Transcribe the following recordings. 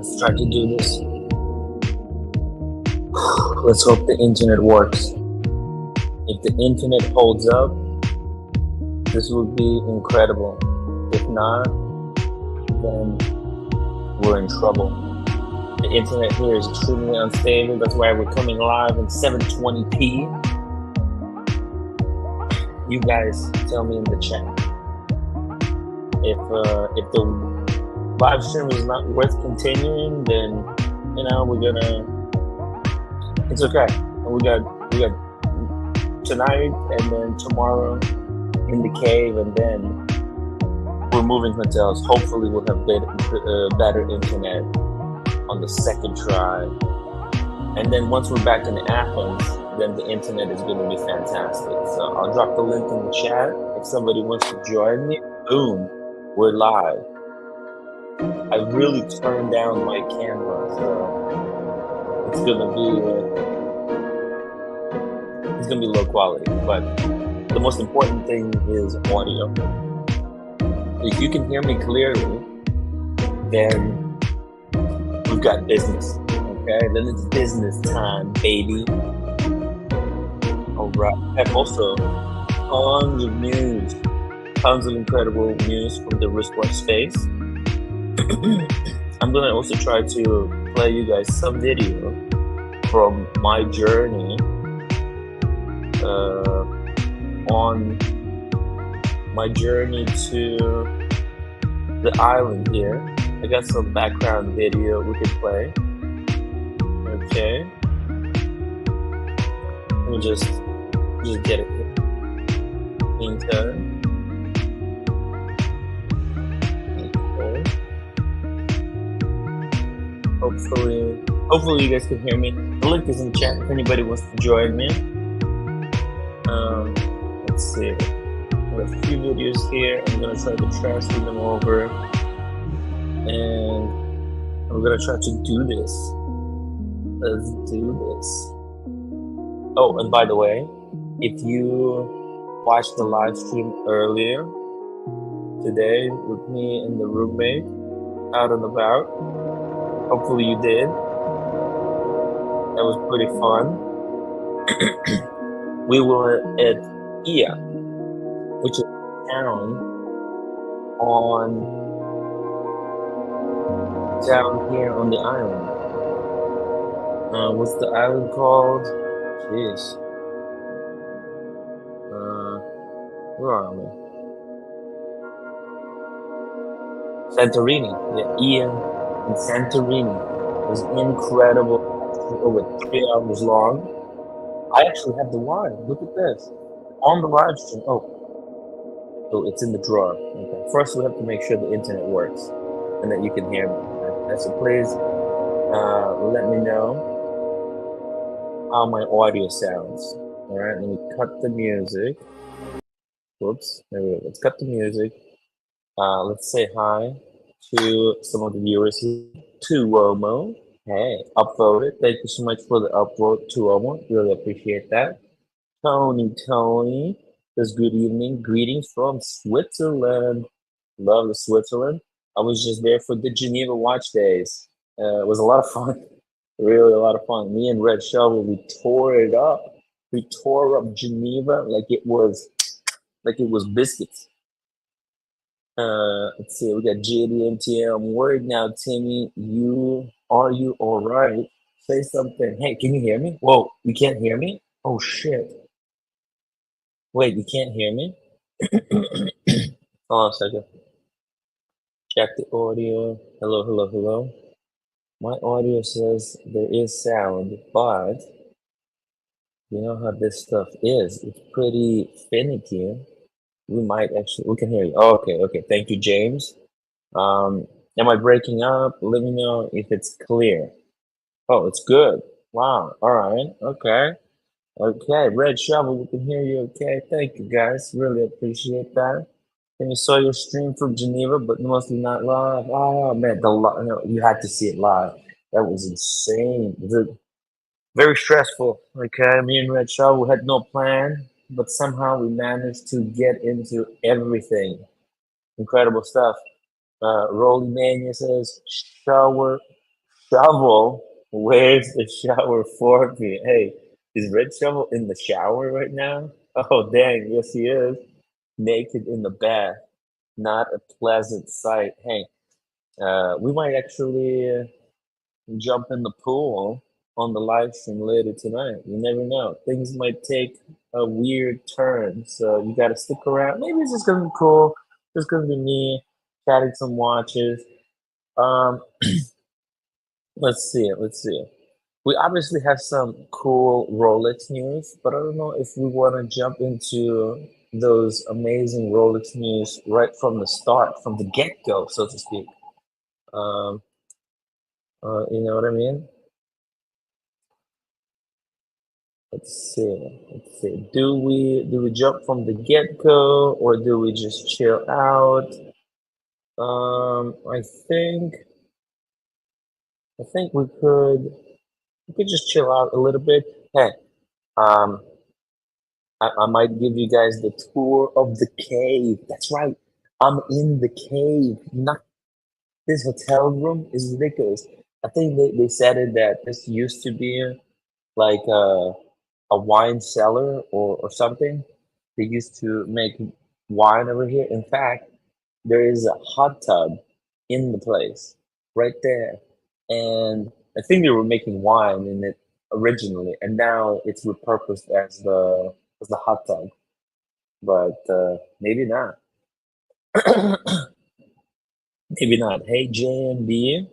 Let's try to do this. Let's hope the internet works. If the internet holds up, this would be incredible. If not, then we're in trouble. The internet here is extremely unstable. That's why we're coming live in 720p. You guys tell me in the chat if the live stream is not worth continuing, then we're gonna. It's okay. We got tonight and then tomorrow in the cave, and then we're moving hotels. Hopefully, we'll have better internet on the second try, and then once we're back in Athens, then the internet is going to be fantastic. So I'll drop the link in the chat if somebody wants to join me. Boom, we're live. I really turned down my camera, so it's gonna be low quality. But the most important thing is audio. If you can hear me clearly, then we've got business. Okay, then it's business time, baby. All right. I have also tons of news, tons of incredible news from the wristwatch space. I'm gonna also try to play you guys some video from my journey on my journey to the island here. I got some background video we can play. Okay, let me just get it in turn. Hopefully you guys can hear me. The link is in the chat if anybody wants to join me. Let's see. I have a few videos here. I'm gonna try to translate them over, and I'm gonna try to do this. Let's do this. Oh, and by the way, if you watched the live stream earlier today with me and the roommate out and about, hopefully you did. That was pretty fun. We were at Ia, which is a town down here on the island. What's the island called? Jeez. Where are we? Santorini. Yeah, Ia and Santorini. It was incredible. Over 3 hours long. I actually have the wine. Look at this. On the live stream. Oh, it's in the drawer. Okay. First, we have to make sure the internet works and that you can hear me. Okay. So please let me know how my audio sounds. All right, let me cut the music. Whoops. There we go. Let's cut the music. Let's say hi to some of the viewers here. To Womo. Hey, upvoted. Thank you so much for the upvote to Womo. Really appreciate that. Tony says good evening. Greetings from Switzerland. Love the Switzerland. I was just there for the Geneva Watch Days. It was a lot of fun. Really a lot of fun. Me and Red Shovel, we tore it up. We tore up Geneva like it was biscuits. Let's see, we got JDMTL. I'm worried now, Timmy. Are you all right? Say something. Hey, can you hear me? Whoa, you can't hear me? Oh shit. Wait, you can't hear me? Hold on a second. Check the audio. Hello. My audio says there is sound, but you know how this stuff is. It's pretty finicky. We can hear you. Oh, okay. Thank you, James. Am I breaking up? Let me know if it's clear. Oh, it's good. Wow. All right. Okay. Red Shovel, we can hear you. Okay. Thank you, guys. Really appreciate that. And you saw your stream from Geneva, but mostly not live. Oh man, you had to see it live. That was insane. Very stressful. Okay, me and Red Shovel had no plan, but somehow we managed to get into everything. Incredible stuff. Rolly Mania says, shower Shovel, where's the shower for me? Hey, is Red Shovel in the shower right now? Oh, dang, yes, he is. Naked in the bath. Not a pleasant sight. Hey, we might actually jump in the pool on the live stream later tonight. You never know. Things might take a weird turn, so you gotta stick around. Maybe it's just gonna be cool. Just gonna be me chatting some watches. Um, let's see. Let's see. We obviously have some cool Rolex news, but I don't know if we want to jump into those amazing Rolex news right from the start, from the get-go, so to speak. Um, you know what I mean? Let's see. Let's see. Do we jump from the get-go or do we just chill out? I think we could just chill out a little bit. Hey, um, I might give you guys the tour of the cave. That's right. I'm in the cave. Not this hotel room is ridiculous. I think they said it that this used to be like a wine cellar or something. They used to make wine over here. In fact, there is a hot tub in the place right there. And I think they were making wine in it originally, and now it's repurposed as the hot tub. But maybe not. Maybe not. Hey, JMB,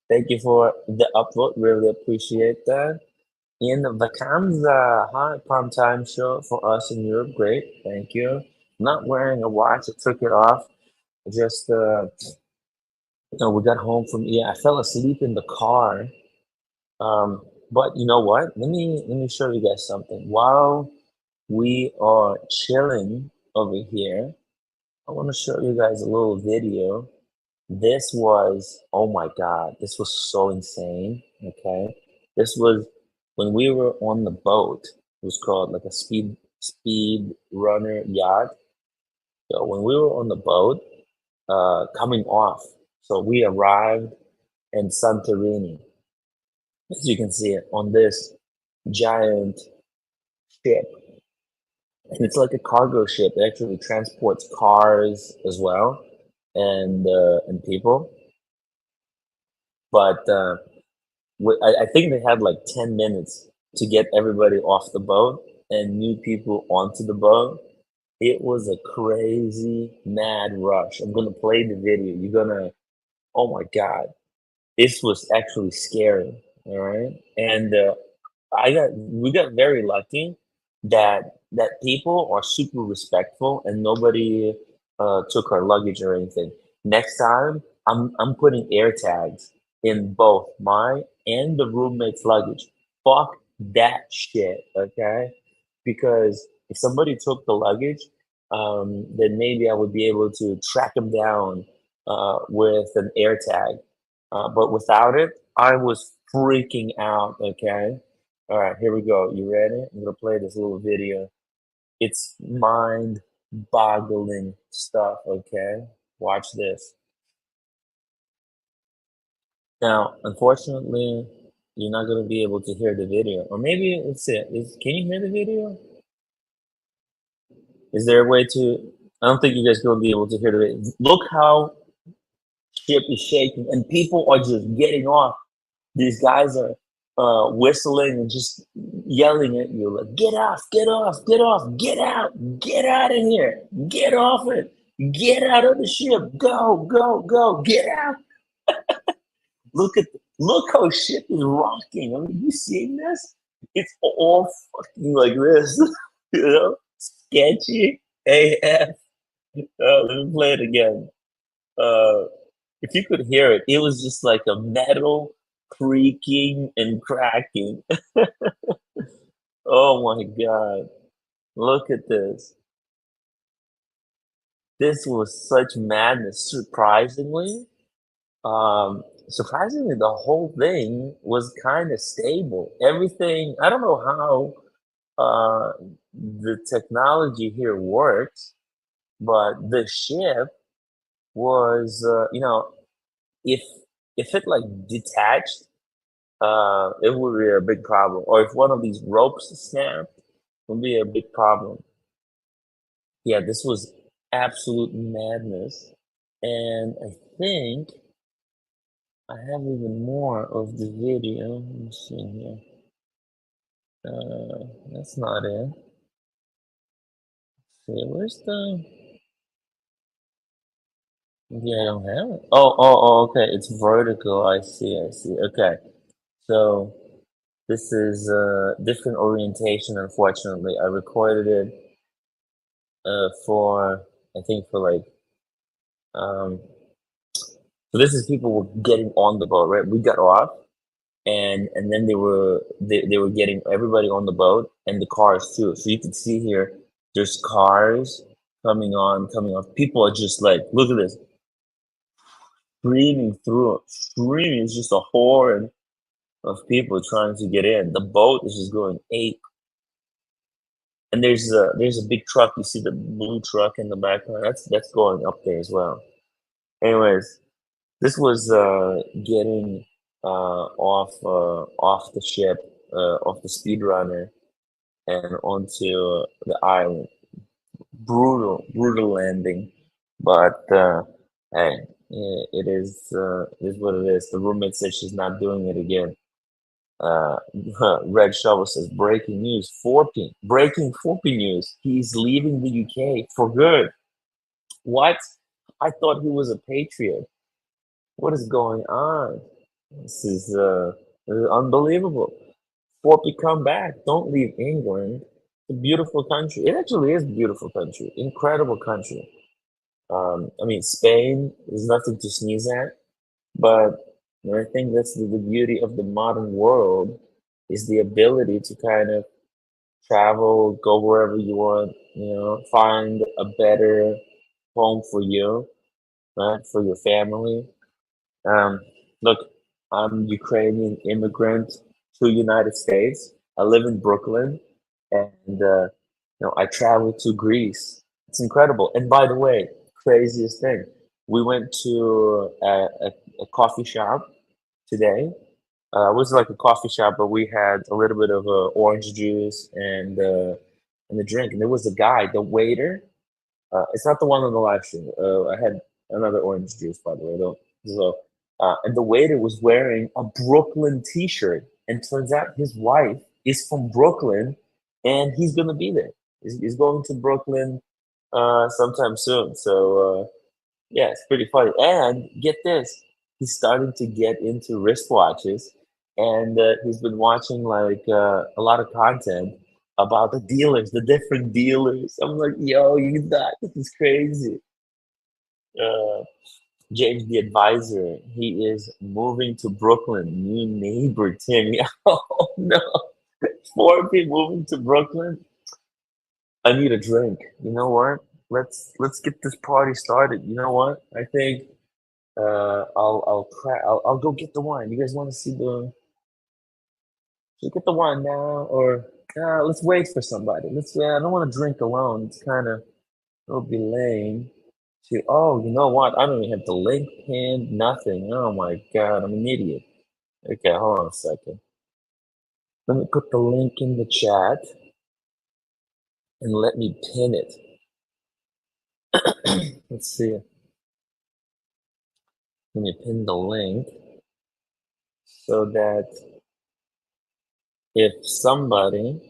thank you for the upvote. Really appreciate that. In Vacanza, hi, prime time show for us in Europe. Great, thank you. Not wearing a watch, I took it off. Just, we got home from, yeah, I fell asleep in the car. But you know what? Let me show you guys something. While we are chilling over here, I want to show you guys a little video. This was, oh my God, this was so insane. Okay. This was when we were on the boat. It was called like a speed runner yacht. So when we were on the boat, coming off, so we arrived in Santorini, as you can see it on this giant ship. And it's like a cargo ship. It actually transports cars as well and people. But I think they had like 10 minutes to get everybody off the boat and new people onto the boat. It was a crazy, mad rush. I'm gonna play the video. You're gonna, oh my God, this was actually scary. All right, and we got very lucky that people are super respectful and nobody took our luggage or anything. Next time, I'm putting air tags in both mine and the roommate's luggage. Fuck that shit, okay? Because if somebody took the luggage, then maybe I would be able to track them down with an air tag. But without it, I was freaking out, okay? All right, here we go. You ready? I'm gonna play this little video. It's mind-boggling stuff, okay? Watch this. Now, unfortunately, you're not gonna be able to hear the video. Or maybe let's see. Can you hear the video? Is there a way to? I don't think you guys gonna be able to hear the video. Look how ship is shaking, and people are just getting off. These guys are whistling and just yelling at you like, "Get off! Get off! Get off! Get out of here! Get off it! Get out of the ship! Go! Go! Go! Get out!" Look how ship is rocking. I mean, you seeing this? It's all fucking like this, you know, sketchy AF. Let me play it again. Uh, if you could hear it, it was just like a metal creaking and cracking. Oh my God. Look at this. This was such madness. Surprisingly, the whole thing was kind of stable. Everything, I don't know how the technology here works, but the ship was, if if it like detached it would be a big problem. Or if one of these ropes snapped, it would be a big problem. Yeah, this was absolute madness. And I think I have even more of the video. Let me see here. That's not it. See, where's the? Yeah, I don't have it. Oh, okay. It's vertical. I see. I see. Okay. So this is a different orientation, unfortunately. I recorded it for, I think for like, um, so this is people were getting on the boat, right? We got off, and then they were getting everybody on the boat and the cars too. So you can see here, there's cars coming on, coming off. People are just like, look at this, screaming through, screaming. It's just a horde of people trying to get in. The boat is just going ape. And there's a big truck. You see the blue truck in the background. That's going up there as well. Anyways, this was getting off the ship, off the speedrunner, and onto the island. Brutal landing, but hey, it is what it is. The roommate said she's not doing it again. Uh, Red Shovel says breaking news: Forpy, breaking Forpy news. He's leaving the UK for good. What? I thought he was a patriot. What is going on? This is unbelievable. Forpy, come back. Don't leave England. It's a beautiful country. It actually is a beautiful country. Incredible country. I mean, Spain is nothing to sneeze at, but I think that's the beauty of the modern world is the ability to kind of travel, go wherever you want, find a better home for you, right, for your family. Um, Look, I'm Ukrainian immigrant to United States. I live in Brooklyn, and I traveled to Greece. It's incredible. And by the way, craziest thing, we went to a coffee shop today. It was like a coffee shop, but we had a little bit of orange juice and the drink. And there was a guy, the waiter. It's not the one on the live stream. I had another orange juice, by the way. Though. So, and the waiter was wearing a Brooklyn T-shirt, and turns out his wife is from Brooklyn, and he's gonna be there. He's going to Brooklyn sometime soon. So yeah, it's pretty funny. And get this, he's starting to get into wristwatches, and he's been watching like a lot of content about the dealers, the different dealers. I'm like, yo, you got this is crazy. Uh, James, the advisor, he is moving to Brooklyn. New neighbor, Tim. Oh no, 4 people moving to Brooklyn. I need a drink. You know what? Let's get this party started. You know what? I think I'll go get the wine. You guys want to see the? Should we get the wine now, or let's wait for somebody? Let's. I don't want to drink alone. It's kind of it'll be lame. Oh, you know what? I don't even have the link pinned. Nothing. Oh my god, I'm an idiot. Okay, hold on a second. Let me put the link in the chat and let me pin it. Let's see. Let me pin the link so that if somebody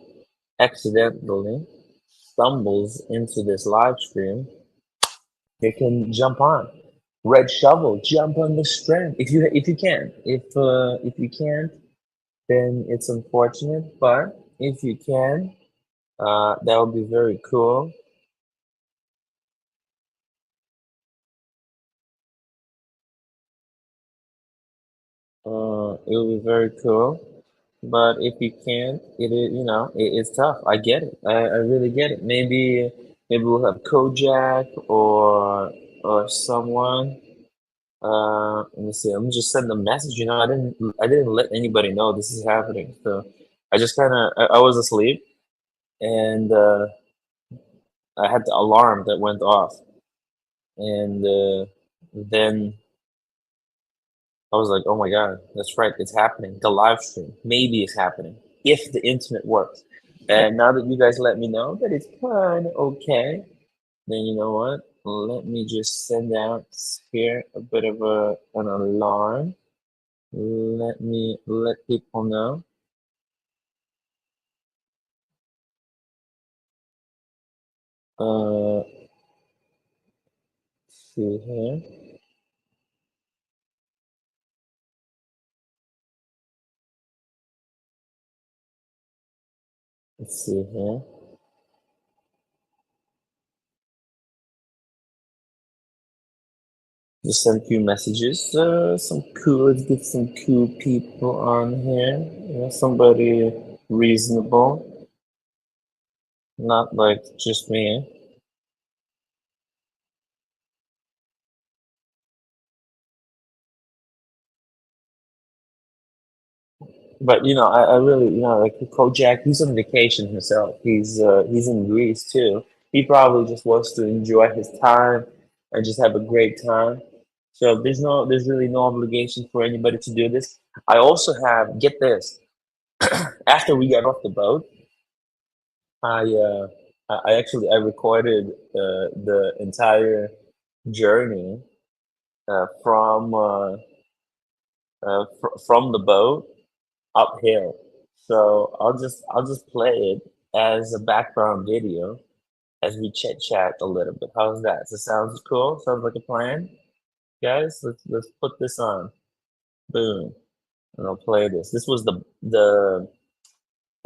accidentally stumbles into this live stream, they can jump on. Red Shovel, jump on the stream if you can. If you can't, then it's unfortunate. But if you can, that would be very cool. It would be very cool. But if you can't, it's tough. I get it. I really get it. Maybe we'll have Kojak or someone. Let me see. I'm just sending a message. I didn't let anybody know this is happening. So I just kind of I was asleep, and I had the alarm that went off, and then I was like, oh my God, that's right, it's happening. The live stream, maybe it's happening if the internet works. And now that you guys let me know that it's kind of okay, then you know what? Let me just send out here a bit of an alarm. Let me let people know. Uh, see here. Let's see here. Just send a few messages. Some cool. Let's get some cool people on here. Somebody reasonable, not like just me. But I really, like Kojak, he's on vacation himself. He's in Greece too. He probably just wants to enjoy his time and just have a great time. So there's really no obligation for anybody to do this. I also have, get this, after we got off the boat, I uh, I recorded the entire journey from the boat uphill. So I'll just play it as a background video as we chit chat a little bit. How's that? So sounds cool. Sounds like a plan, guys. Let's put this on. Boom, and I'll play this. This was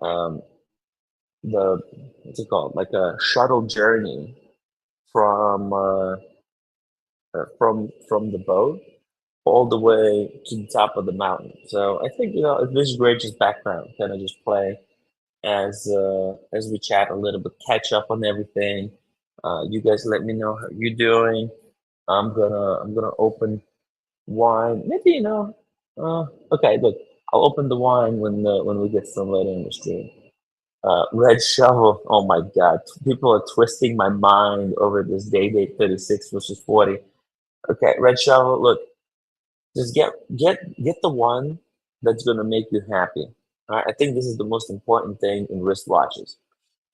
um the what's it called? Like a shuttle journey from from the boat all the way to the top of the mountain. So I think this is great, just background, kind of just play as we chat a little bit, catch up on everything. You guys let me know how you're doing. I'm gonna open wine. Maybe okay. Look, I'll open the wine when we get some later in the stream. Red shovel. Oh my God, people are twisting my mind over this date 36 versus 40. Okay, red shovel. Look, just get the one that's gonna make you happy. All right, I think this is the most important thing in wristwatches.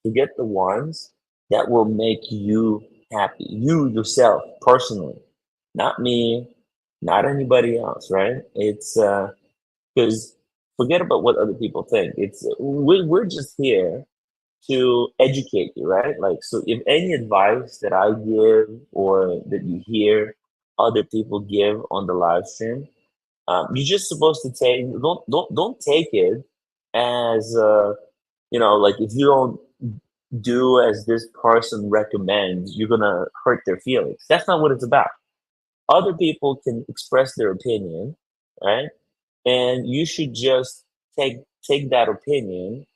To get the ones that will make you happy, you yourself personally, not me, not anybody else, right? It's because forget about what other people think. It's we're just here to educate you, right? Like, so if any advice that I give or that you hear other people give on the live stream, you're just supposed to take, don't take it as like if you don't do as this person recommends, you're gonna hurt their feelings. That's not what it's about. Other people can express their opinion, right? And you should just take that opinion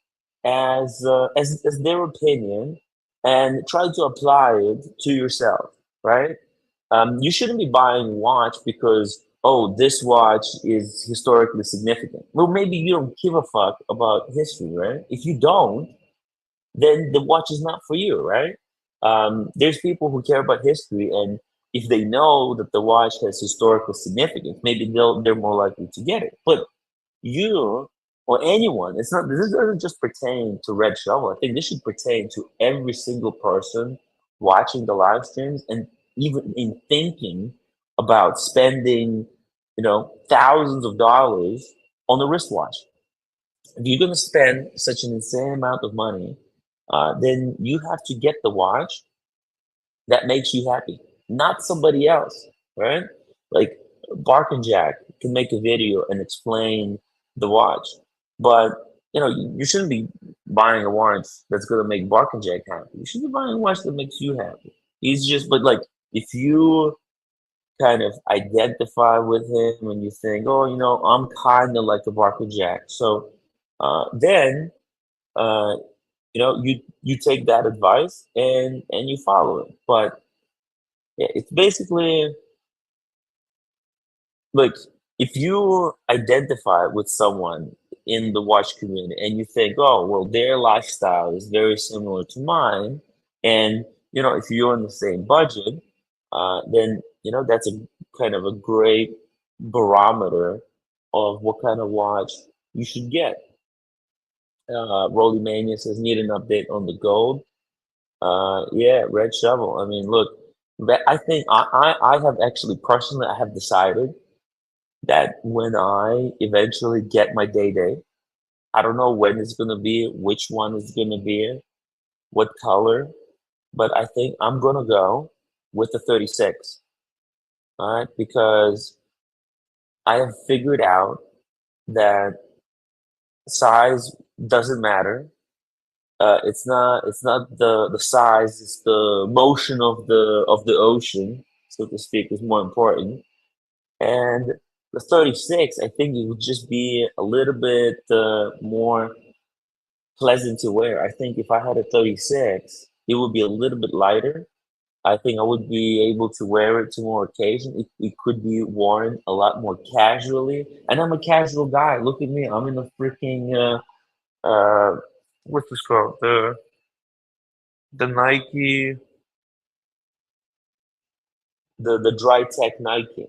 as their opinion and try to apply it to yourself, right? You shouldn't be buying a watch because, oh, this watch is historically significant. Well, maybe you don't give a fuck about history, right? If you don't, then the watch is not for you, right? There's people who care about history, and if they know that the watch has historical significance, maybe they're more likely to get it. But you or anyone, it's not. This doesn't just pertain to Red Shovel. I think this should pertain to every single person watching the live streams, and even in thinking about spending, thousands of dollars on a wristwatch. If you're going to spend such an insane amount of money, then you have to get the watch that makes you happy, not somebody else, right? Like Bark and Jack can make a video and explain the watch, but you shouldn't be buying a watch that's going to make Bark and Jack happy. You should be buying a watch that makes you happy. He's just, but like if you kind of identify with him and you think, oh, I'm kind of like a Bark and Jack, so then uh, you take that advice and you follow it. But yeah, it's basically like if you identify with someone in the watch community and you think, oh, well, their lifestyle is very similar to mine, and if you're on the same budget, then that's a kind of a great barometer of what kind of watch you should get. Rolly Mania says need an update on the gold. Yeah, red shovel. I mean, look, I think I have actually personally I have decided that when I eventually get my day, I don't know when it's gonna be, which one is gonna be, what color, but I think I'm gonna go with the 36. All right, because I have figured out that size doesn't matter. It's not the size, it's the motion of the ocean, so to speak, is more important. And the 36, I think it would just be a little bit more pleasant to wear. I think if I had a 36, it would be a little bit lighter. I think I would be able to wear it to more occasion. It could be worn a lot more casually. And I'm a casual guy. Look at me. I'm in a freaking what's this called? The Nike, the dry tech Nike,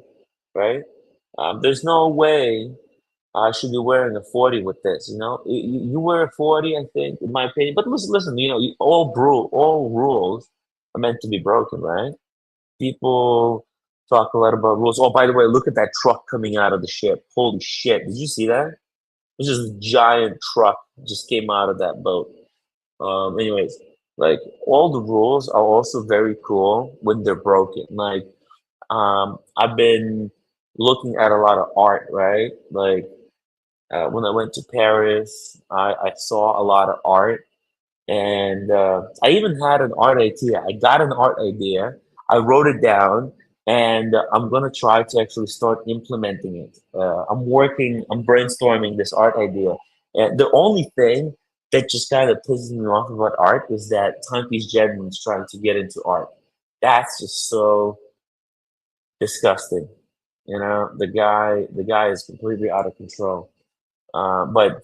right? There's no way I should be wearing a 40 with this. You wear a 40, I think, in my opinion. But listen. All rules are meant to be broken, right? People talk a lot about rules. Oh, by the way, look at that truck coming out of the ship. Holy shit! Did you see that? It's just a giant truck just came out of that boat. Anyways, like all the rules are also very cool when they're broken. Like, I've been looking at a lot of art, right? Like, when I went to Paris, I saw a lot of art, and I even had an art idea. I got an art idea. I wrote it down, and I'm gonna try to actually start implementing it. I'm brainstorming this art idea. And the only thing that just kind of pisses me off about art is that Timepiece Gentleman's trying to get into art. That's just so disgusting. The guy is completely out of control. But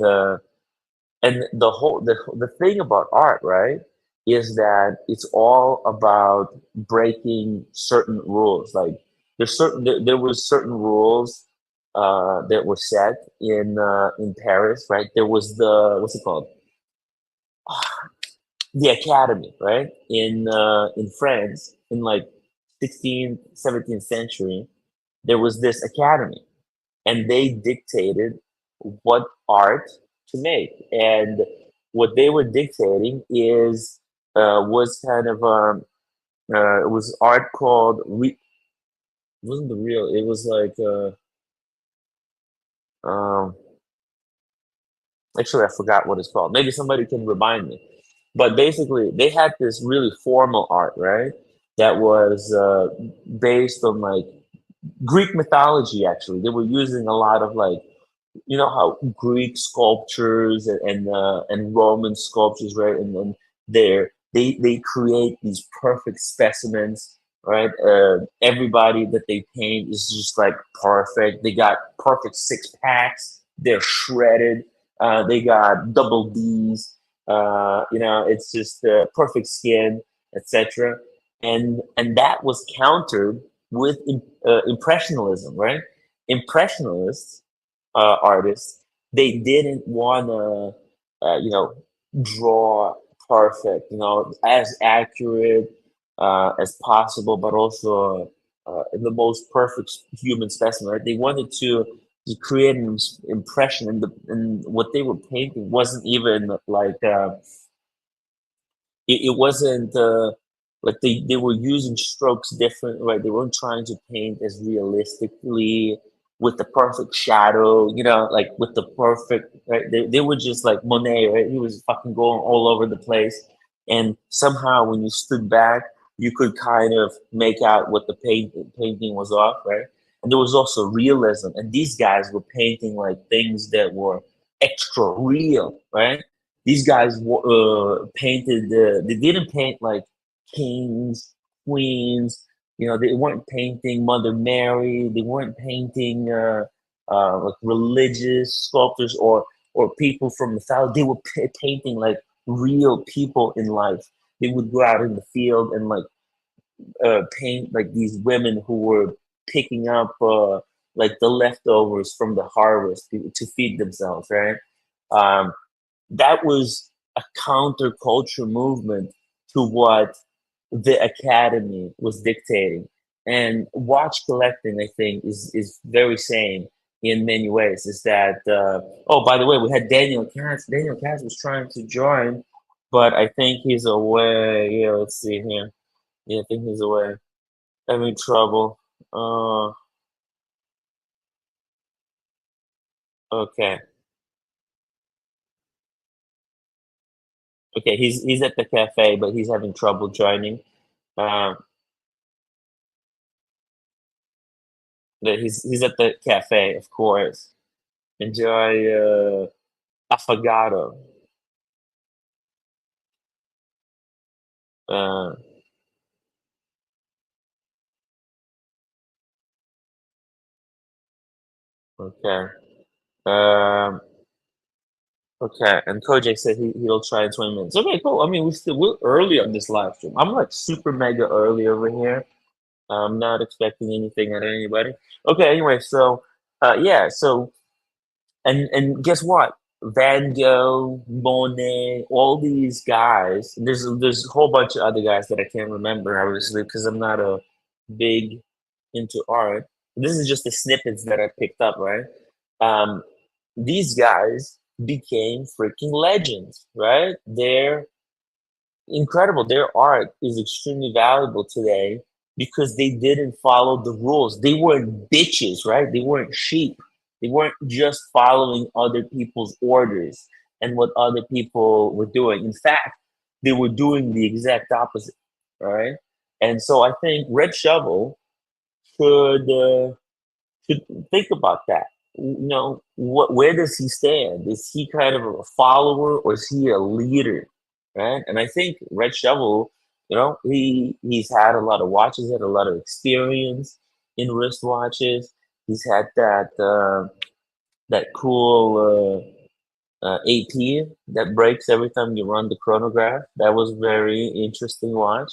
and the thing about art, right, is that it's all about breaking certain rules. Like there was certain rules that were set in Paris, right? There was the what's it called? The Academy, right? In France, in like 16th, 17th century, there was this academy, and they dictated what art to make. And what they were dictating is was kind of it was art called it wasn't the real. It was like um, actually I forgot what it's called. Maybe somebody can remind me. But basically, they had this really formal art, right? That was based on like Greek mythology. Actually, they were using a lot of like how Greek sculptures and Roman sculptures, right? And then they create these perfect specimens, right? Everybody that they paint is just like perfect. They got perfect six packs. They're shredded. They got double D's. It's just perfect skin, etc. And that was countered with impressionism, right? Impressionists artists, they didn't want to, draw perfect, as accurate as possible, but also the most perfect human specimen. Right? They wanted to create an impression, and what they were painting wasn't even like it wasn't like they were using strokes different, right? They weren't trying to paint as realistically with the perfect shadow, like with the perfect, right? They were just like Monet, right? He was fucking going all over the place. And somehow when you stood back, you could kind of make out what the painting was off, right? And there was also realism. And these guys were painting like things that were extra real, right? These guys painted. They didn't paint like kings, queens. They weren't painting Mother Mary. They weren't painting like religious sculptors or people from the south. They were painting like real people in life. They would go out in the field and like paint like these women who were picking up like the leftovers from the harvest to feed themselves, right? Um, that was a counterculture movement to what the academy was dictating. And watch collecting, I think, is very same in many ways. Is that oh, by the way, we had Daniel Katz. Daniel Katz was trying to join, but I think he's away. Yeah, let's see here. Yeah, I think he's away. Having trouble. Okay, okay. He's at the cafe, but he's having trouble joining. Um, he's at the cafe, of course. Enjoy affogato. Uh, okay. Um, okay. And Kojak said he'll try in 20 minutes. Okay, cool. I mean, we're early on this live stream. I'm like super mega early over here. I'm not expecting anything out of anybody. Okay. Anyway, so yeah. So and guess what? Van Gogh, Monet, all these guys. There's a whole bunch of other guys that I can't remember, obviously, because I'm not a big into art. This is just the snippets that I picked up, right? Um, these guys became freaking legends, right? They're incredible. Their art is extremely valuable today because they didn't follow the rules. They weren't bitches, right? They weren't sheep. They weren't just following other people's orders and what other people were doing. In fact, they were doing the exact opposite, right? And so I think Red Shovel should should think about that. Where does he stand? Is he kind of a follower or is he a leader? Right? And I think Red Shovel, he's had a lot of watches, had a lot of experience in wristwatches. He's had that cool AP that breaks every time you run the chronograph. That was very interesting watch,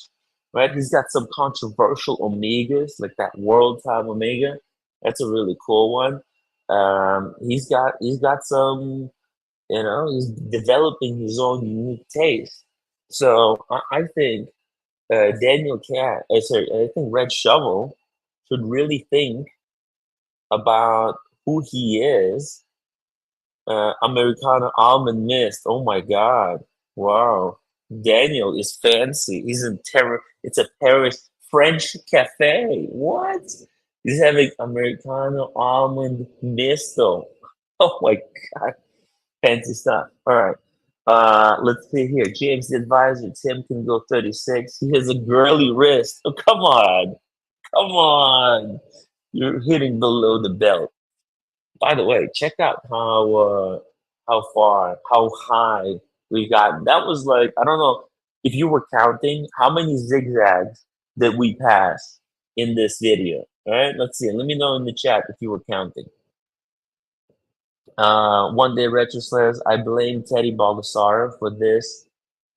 right? He's got some controversial Omegas, like that World Time Omega. That's a really cool one. He's got some, he's developing his own unique taste. So I think I think Red Shovel should really think about who he is. Americana almond mist. Oh my God. Wow. Daniel is fancy. He's in terror. It's a Paris French cafe. What? He's having Americano almond mist though. Oh my God. Fancy stuff. All right. Let's see here. James the advisor. Tim can go 36. He has a girly wrist. Oh, come on. Come on. You're hitting below the belt. By the way, check out how far, how high we got. That was like, I don't know if you were counting how many zigzags that we passed in this video. All right, let's see. Let me know in the chat if you were counting. One day retro says, I blame Teddy Baldassare for this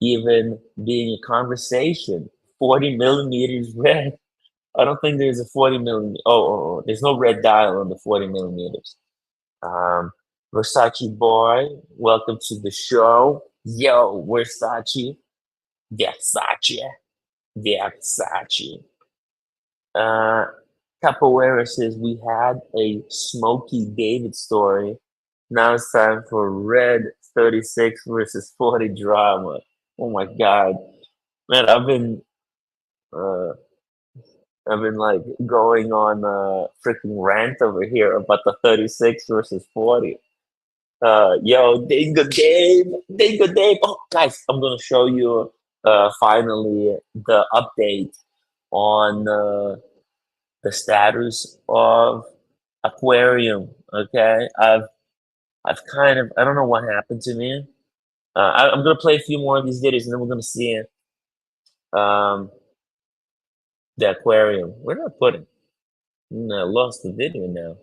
even being a conversation. 40 millimeters red. I don't think there's a 40 millimeter. There's no red dial on the 40 millimeters. Um, Versace boy, welcome to the show. Yo, Versace, Versace, Versace. Uh, Capoeira says we had a Smokey David story. Now it's time for Red 36 versus 40 drama. Oh my God, man, uh, I've been like going on a freaking rant over here about the 36 versus 40. Yo, Dingo Dave, Dingo Dave. Oh, guys, I'm gonna show you finally the update on the status of aquarium. Okay, I've kind of I don't know what happened to me. I'm gonna play a few more of these videos and then we're gonna see um the aquarium. Where did I put it? I lost the video now.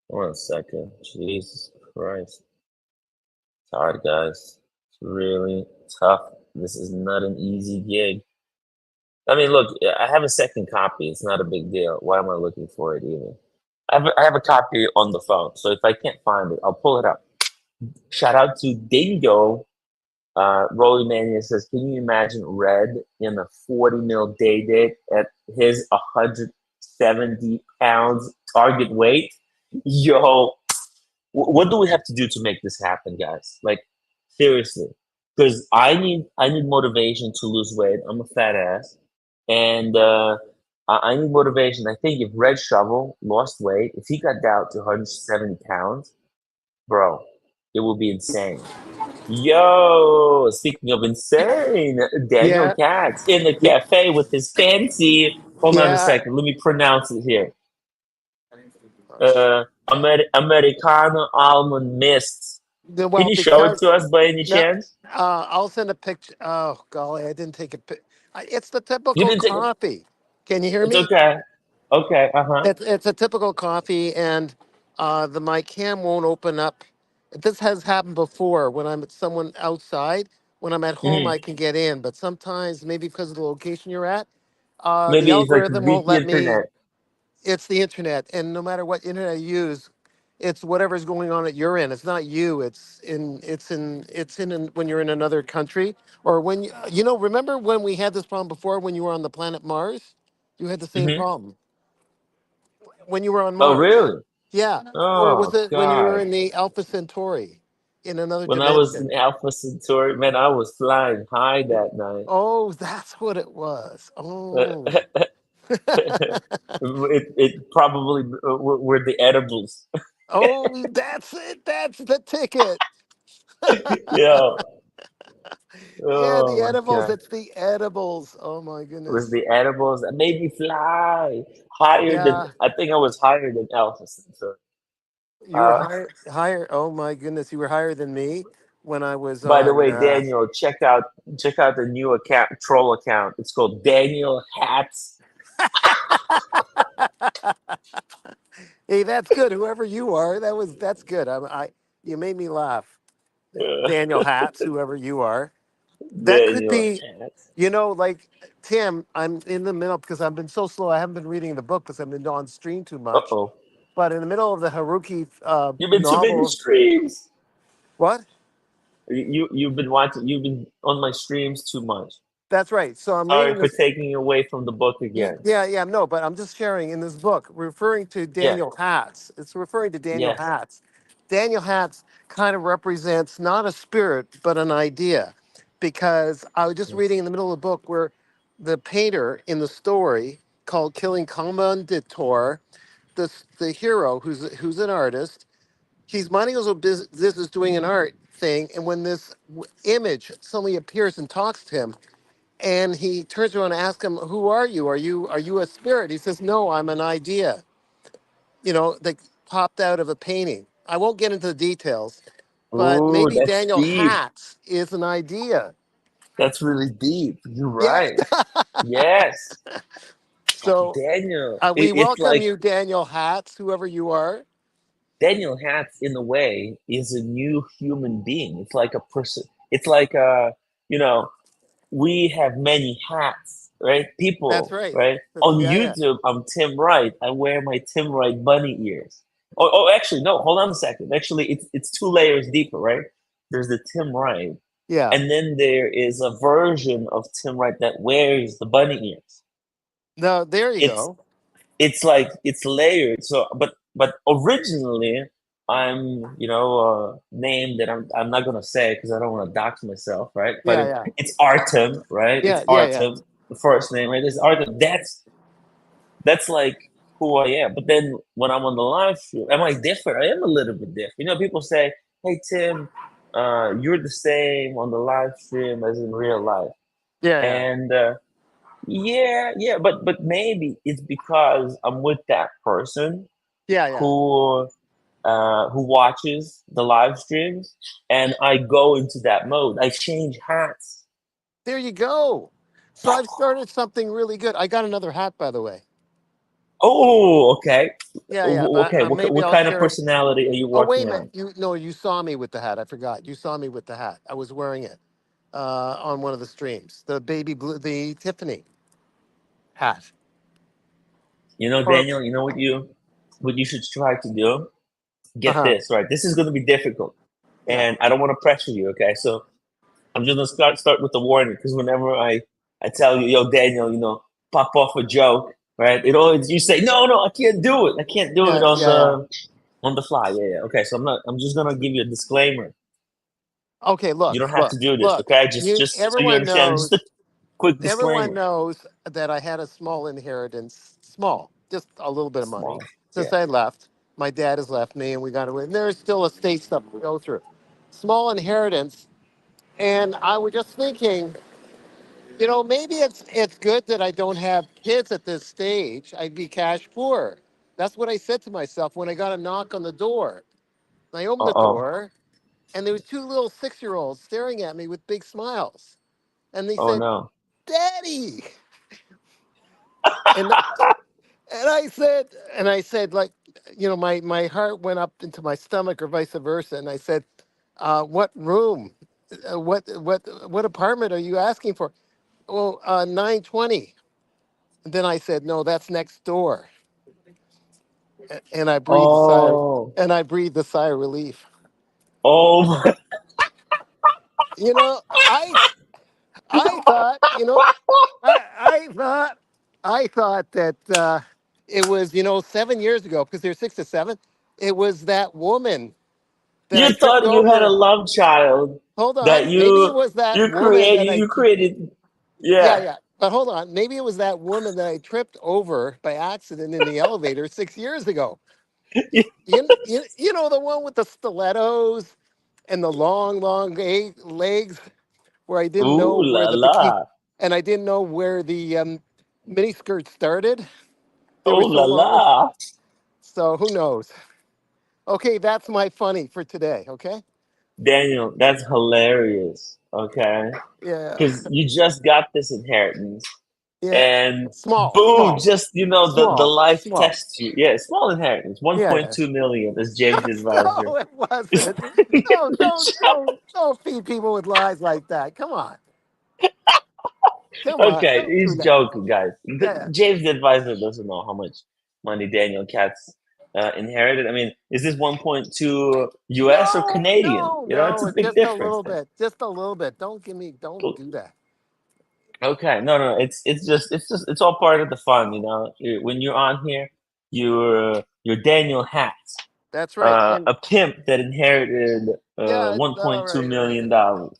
Hold on a second. Jesus Christ. It's hard, guys. It's really tough. This is not an easy gig. I mean, look, I have a second copy. It's not a big deal. Why am I looking for it even? I have a copy on the phone, so if I can't find it, I'll pull it up. Shout out to Dingo. Rolly Mania says, "Can you imagine Red in a 40 mil day date at his 170 pounds target weight? Yo, what do we have to do to make this happen, guys? Like seriously, because I need motivation to lose weight. I'm a fat ass, and I need motivation. I think if Red Shovel lost weight, if he got down to 170 pounds, bro, it will be insane. Yo, speaking of insane, Daniel Yeah, Katz in the y- cafe with his fancy. Hold on a yeah. second. Let me pronounce it here. Oh, Americano almond mist. Can well, you show it because to us by any no, chance? I'll send a picture. Oh golly, I didn't take a pic. It's the You typical didn't take it. coffee. Can you hear It's me? okay. Okay. Uh huh. It's a typical coffee, and the my cam won't open up. This has happened before when I'm at someone outside. When I'm at home, Hmm. I can get in, but sometimes maybe because of the location you're at, the Maybe it's like algorithm won't the let me. internet. It's the internet, and no matter what internet you use, it's whatever's going on at your end. It's not you. It's in when you're in another country, or when remember when we had this problem before when you were on the planet Mars? You had the same Hmm. problem when you were on Oh, Mars. really? Yeah, or was Oh, it when you were God. in the Alpha Centauri in another When I was dimension? in Alpha Centauri, man, I was flying high that night. Oh, that's what it was. Oh. It probably were the edibles. Oh, that's it. That's the ticket. Yeah. Yeah, Oh the my edibles. God. It's the edibles. Oh my It was goodness. the edibles that made me fly higher than Yeah, I think I was higher than Alpha Centauri. you were Uh, higher. Oh my goodness, you were higher than me when I was by the on. way, Daniel, check out the new account, troll account. It's called Daniel Hatz. Hey, that's good. Whoever you are, that's good. You made me laugh. Daniel Hatz, whoever you are. That could Daniel be, Hatz. like Tim. I'm in the middle because I've been so slow. I haven't been reading the book because I've been on stream too Uh much. oh. But in the middle of the Haruki You've been to many novel, streams. what? You've been watching. You've been on my streams too much. That's right. So I'm Sorry reading for this. taking away from the book again. Yeah, yeah, no, but I'm just sharing in this book, referring to Yeah. Daniel Hatz. It's referring to Daniel Yes. Hatz. Daniel Hatz kind of represents not a spirit, but an idea. Because I was just Yes. reading in the middle of the book where the painter in the story called Killing Commanditor, the hero who's an artist, he's minding his own business doing an art thing. And when this image suddenly appears and talks to him, and he turns around and asks him, "Who are you? Are you a spirit?" He says, "No, I'm an idea." That popped out of a painting. I won't get into the details, but Ooh, maybe that's Daniel deep. Hatz is an idea. That's really deep. You're Yeah. right. Yes. So Daniel. we It's welcome like you, Daniel Hatz, whoever you are. Daniel Hatz, in a way, is a new human being. It's like a person. It's like you know, we have many hats, right? That's People, right. right? On Yeah, yeah, YouTube, I'm Tim Wright. I wear my Tim Wright bunny ears. Actually, no. Hold on a second. Actually, it's two layers deeper, right? There's the Tim Wright, yeah. and then there is a version of Tim Wright that wears the bunny ears. No, there you It's go. it's like it's layered. So, but originally, I'm name that I'm not gonna say because I don't want to dox myself, right? But Yeah, yeah, it's Artem, right? It's yeah, yeah, yeah, Artem, the first name, right? It's Artem. That's like who I am. But then when I'm on the live stream, am I different? I am a little bit different. People say, "Hey Tim, you're the same on the live stream as in real life," yeah, yeah, and yeah, but maybe it's because I'm with that person yeah, yeah. who watches the live streams, and I go into that mode. I change hats. There you go. So I've started something really good. I got another hat, by the way. Oh, okay, Yeah, yeah, but okay. maybe What I'll kind of share it. personality are you Oh, wait a working minute. on? You saw me with the hat. I forgot. You saw me with the hat. I was wearing it on one of the streams. The baby blue, the Tiffany hat. You know, Or Daniel. You know what you? what you should try to do. Uh Get huh. this right. This is going to be difficult, Yeah. and I don't want to pressure you. Okay, so I'm just gonna start with the warning because whenever I tell you, yo, Daniel, pop off a joke, right? It always you say, no, I can't do it. I can't do it Yeah. Yeah. Yeah. on the fly. Yeah, yeah. Okay, so I'm not. I'm just gonna give you a disclaimer. Okay. You Look. don't have to Look. do this, Look. okay? You. Just so you Everyone understand. Just a knows. quick Everyone disclaimer. knows that I had a small inheritance. Small. Just a little bit of money. Small. Since Yeah. I left, my dad has left me, and we got away. And there's still estate stuff to go through. Small inheritance. And I was just thinking, maybe it's good that I don't have kids at this stage. I'd be cash poor. That's what I said to myself when I got a knock on the door. I opened the Uh-oh. door, and there was two little 6-year-olds staring at me with big smiles. And they Oh said, no. "Daddy," and and I said, like, my heart went up into my stomach, or vice versa, and I said, "What room? What apartment are you asking for?" Well, 920. And then I said, "No, that's next door." And I breathed a sigh. Oh. And I breathed a sigh of relief. Oh my. You know, I I thought, I thought that it was, 7 years ago, because they're 6 to 7. It was that woman that I You tripped thought you had a over. love child Hold that on, maybe it was that woman that you I. created. Yeah, Yeah. yeah. But hold on, maybe it was that woman that I tripped over by accident in the elevator 6 years ago. The one with the stilettos and the long, long legs, where I didn't Ooh know where la the la. bikini, and I didn't know where the miniskirt started. They were Oh so la long. la. So who knows? Okay, that's my funny for today. Okay. Daniel, that's hilarious. Okay. Yeah. Because you just got this inheritance Yeah. and Small, boom, small, just the small, life small. tests you. Yeah, small inheritance, Yeah. Yeah. 1.2 million as James the advisor. No, it wasn't. No, don't feed people with lies like that. Come on. Come on. Okay, Don't do he's that. joking, guys. Yeah. James the advisor doesn't know how much money Daniel Katz inherited. I mean, is this 1.2 US or No, Canadian? no, It's no. a It's big just a difference little there. bit. Just a little bit. Don't do that. Okay, no, it's all part of the fun, When you're on here, you're Daniel Hatz, That's right. And a pimp that inherited yeah, all 1.2 right, million right. dollars.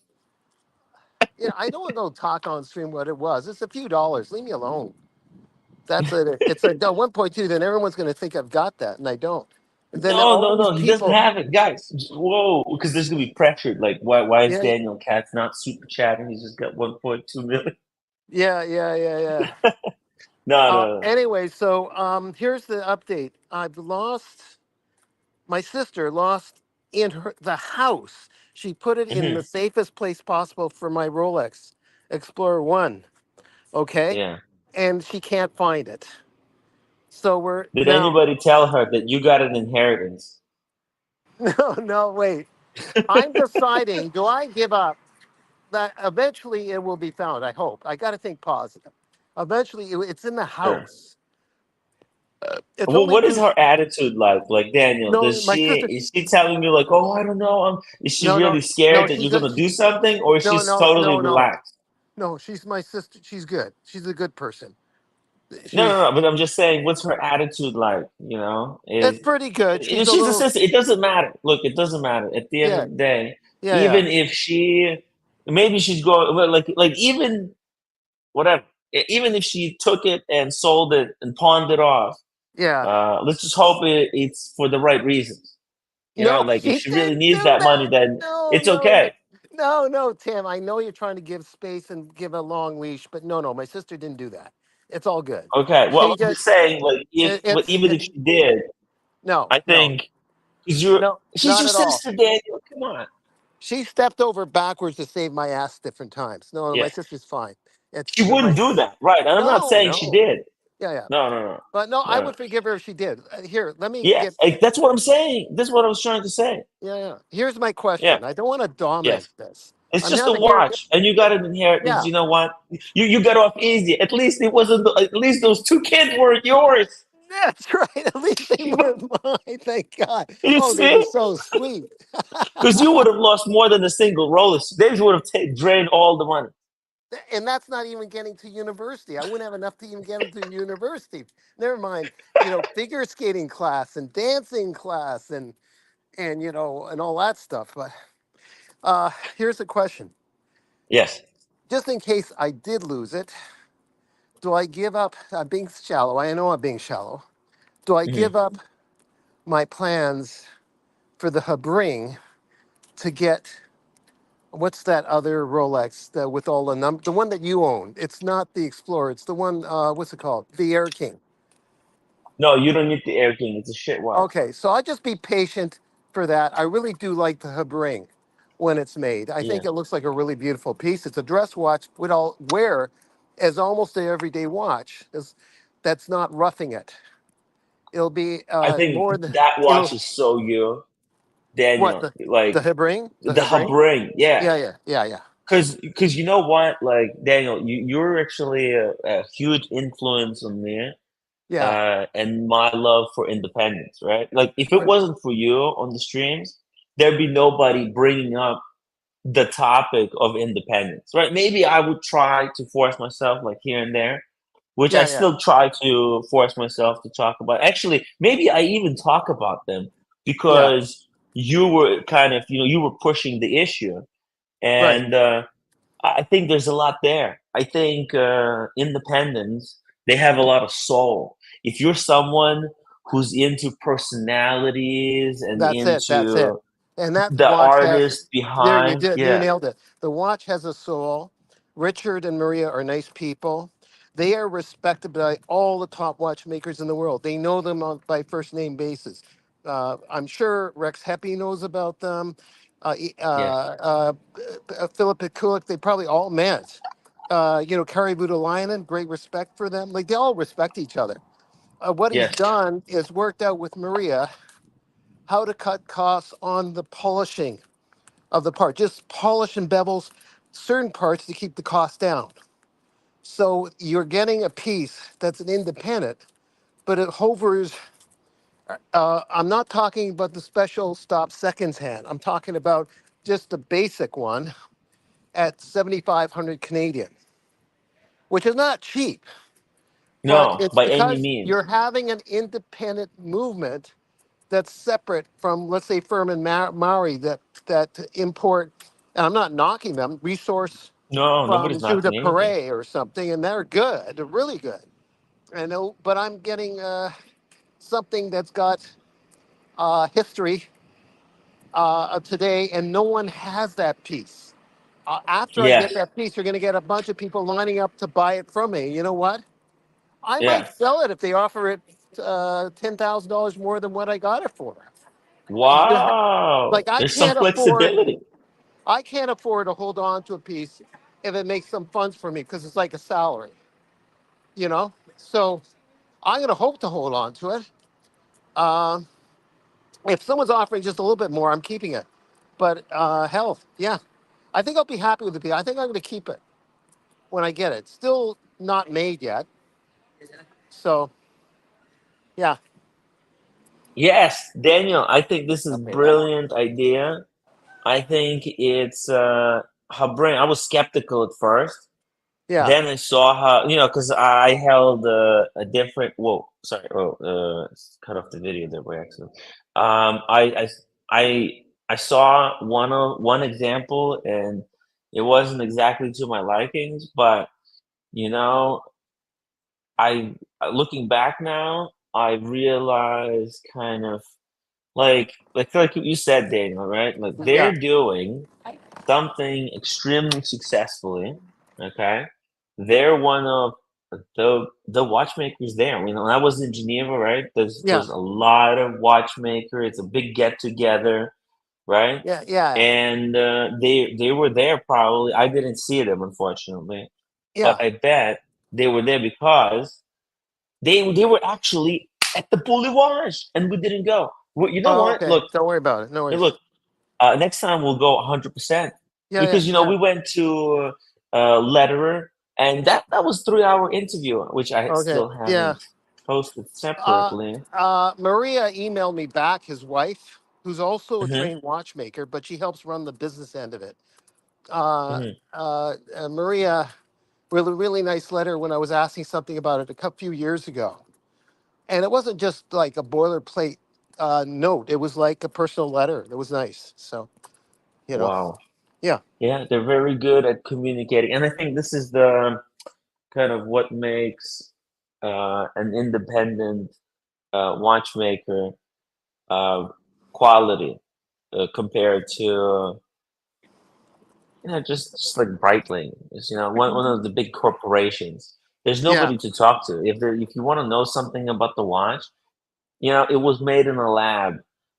Yeah, I don't want to go talk on stream what it was. It's a few dollars. Leave me alone. That's it. It's a no, 1.2. Then everyone's going to think I've got that, and I don't. And then No, all no, these no, he doesn't people. have it, guys. Whoa, because there's gonna be pressured. Like, why is Yeah, Daniel Katz not super chatting? He's just got 1.2 million. yeah, yeah, yeah, yeah. No, no, no. Anyway, so here's the update. I've lost. My sister lost in the house. She put it in the Mhm. safest place possible for my Rolex Explorer One. Okay, Yeah. and she can't find it. So we're Did now. anybody tell her that you got an inheritance? No, no, wait. I'm deciding, do I give up? That eventually it will be found, I hope. I got to think positive. Eventually it's in the Sure. house. It's Well, only what is two. her attitude like? Like Daniel, No, my sister. is she telling you like, oh, I don't know, is she No, no, really scared no. that She's you're a, gonna do something, or is she no, no, totally no, no, relaxed? no. She's my sister. She's good. She's a good person. No, no, She's. no. But I'm just saying, what's her attitude like? It's Is pretty good. She's if a she's a little. sister, it doesn't matter. Look, it doesn't matter. At the end Yeah, of the day, yeah, yeah, even if maybe she's going, well, like even whatever, even if she took it and sold it and pawned it off, yeah. let's just hope it's for the right reasons. No, Like if she she really didn't needs do that money, that. then No, it's no, no, okay. no, no, Tim. I know you're trying to give space and give a long leash, but no, no. My sister didn't do that. It's all good. Okay. Well, She I'm just. just saying, like, It's even if she did, no, I no, think because no, she's not your at all. sister, Daniel. Come on. She stepped over backwards to save my ass different times. No, my Yeah. sister's fine. It's She my wouldn't do that, right? And I'm not no, saying she no. did. Yeah, yeah. No, no, no, But no, I no. would forgive her if she did. Here, let me Yeah, get. like, that's what I'm saying. That's what I was trying to say. Yeah, yeah. Here's my Yeah, question. I don't want to yeah. dominate this. It's I'm just a having here. watch, and you got an inheritance. Yeah. You know what? You got off easy. At least it wasn't. At least those two kids weren't yours. That's right. At least they weren't mine. Thank God. You Oh, they were see? so sweet. Because you would have lost more than a single Rolex. They would have drained all the money. And that's not even getting to university. I wouldn't have enough to even get them to university. Never mind, figure skating class and dancing class and and all that stuff. But here's a question: Yes. just in case I did lose it, do I give up? I'm being shallow. I know I'm being shallow. Do I Mhm. give up my plans for the Habring to get what's that other Rolex with all the the one that you own? It's not the Explorer. It's the one. What's it called? The Air King. No, you don't need the Air King. It's a shit watch. Okay, so I just be patient for that. I really do like the Habring when it's made. I Yeah. think it looks like a really beautiful piece. It's a dress watch with all wear as almost an everyday watch. That's not roughing it. It'll be I think more than that watch it'll is so you, what Daniel. the Like Habring, the the Habring. Habring. Yeah. Yeah, yeah, yeah, yeah, Because you know what? Like, Daniel, you're actually a huge influence on me yeah. and my love for independence, right? Like, if it Right. wasn't for you on the streams, there'd be nobody bringing up the topic of independence, right? Maybe I would try to force myself, like here and there, which I Yeah, yeah, still try to force myself to talk about. Actually, maybe I even talk about them yeah. because you were kind of, you were pushing the issue. Right. And I think there's a lot there. I think independents, they have a lot of soul. If you're someone who's into personalities and That's it. That's it. into And that the watch has, artist there you behind, did, you yeah, nailed it. The watch has a soul. Richard and Maria are nice people. They are respected by all the top watchmakers in the world. They know them by first name basis. I'm sure Rex Heppy knows about them. yes, Philip Pikulik, they probably all met. Kari Voutilainen, great respect for them. Like they all respect each other. What he's yes, done is worked out with Maria how to cut costs on the polishing of the part. Just polish and bevels certain parts to keep the cost down. So you're getting a piece that's an independent, but it hovers. I'm not talking about the special stop seconds hand. I'm talking about just the basic one at 7,500 Canadian, which is not cheap, but no, it's by any because means, you're having an independent movement that's separate from, let's say, Furman Maori that import, and I'm not knocking them, resource no, from nobody's Jus de knocking anything. Paris or something, and they're good, they're really good. I know, but I'm getting something that's got history of today, and no one has that piece. After I Yeah, get that piece, you're going to get a bunch of people lining up to buy it from me. You know what? I might yeah. sell it if they offer it $10,000 more than what I got it for. Yeah. Wow, Like I there's some can't afford, flexibility. I can't afford to hold on to a piece if it makes some funds for me because it's like a salary, you know. So I'm going to hope to hold on to it. Um, if someone's offering just a little bit more, I'm keeping it. But hell, yeah, I think I'll be happy with the piece. I think I'm going to keep it when I get it. Still not made yet. So yeah, Yes, Daniel, I think this is brilliant idea. I think it's her brain. I was skeptical at first. yeah, Then I saw how, because I held a different. Whoa, sorry. Oh, cut off the video there by accident. I I saw one example, and it wasn't exactly to my likings, but you know, I looking back now, I realize kind of like you said, Daniel, right? Like yeah, they're doing something extremely successfully. Okay, they're one of the watchmakers there. When I was in Geneva, right? yeah, There's a lot of watchmakers. It's a big get together, right? yeah, yeah, And they were there probably. I didn't see them unfortunately, yeah. but I bet they were there because they were actually at the Boulevard and we didn't go. Well, you know Oh, what? okay. Look, Don't worry about it. No hey, worries. look. Next time we'll go 100% Yeah, yeah, because yeah. we went to Letterer and that was 3 hour interview, which I Okay. still Yeah. haven't. posted Uh, separately. Maria emailed me back, his wife, who's also a Hmm. trained watchmaker, but she helps run the business end of it. Uh, Hmm. Maria wrote a really nice letter when I was asking something about it few years ago. And it wasn't just like a boilerplate note, it was like a personal letter. It was nice. So, you know, Wow. yeah, Yeah, they're very good at communicating, and I think this is the kind of what makes an independent watchmaker uh, quality compared to just like Breitling. It's, one of the big corporations. There's yeah, nobody to talk to. If you want to know something about the watch, it was made in a lab.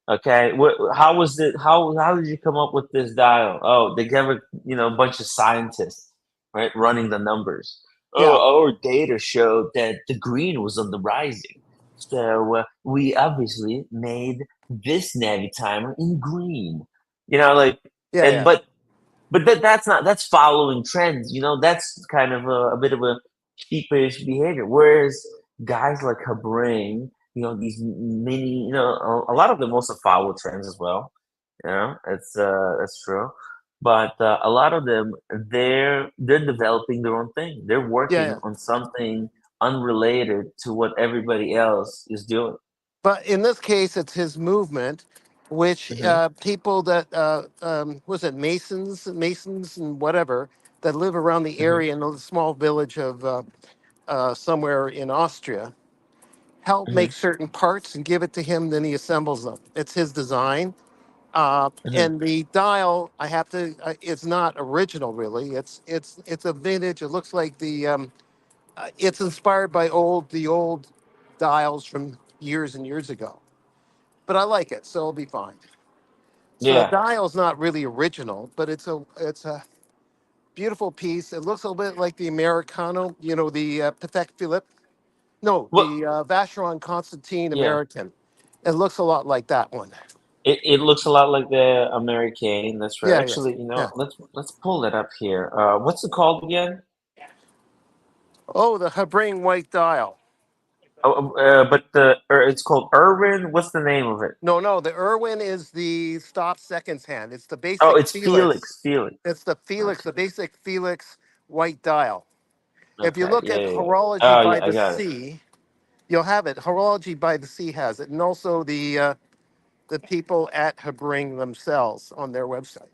Okay, how was it? How did you come up with this dial? Oh, they gave a bunch of scientists, right, running the numbers. yeah, Oh, our data showed that the green was on the rising, so we obviously made this Navi timer in green. Like, yeah, and yeah, that's following trends. That's kind of a bit of a sheepish behavior. Whereas guys like Habring, these mini, a lot of them also follow trends as well. That's true. But a lot of them, they're developing their own thing. They're yeah, working yeah. on something unrelated to what everybody else is doing. But in this case, it's his movement, which Hmm. people that was it Masons and whatever that live around the Hmm. area in a small village of somewhere in Austria help make Hmm. certain parts and give it to him. Then he assembles them. It's his design. Hmm. And the dial, I have to. It's not original, really. It's a vintage. It looks like it's inspired by the old dials from years and years ago. But I like it, so it'll be fine. So the Yeah. dial's not really original, but it's a beautiful piece. It looks a little bit like the Americano, the Patek Philippe. No, Well, the Vacheron Constantine yeah. American. It looks a lot like that one. It looks a lot like the American. That's right. Yeah, yeah, Actually, yeah. let's pull that up here. What's it called again? Oh, the Habring white dial. Oh, but it's called Irwin. What's the name of it? No, no, the Irwin is the stop seconds hand. It's the Oh, basic it's Felix. Felix. Felix. It's the Felix, Okay. the basic Felix white dial. If you Okay. look Yeah, at yeah, yeah. Horology Oh, by yeah, I the got it Sea, you'll have it. Horology by the Sea has it, and also the people at Habring themselves on their website.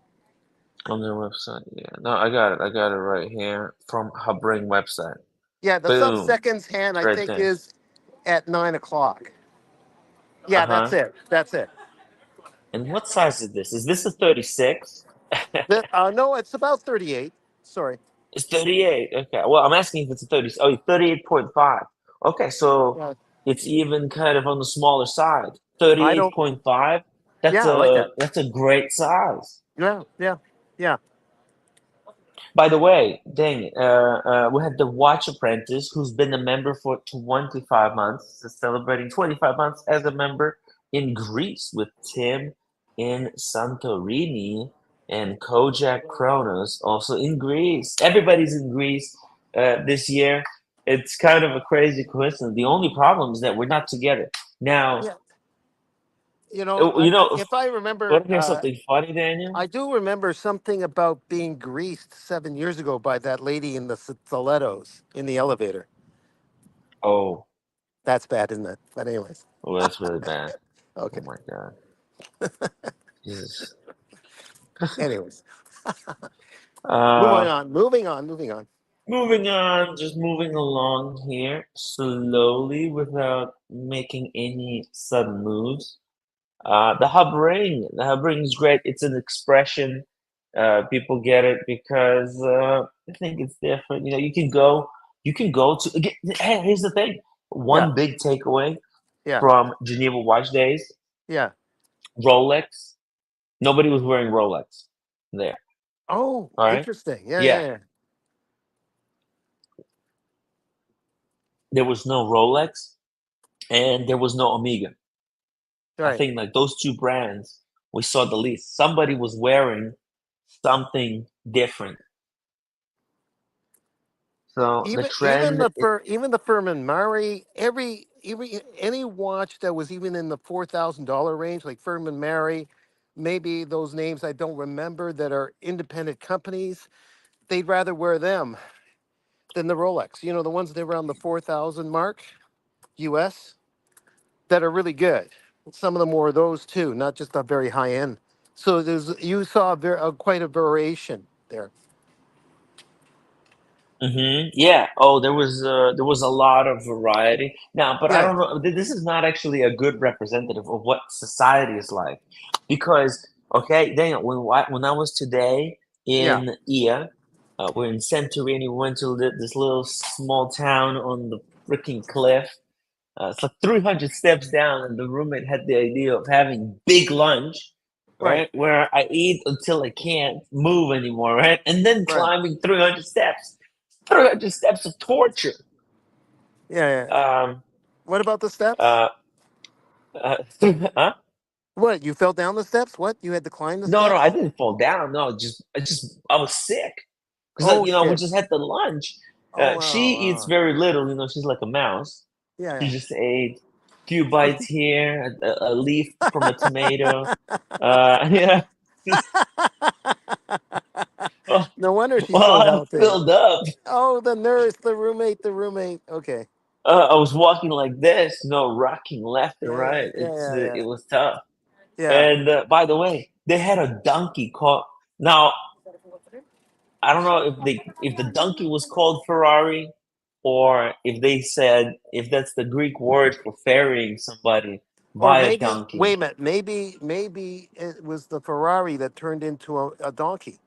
on their website. Yeah. No, I got it. I got it right here from Habring website. Yeah, the sub Boom. seconds hand It's I right think there. is at 9 o'clock. Uh Yeah, that's huh. it. That's it. And what size is this? Is this a 36? No, it's about 38. Sorry. It's 38. Okay. Well, I'm asking if it's a 30. Oh, 38.5. Okay, so Yeah, it's even kind of on the smaller side. I don't. 38.5. That's Yeah, I like a that. that's a great size. Yeah, yeah, yeah, By the way, dang, we had the Watch Apprentice who's been a member for 25 months, celebrating 25 months as a member in Greece with Tim in Santorini and Kojak Kronos also in Greece. Everybody's in Greece this year. It's kind of a crazy coincidence. The only problem is that we're not together. Now, yeah. If I remember, want to hear something funny, Daniel? I do remember something about being greased 7 years ago by that lady in the stilettos in the elevator. Oh, That's bad, isn't it? But anyways, oh, that's really bad. Oh okay. my God. Jesus. Anyways, moving Uh, on, moving on, moving on. moving on, just moving along here slowly without making any sudden moves. The hub ring is great. It's an expression. People get it because I think it's different. You can go to. Hey, here's the thing. Yeah, One big takeaway yeah, from Geneva Watch Days: yeah. Rolex. Nobody was wearing Rolex there. Oh, All right. interesting. Yeah, Yeah, yeah, there was no Rolex and there was no Omega. yeah. I Right. think like those two brands we saw the least. Somebody was wearing something different. So the Even trend, the Furman Murray, every even any watch that was even in the $4,000 range, like Furman Mary, maybe those names I don't remember that are independent companies, they'd rather wear them than the Rolex. You know, the ones that are around the 4,000 mark US that are really good. Some of them were those too, not just the very high end. So you saw quite a variation there. Yeah. Oh, there was a lot of variety. Now, but I Yeah, don't know. This is not actually a good representative of what society is like, because okay, Daniel, when I was today yeah, in Ia, we're in Santorini. We went to this little small town on the freaking cliff. It's like 300 steps down, and the roommate had the idea of having big lunch, right, right? Where I eat until I can't move anymore, right? And then right. climbing 300 steps. 300 steps of torture. Yeah, yeah. Um, What about the steps? uh, uh, huh? What, you fell down the steps? What, you had to climb the No, no, I steps? didn't fall down. No, I was sick because Oh we shit. just had the lunch. Oh She wow, eats wow. very little. She's like a mouse. She Yeah, just ate a few bites here, a leaf from a tomato. Yeah. Well, no wonder she's well, so I'm healthy. filled up. Oh, the nurse, the roommate. Okay. I was walking like this, rocking left and Yeah, right. yeah, yeah, It yeah. was tough. Yeah. And by the way, they had a donkey called. Now I don't know if the donkey was called Ferrari, or if they said if that's the Greek word for ferrying somebody Or via maybe, wait donkey. a minute, maybe it was the Ferrari that turned into a donkey.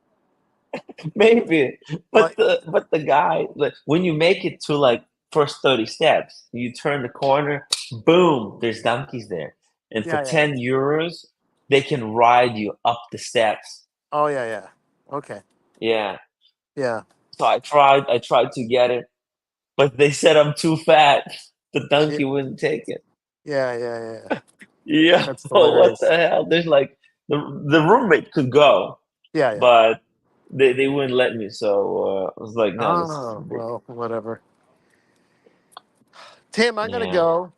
Maybe, Like, but the guy, like, when you make it to like first 30 steps, you turn the corner, boom, there's donkeys there, and for yeah, yeah. 10 euros, they can ride you up the steps. Oh, yeah, yeah. Okay. Yeah. Yeah. So I tried to get it, but they said I'm too fat. The Yeah, donkey wouldn't take it. yeah, yeah, yeah. Yeah, That's well, what hilarious. the hell? There's like the roommate could go, Yeah, yeah. but they wouldn't let me. So I was like, no, this is Oh, ridiculous. well, whatever. Tim, I'm gonna Yeah. go.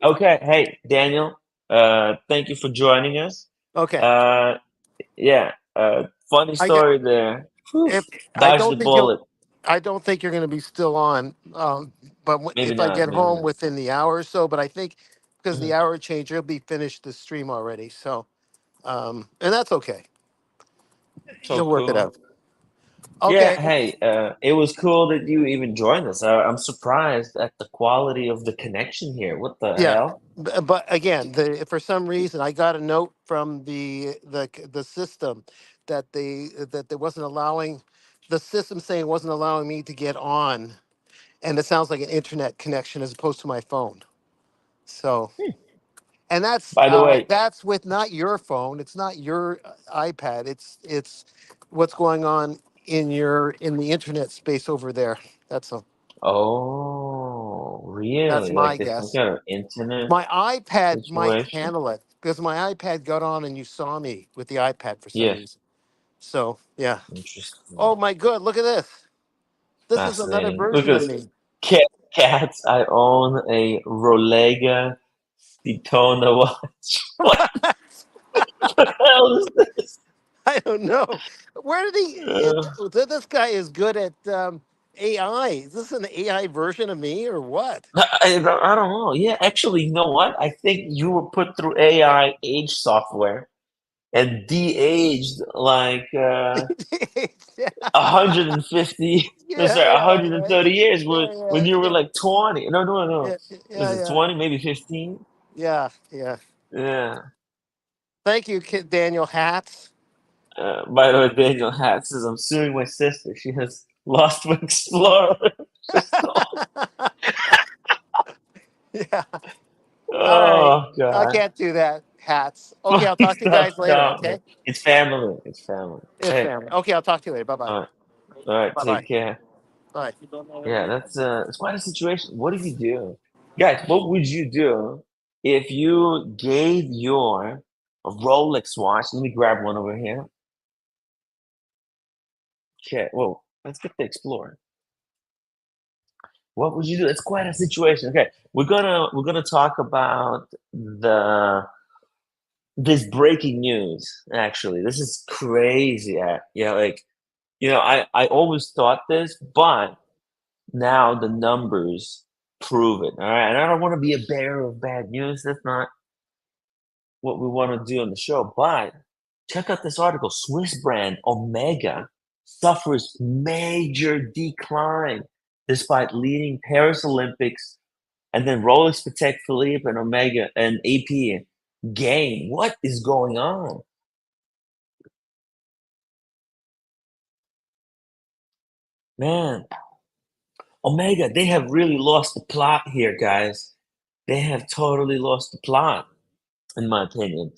Okay. Hey, Daniel. Thank you for joining us. Okay. Uh, yeah. Funny I get story there. Whew. if I Dodged the don't think you'll. bullet. I don't think you're going to be still on. But Maybe if I not. get Maybe home not. within the hour or so, but I think because the Mhm. hour change, you'll be finished the stream already. So, and that's okay. So You'll work it cool. out. Yeah, Okay. hey, it was cool that you even joined us. I'm surprised at the quality of the connection here. What the Yeah. hell? But again, for some reason, I got a note from the system that they wasn't allowing the system saying it wasn't allowing me to get on, and it sounds like an internet connection as opposed to my phone. So, Hmm. and By the way, that's with not your phone. It's not your iPad. It's what's going on in the internet space over there. oh, That's really? Like my there's some guess. kind of internet My iPad might situation? handle it because my iPad got on and you saw me with the iPad for some Yeah, reason. So yeah. interesting. Oh my good. Look at this. This is another Fascinating. Look version at of this. me. Cats, I own a Rolega Daytona watch. What the hell is this? I don't know. Where did he? Uh, This guy is good at AI. Is this an AI version of me or what? I don't know. Yeah, actually, you know what? I think you were put through AI age software and de-aged like yeah, 150, no, yeah, sorry, yeah, 130 years yeah, when you were yeah, like 20. No, no, no. yeah, Was yeah, it yeah, 20, maybe 15? yeah, yeah. Yeah. Thank you, Daniel Hatz. By the way, Daniel Hatz says, I'm suing my sister. She has lost my Explorer. She stole. Yeah. All right. Oh, I God. can't do that, Hats. Okay, I'll talk to you Stop, guys later. stop, man. Okay. It's family. It's family. It's Hey, family. Okay, I'll talk to you later. Bye bye. all right. All right. Bye bye. Take care. Bye. Yeah, it's quite a situation. What do you do? Guys, what would you do if you gave your Rolex watch? Let me grab one over here. Okay, well, let's get the Explorer. What would you do? It's quite a situation. Okay, we're gonna talk about the this breaking news. Actually, this is crazy. Yeah, like I always thought this, but now the numbers prove it. All right, and I don't want to be a bearer of bad news. That's not what we want to do on the show. But check out this article. Swiss brand Omega suffers major decline despite leading Paris Olympics, and then Rolex, Patek Philippe, and Omega and AP gain. What is going on? Man, Omega, they have really lost the plot here, guys. They have totally lost the plot, in my opinion,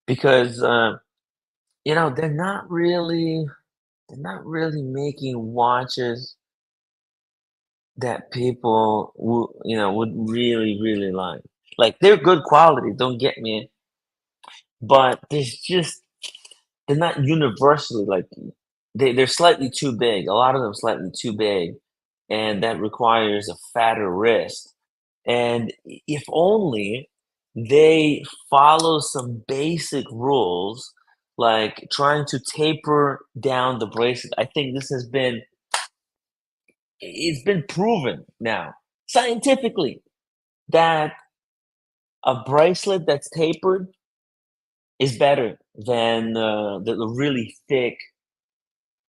because they're not really making watches that people would really really like. Like they're good quality, don't get me, but they're not universally like they're slightly too big. A lot of them slightly too big, and that requires a fatter wrist. And if only they follow some basic rules, like trying to taper down the bracelet. I think it's been proven now scientifically that a bracelet that's tapered is better than the really thick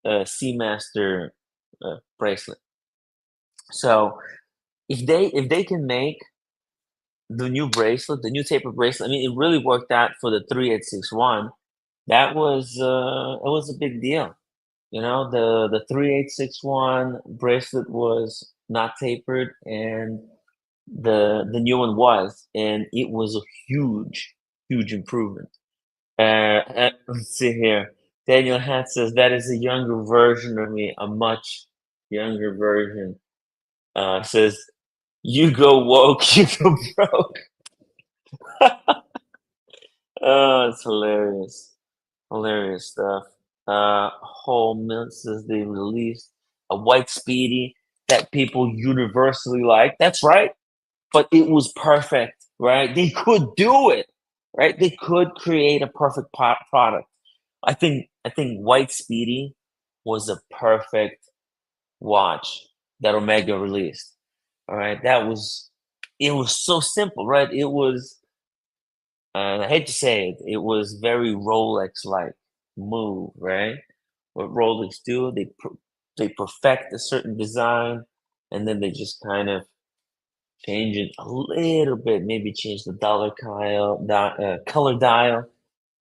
Seamaster bracelet. So if they can make the new bracelet, the new taper bracelet, I mean, it really worked out for the 3861. That was a big deal. The 3861 bracelet was not tapered, and the new one was, and it was a huge improvement. Let's see here. Daniel Hatz says that is a younger version of me, a much younger version. Says you go woke, you go broke. Oh, it's hilarious. Hilarious stuff. Whole Milk says they released a white speedy that people universally like. That's right. But it was perfect, right? They could do it, right? They could create a perfect product. I think White Speedy was a perfect watch that Omega released. All right, it was so simple, right? It was, I hate to say it, it was very Rolex like move, right? What Rolex do, they perfect a certain design, and then they just kind of change it a little bit, maybe change the color dial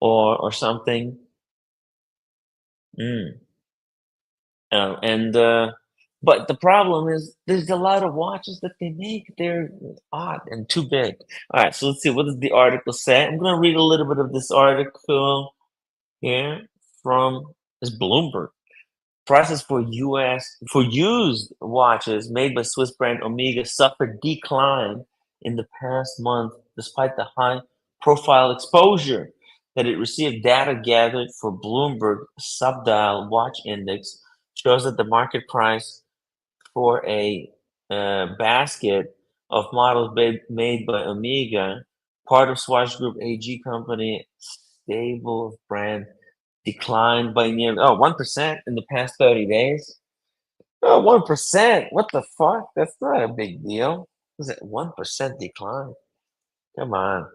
or something. Mm. And but the problem is there's a lot of watches that they make. They're odd and too big. All right, so let's see, what does the article say? I'm gonna read a little bit of this article here from this Bloomberg. Prices for used watches made by Swiss brand Omega suffered decline in the past month despite the high profile exposure that it received. Data gathered for Bloomberg Subdial Watch Index shows that the market price for a basket of models made by Omega, part of Swatch Group AG company, stable of brand, declined by nearly 1% in the past 30 days. Oh, 1%. What the fuck? That's not a big deal. Is it 1% decline? Come on.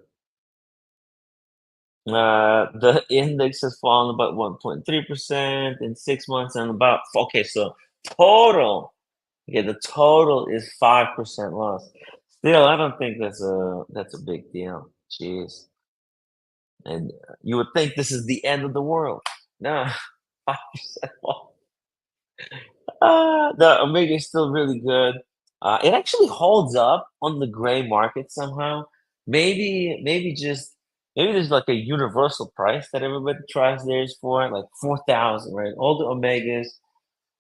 The index has fallen about 1.3% in 6 months, and about okay, so total. Yeah, the total is 5% loss. Still, I don't think that's a big deal. Jeez. And you would think this is the end of the world. No, 5% loss. The Omega is still really good. It actually holds up on the gray market somehow. Maybe there's like a universal price that everybody tries theirs for, like 4,000, right? All the Omegas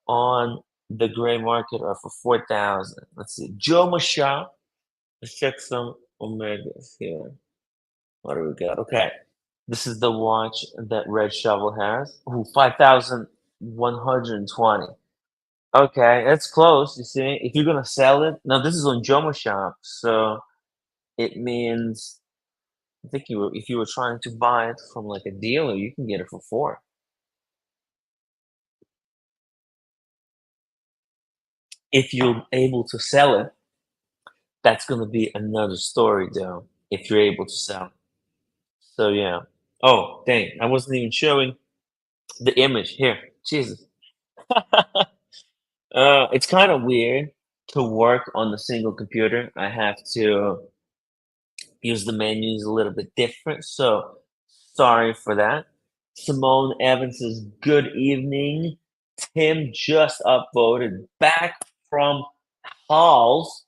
on the gray market are for 4,000. Let's see, Joe Masha. Let's check some Omegas here. What do we got? Okay, this is the watch that Red Shovel has. Ooh, 5,120. Okay, that's close. You see, if you're gonna sell it, now this is on Jomo Shop, so it means I think if you were trying to buy it from like a dealer, you can get it for 4. If you're able to sell it, that's gonna be another story, though. If you're able to sell, so yeah. Oh, dang! I wasn't even showing the image here. Jesus, it's kind of weird to work on the single computer. I have to use the menus a little bit different. So sorry for that. Simone Evans says, good evening. Tim just upvoted back from Halls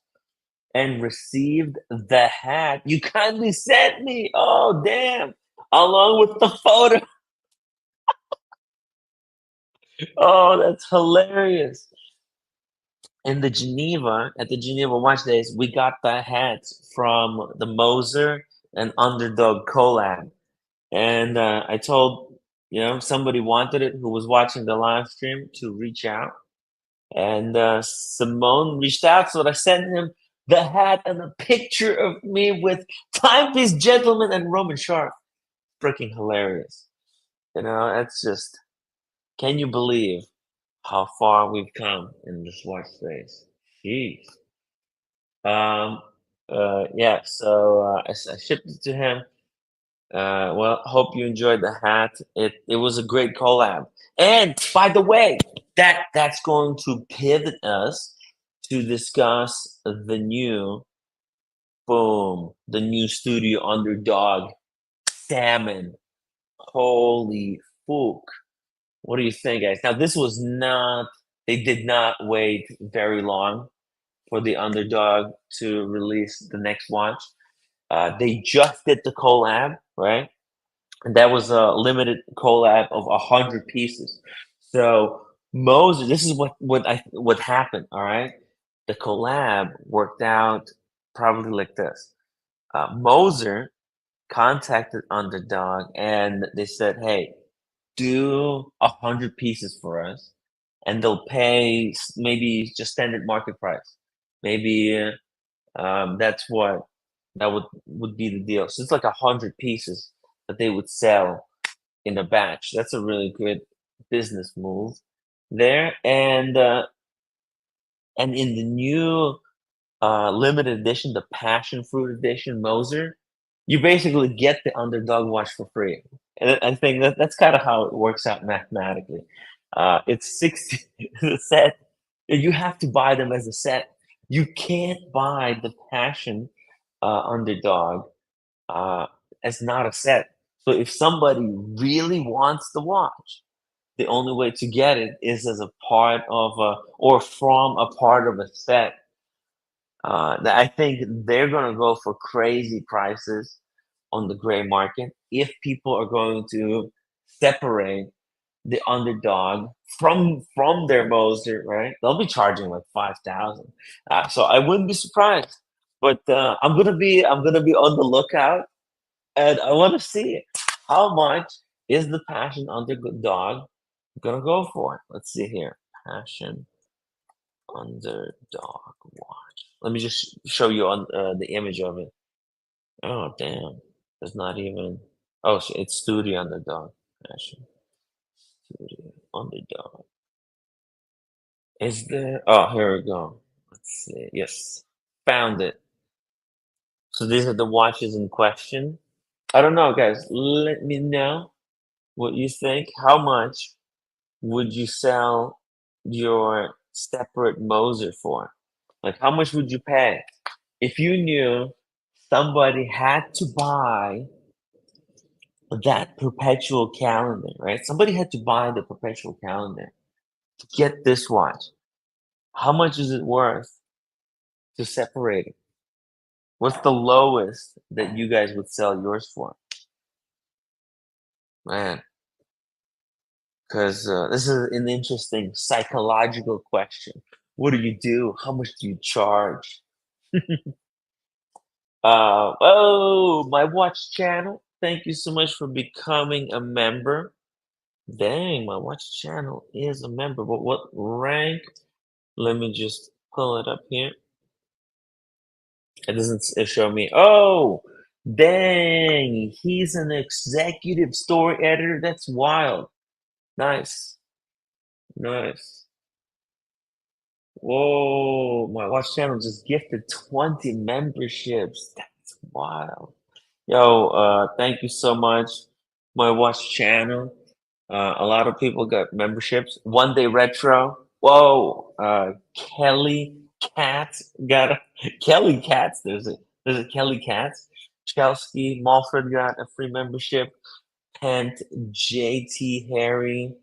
and received the hat you kindly sent me. Oh, damn. Along with the photo. Oh, that's hilarious. In the Geneva, at the Geneva Watch Days, we got the hats from the Moser and Underdog collab. And I told, somebody wanted it who was watching the live stream to reach out. And Simone reached out, so I sent him the hat and a picture of me with Timepiece Gentleman and Roman Sharp. Freaking hilarious. That's just, can you believe how far we've come in this watch space? Jeez. Um, yeah, so I shipped it to him. Well, hope you enjoyed the hat. It was a great collab. And by the way, that's going to pivot us to discuss the new studio Underdog salmon. Holy fuck. What do you think, guys? Now, they did not wait very long for the Underdog to release the next watch. They just did the collab, right? And that was a limited collab of 100 pieces. So Moses, this is what happened. All right, the collab worked out probably like this. Moser contacted Underdog and they said, "Hey, do 100 pieces for us, and they'll pay maybe just standard market price. Maybe that's what that would be the deal. So it's like 100 pieces that they would sell in a batch. That's a really good business move there. And in the new limited edition, the passion fruit edition Moser, you basically get the Underdog watch for free. And I think that's kind of how it works out mathematically. It's 60 the set. You have to buy them as a set. You can't buy the passion Underdog uh, as not a set. So if somebody really wants the watch, the only way to get it is as a part of a or from a part of a set. I think they're gonna go for crazy prices on the gray market if people are going to separate the Underdog from their Moser, right? They'll be charging like 5,000. So I wouldn't be surprised. But I'm gonna be on the lookout, and I want to see how much is the Passion Underdog gonna go for. Let's see here, Passion Underdog watch. Let me just show you on the image of it. Oh damn, there's not even. Oh, it's Studio Underdog. Passion Studio Underdog. Is there? Oh, here we go. Let's see. Yes, found it. So these are the watches in question. I don't know, guys. Let me know what you think. How much would you sell your separate Moser for? Like, how much would you pay if you knew somebody had to buy that perpetual calendar, right? Somebody had to buy the perpetual calendar to get this watch. How much is it worth to separate it? What's the lowest that you guys would sell yours for? Man, because this is an interesting psychological question. What do you do? How much do you charge? Oh, my watch channel. Thank you so much for becoming a member. Dang, my watch channel is a member. But what rank Let me just pull it up here. It doesn't show me. Oh, dang! He's an executive story editor. That's wild. Nice, nice. Whoa! My watch channel just gifted 20 memberships. That's wild. Yo, thank you so much. My watch channel. A lot of people got memberships. One Day Retro. Whoa, Kelly Katz got a Kelly Katz. There's a Kelly Katz. Chelsea Mulford got a free membership. Pent JT Harry.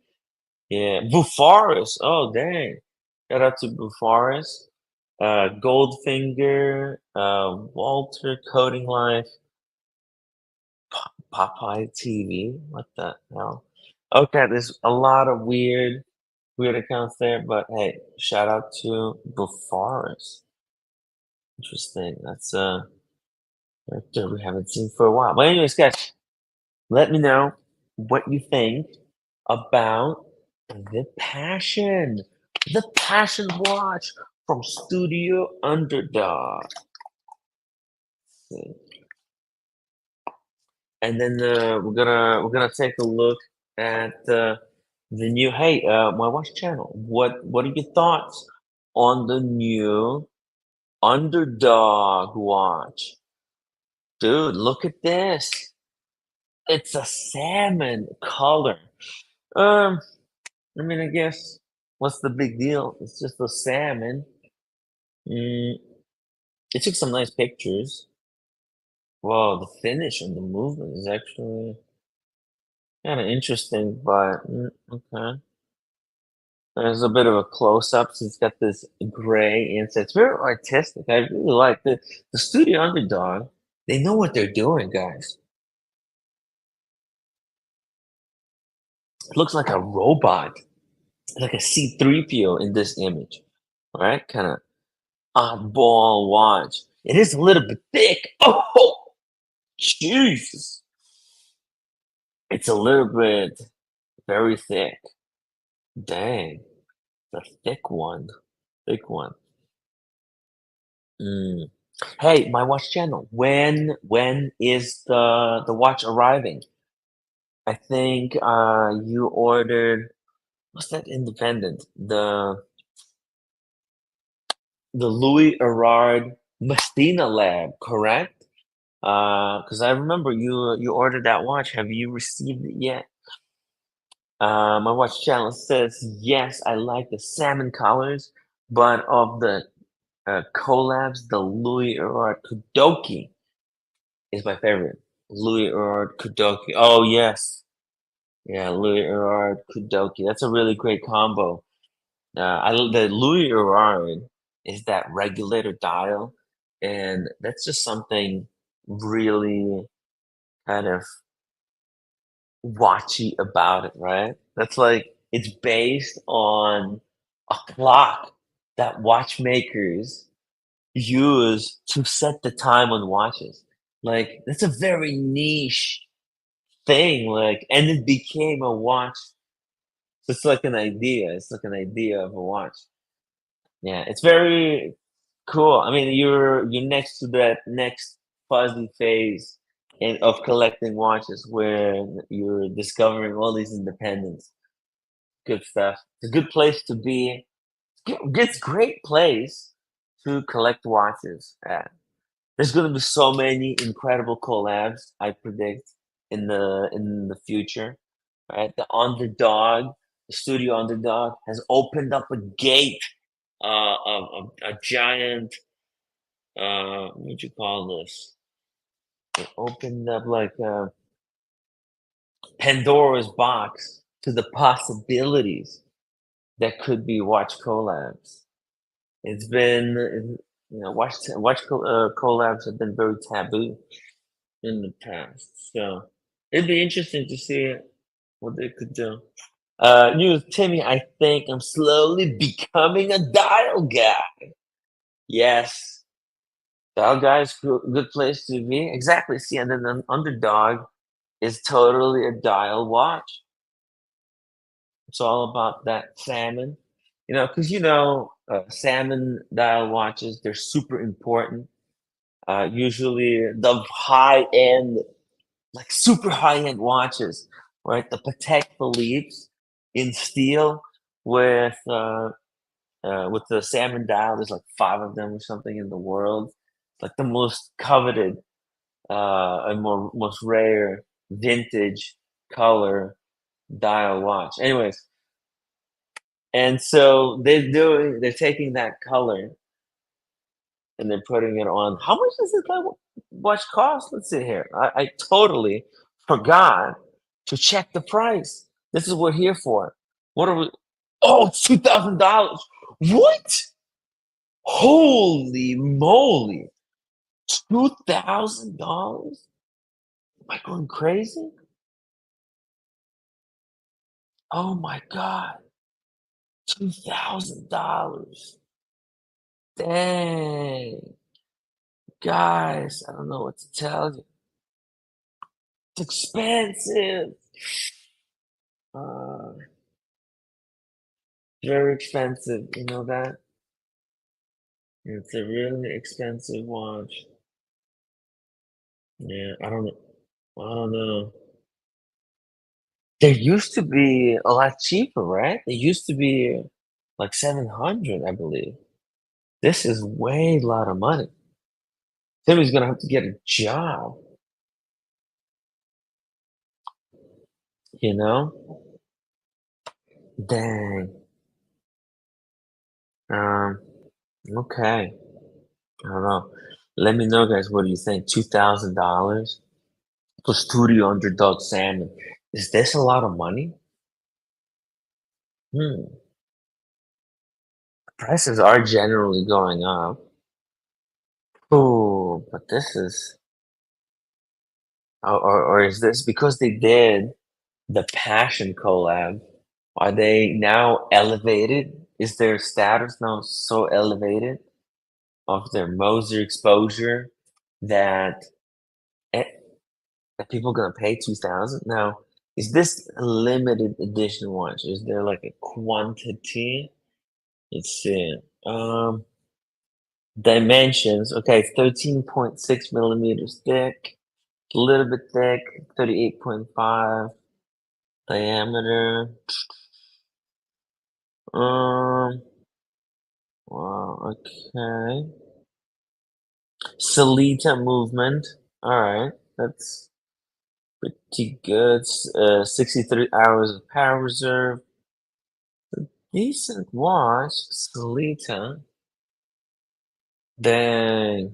Yeah, Bufaris. Oh dang! Shout out to Bufaris. Goldfinger. Walter Coding Life. Popeye TV. What the hell? Okay, there's a lot of weird accounts there, but hey, shout out to Bufaris. Interesting. That's a character we haven't seen for a while. But anyways, guys, let me know what you think about the Passion watch from Studio Underdog. And then we're gonna take a look at the new. Hey, my watch channel. What are your thoughts on the new Underdog watch? Dude, look at this. It's a salmon color. Um, I mean, I guess what's the big deal? It's just a salmon. Mm, it took some nice pictures. Wow, the finish and the movement is actually kind of interesting, but okay. There's a bit of a close up. So it's got this gray inside. It's very artistic. I really like the Studio Underdog. They know what they're doing, guys. It looks like a robot, like a C-3PO in this image, right? Kind of oddball watch. It is a little bit thick. Oh, Jesus! It's a little bit very thick. Dang, the thick one, thick one. Mm. Hey, my watch channel. When is the watch arriving? I think you ordered what's that independent? The Louis Erard Mastina Lab, correct? Because I remember you ordered that watch. Have you received it yet? My watch channel says yes. I like the salmon colors, but of the collabs, the Louis Erard Kudoki is my favorite. Louis Erard Kudoki. Oh yes, yeah, Louis Erard Kudoki. That's a really great combo. The Louis Erard is that regulator dial, and that's just something really kind of watchy about it, right? That's like it's based on a clock that watchmakers use to set the time on watches. Like that's a very niche thing, like, and it became a watch. So it's like an idea. It's like an idea of a watch. Yeah, it's very cool. I mean, you're next to that next fuzzy phase of collecting watches where you're discovering all these independents. Good stuff. It's a good place to be. It's a great place to collect watches at. There's going to be so many incredible collabs, I predict, in the future. Right, the studio Underdog, has opened up a gate of a giant. What would you call this? It opened up like Pandora's box to the possibilities that could be watch collabs. It's been, collabs have been very taboo in the past. So it'd be interesting to see what they could do. News, Timmy, I think I'm slowly becoming a dial guy. Yes, dial guy is good place to be. Exactly. See, and then an underdog is totally a dial watch. It's all about that salmon. Because salmon dial watches, they're super important. Usually the high end, like super high end watches, right? The Patek Philippe's in steel with the salmon dial. There's like 5 of them or something in the world. Like the most coveted and most rare vintage color dial watch. Anyways, and so they're taking that color and they're putting it on. How much does this watch cost? Let's see here. I totally forgot to check the price. This is what we're here for. What are we? Oh, it's $2,000. What? Holy moly! $2,000? Am I going crazy? Oh my god! $2,000. Dang, guys! I don't know what to tell you. It's expensive. Uh, Very expensive. You know that? It's a really expensive watch. Yeah, I don't know. I don't know. There used to be a lot cheaper, right? There used to be like 700, I believe. This is way a lot of money. Timmy's gonna have to get a job, you know? Dang. Um, okay. I don't know. Let me know, guys, what do you think? $2,000 for studio underdog salmon. Is this a lot of money? Hmm. Prices are generally going up. Oh, but this is, or is this because they did the Passion collab? Are they now elevated? Is their status now so elevated of their Moser exposure that eh, that people gonna pay 2,000? Now, is this a limited edition watch? Is there like a quantity? Let's see. Dimensions. Okay, 13.6 millimeters thick, a little bit thick, 38.5 diameter. Um, wow, okay. Salita movement. All right, that's pretty good. 63 hours of power reserve. Decent watch. Salita. Dang.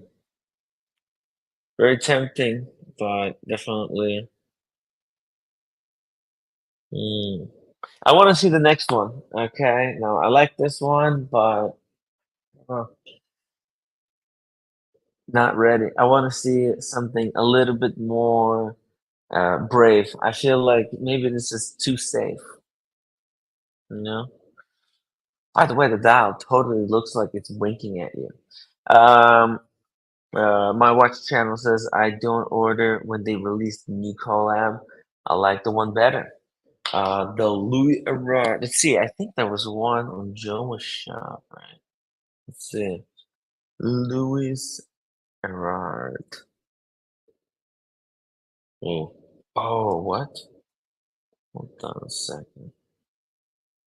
Very tempting, but definitely. Mm. I want to see the next one. Okay. Now, I like this one, but uh, not ready. I want to see something a little bit more brave. I feel like maybe this is too safe, you know? By the way, the dial totally looks like it's winking at you. Um, my watch channel says I don't order when they release the new collab. I like the one better. The Louis Erard. Let's see. I think there was one on Joe's shop, right? Let's see. Louis Erard. Oh, oh, what? Hold on a second.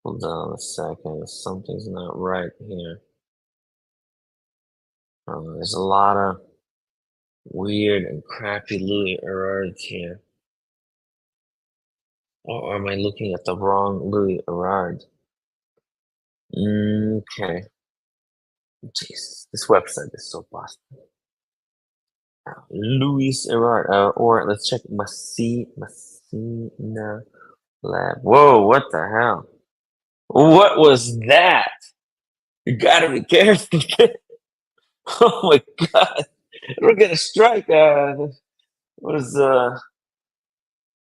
Hold on a second. Something's not right here. There's a lot of weird and crappy Louis Erards here. Or am I looking at the wrong Louis Erard? Okay. Jesus, this website is so busted. Louis Erard. Or let's check Messina Lab. Whoa, what the hell? What was that? You gotta be careful. Oh my god. We're gonna strike. Was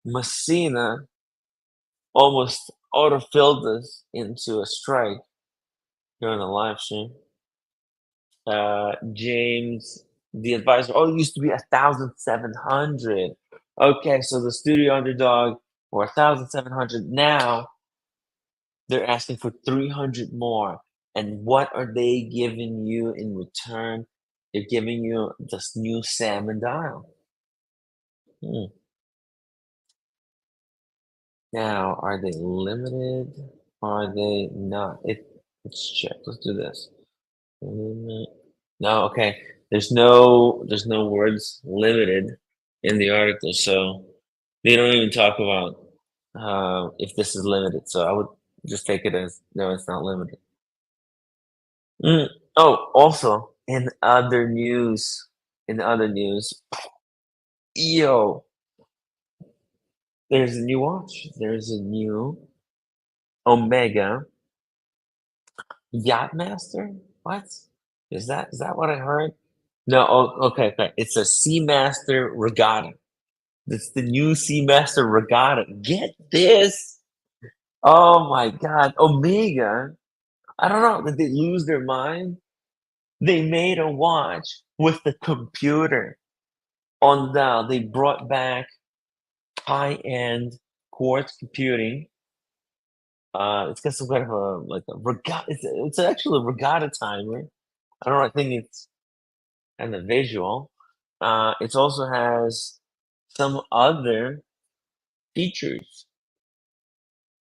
Messina almost auto-filled us into a strike during the live stream. James, the advisor. Oh, it used to be 1,700. Okay, so the studio underdog or 1,700 now. They're asking for 300 more. And what are they giving you in return? They're giving you this new salmon dial. Hmm. Now, are they limited? Are they not? Let's check. Let's do this. Limit. No, okay. There's no words limited in the article, so they don't even talk about if this is limited. So I would just take it as no, it's not limited. Mm. Oh, also in other news, yo, there's a new watch. There's a new Omega Yachtmaster. What is that what I heard? No. Oh, okay, okay. It's a Seamaster Regatta. It's the new Seamaster Regatta. Get this. Oh my God. Omega. I don't know. Did they lose their mind? They made a watch with the computer on dial. They brought back high-end quartz computing. It's got some kind of a regatta. It's actually a regatta timer. I don't know. I think it's kind of visual. It also has some other features.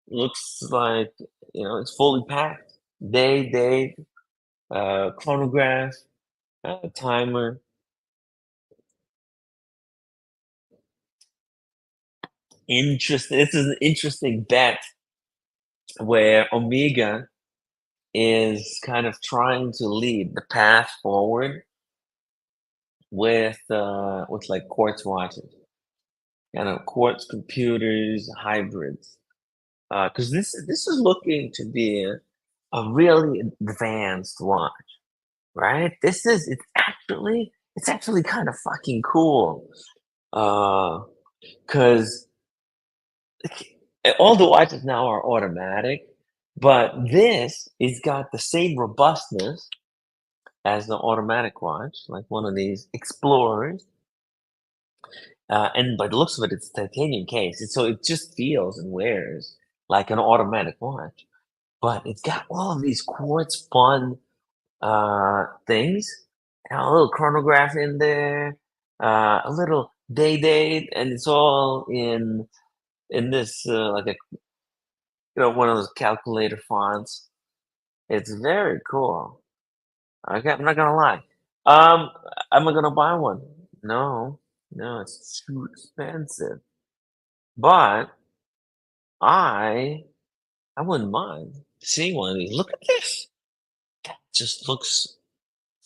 Looks like it's fully packed. Day, date, chronograph, timer. Interesting. This is an interesting bet where Omega is kind of trying to lead the path forward with like quartz watches, quartz computers, hybrids. Because this is looking to be a really advanced watch, right? It's actually kind of fucking cool. Because all the watches now are automatic, but this is got the same robustness as the automatic watch, like one of these Explorers. And by the looks of it, it's a titanium case, so it just feels and wears like an automatic watch. But it's got all of these quartz fun things, and a little chronograph in there, a little day date, and it's all in this like a one of those calculator fonts. It's very cool. Okay, I'm not gonna lie. Um, am I gonna buy one? No, no, it's too expensive. But I I wouldn't mind seeing one of these. Look at this. That just looks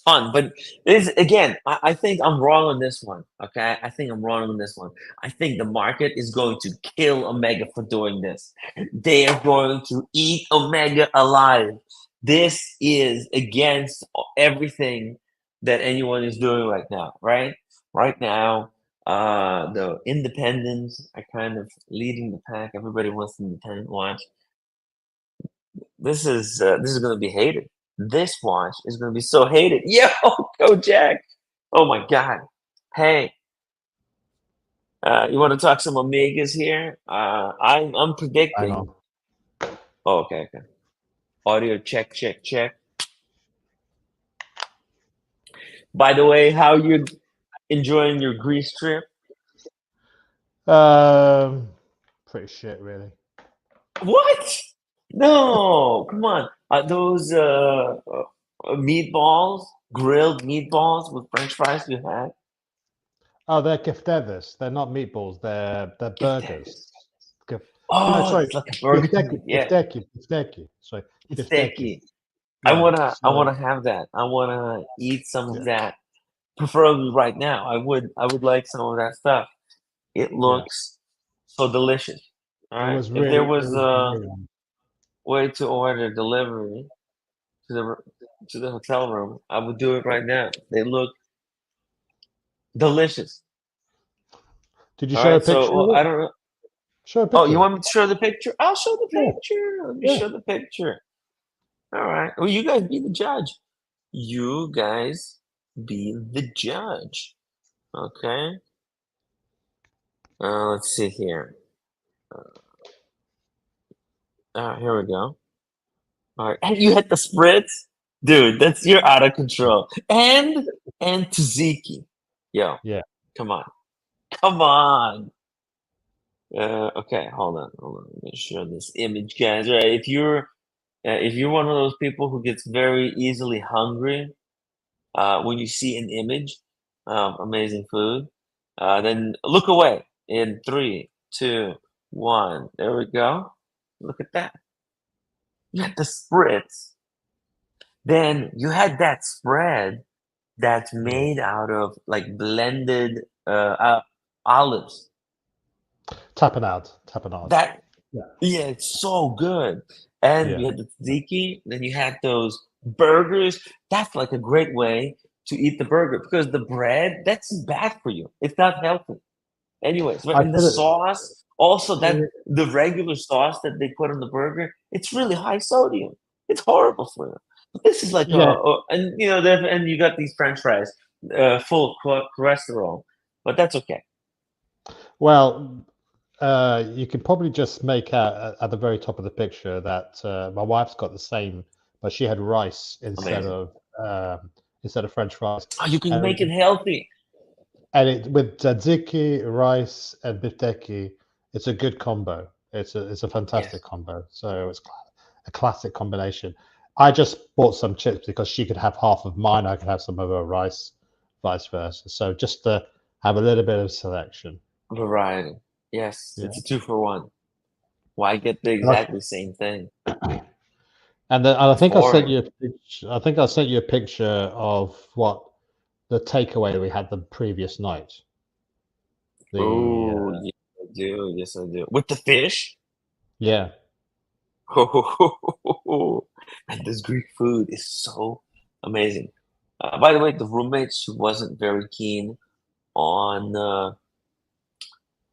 fun. But this again, I think I'm wrong on this one. Okay, I think I'm wrong on this one. I think the market is going to kill Omega for doing this. They are going to eat Omega alive. This is against everything that anyone is doing right now. Right now, the independents are kind of leading the pack. Everybody wants an independent watch. This is going to be hated. This watch is going to be so hated. Yo, go Jack! Oh my God! Hey, you want to talk some Omegas here? I'm Hang predicting. on. Oh, okay, okay. Audio check, check, check. By the way, how you enjoying your Greece trip? Pretty shit, really. What? No, come on. Those meatballs, grilled meatballs with French fries you had? Oh, they're keftedes. They're not meatballs. They're Get burgers. this. Kef- no, Oh, sorry, it's like a burger. Yeah, bifteki. Sorry, it's bifteki. sticky. I Yeah. wanna, I So wanna have that. I wanna eat some of yeah, that, preferably right now. I would like some of that stuff. It yeah. looks so delicious. All It right. was If there really, was a really. way to order delivery to the hotel room, I would do it right now. They look delicious. Did you All show a right. So, picture of well, I it? don't know. Show a Oh, picture you of it. want me to show the picture? I'll show the Yeah, picture. Let me yeah. show the picture. All right. Well, you guys be the judge. You guys be the judge. Okay. Let's see here. Here we go. All right, and you had the spritz, dude. You're out of control. And tzatziki, yo, Yeah. come on, come on. Okay, hold on. Let me show this image, guys. Right, if you're one of those people who gets very easily hungry when you see an image of amazing food, then look away in 3, 2, 1. There we go. Look at that. You had the spritz. Then you had that spread that's Yeah. made out of like blended olives. Tapenade. That Yeah. Yeah, it's so good. And Yeah. you had the tzatziki, then you had those burgers. That's like a great way to eat the burger because the bread, that's bad for you. It's not healthy. Anyways, right? I And the put it. sauce, also that Yeah. the regular sauce that they put on the burger, it's really high sodium. It's horrible for you. But this is like Yeah. and and you got these French fries full of cholesterol, but that's okay. Well, you can probably just make out at the very top of the picture that my wife's got the same, but she had rice Amazing. instead of French fries, Oh, you can and make it healthy. it with tzatziki, rice, and bifteki, it's a good combo. It's a fantastic Yes. combo. So it's a classic combination. I just bought some chips because she could have half of mine. I could have some of her rice, vice versa. So just to have a little bit of selection. Variety. Yes, Yeah. it's a 2 for 1. Why get the And exactly same thing? then I It's think I sent boring. you a picture. I think I sent you a picture of what the takeaway we had the previous night. The Oh, yes, I do. Yes, I do. With the fish? yeah. And this Greek food is so amazing. By the way, the roommate, she wasn't very keen on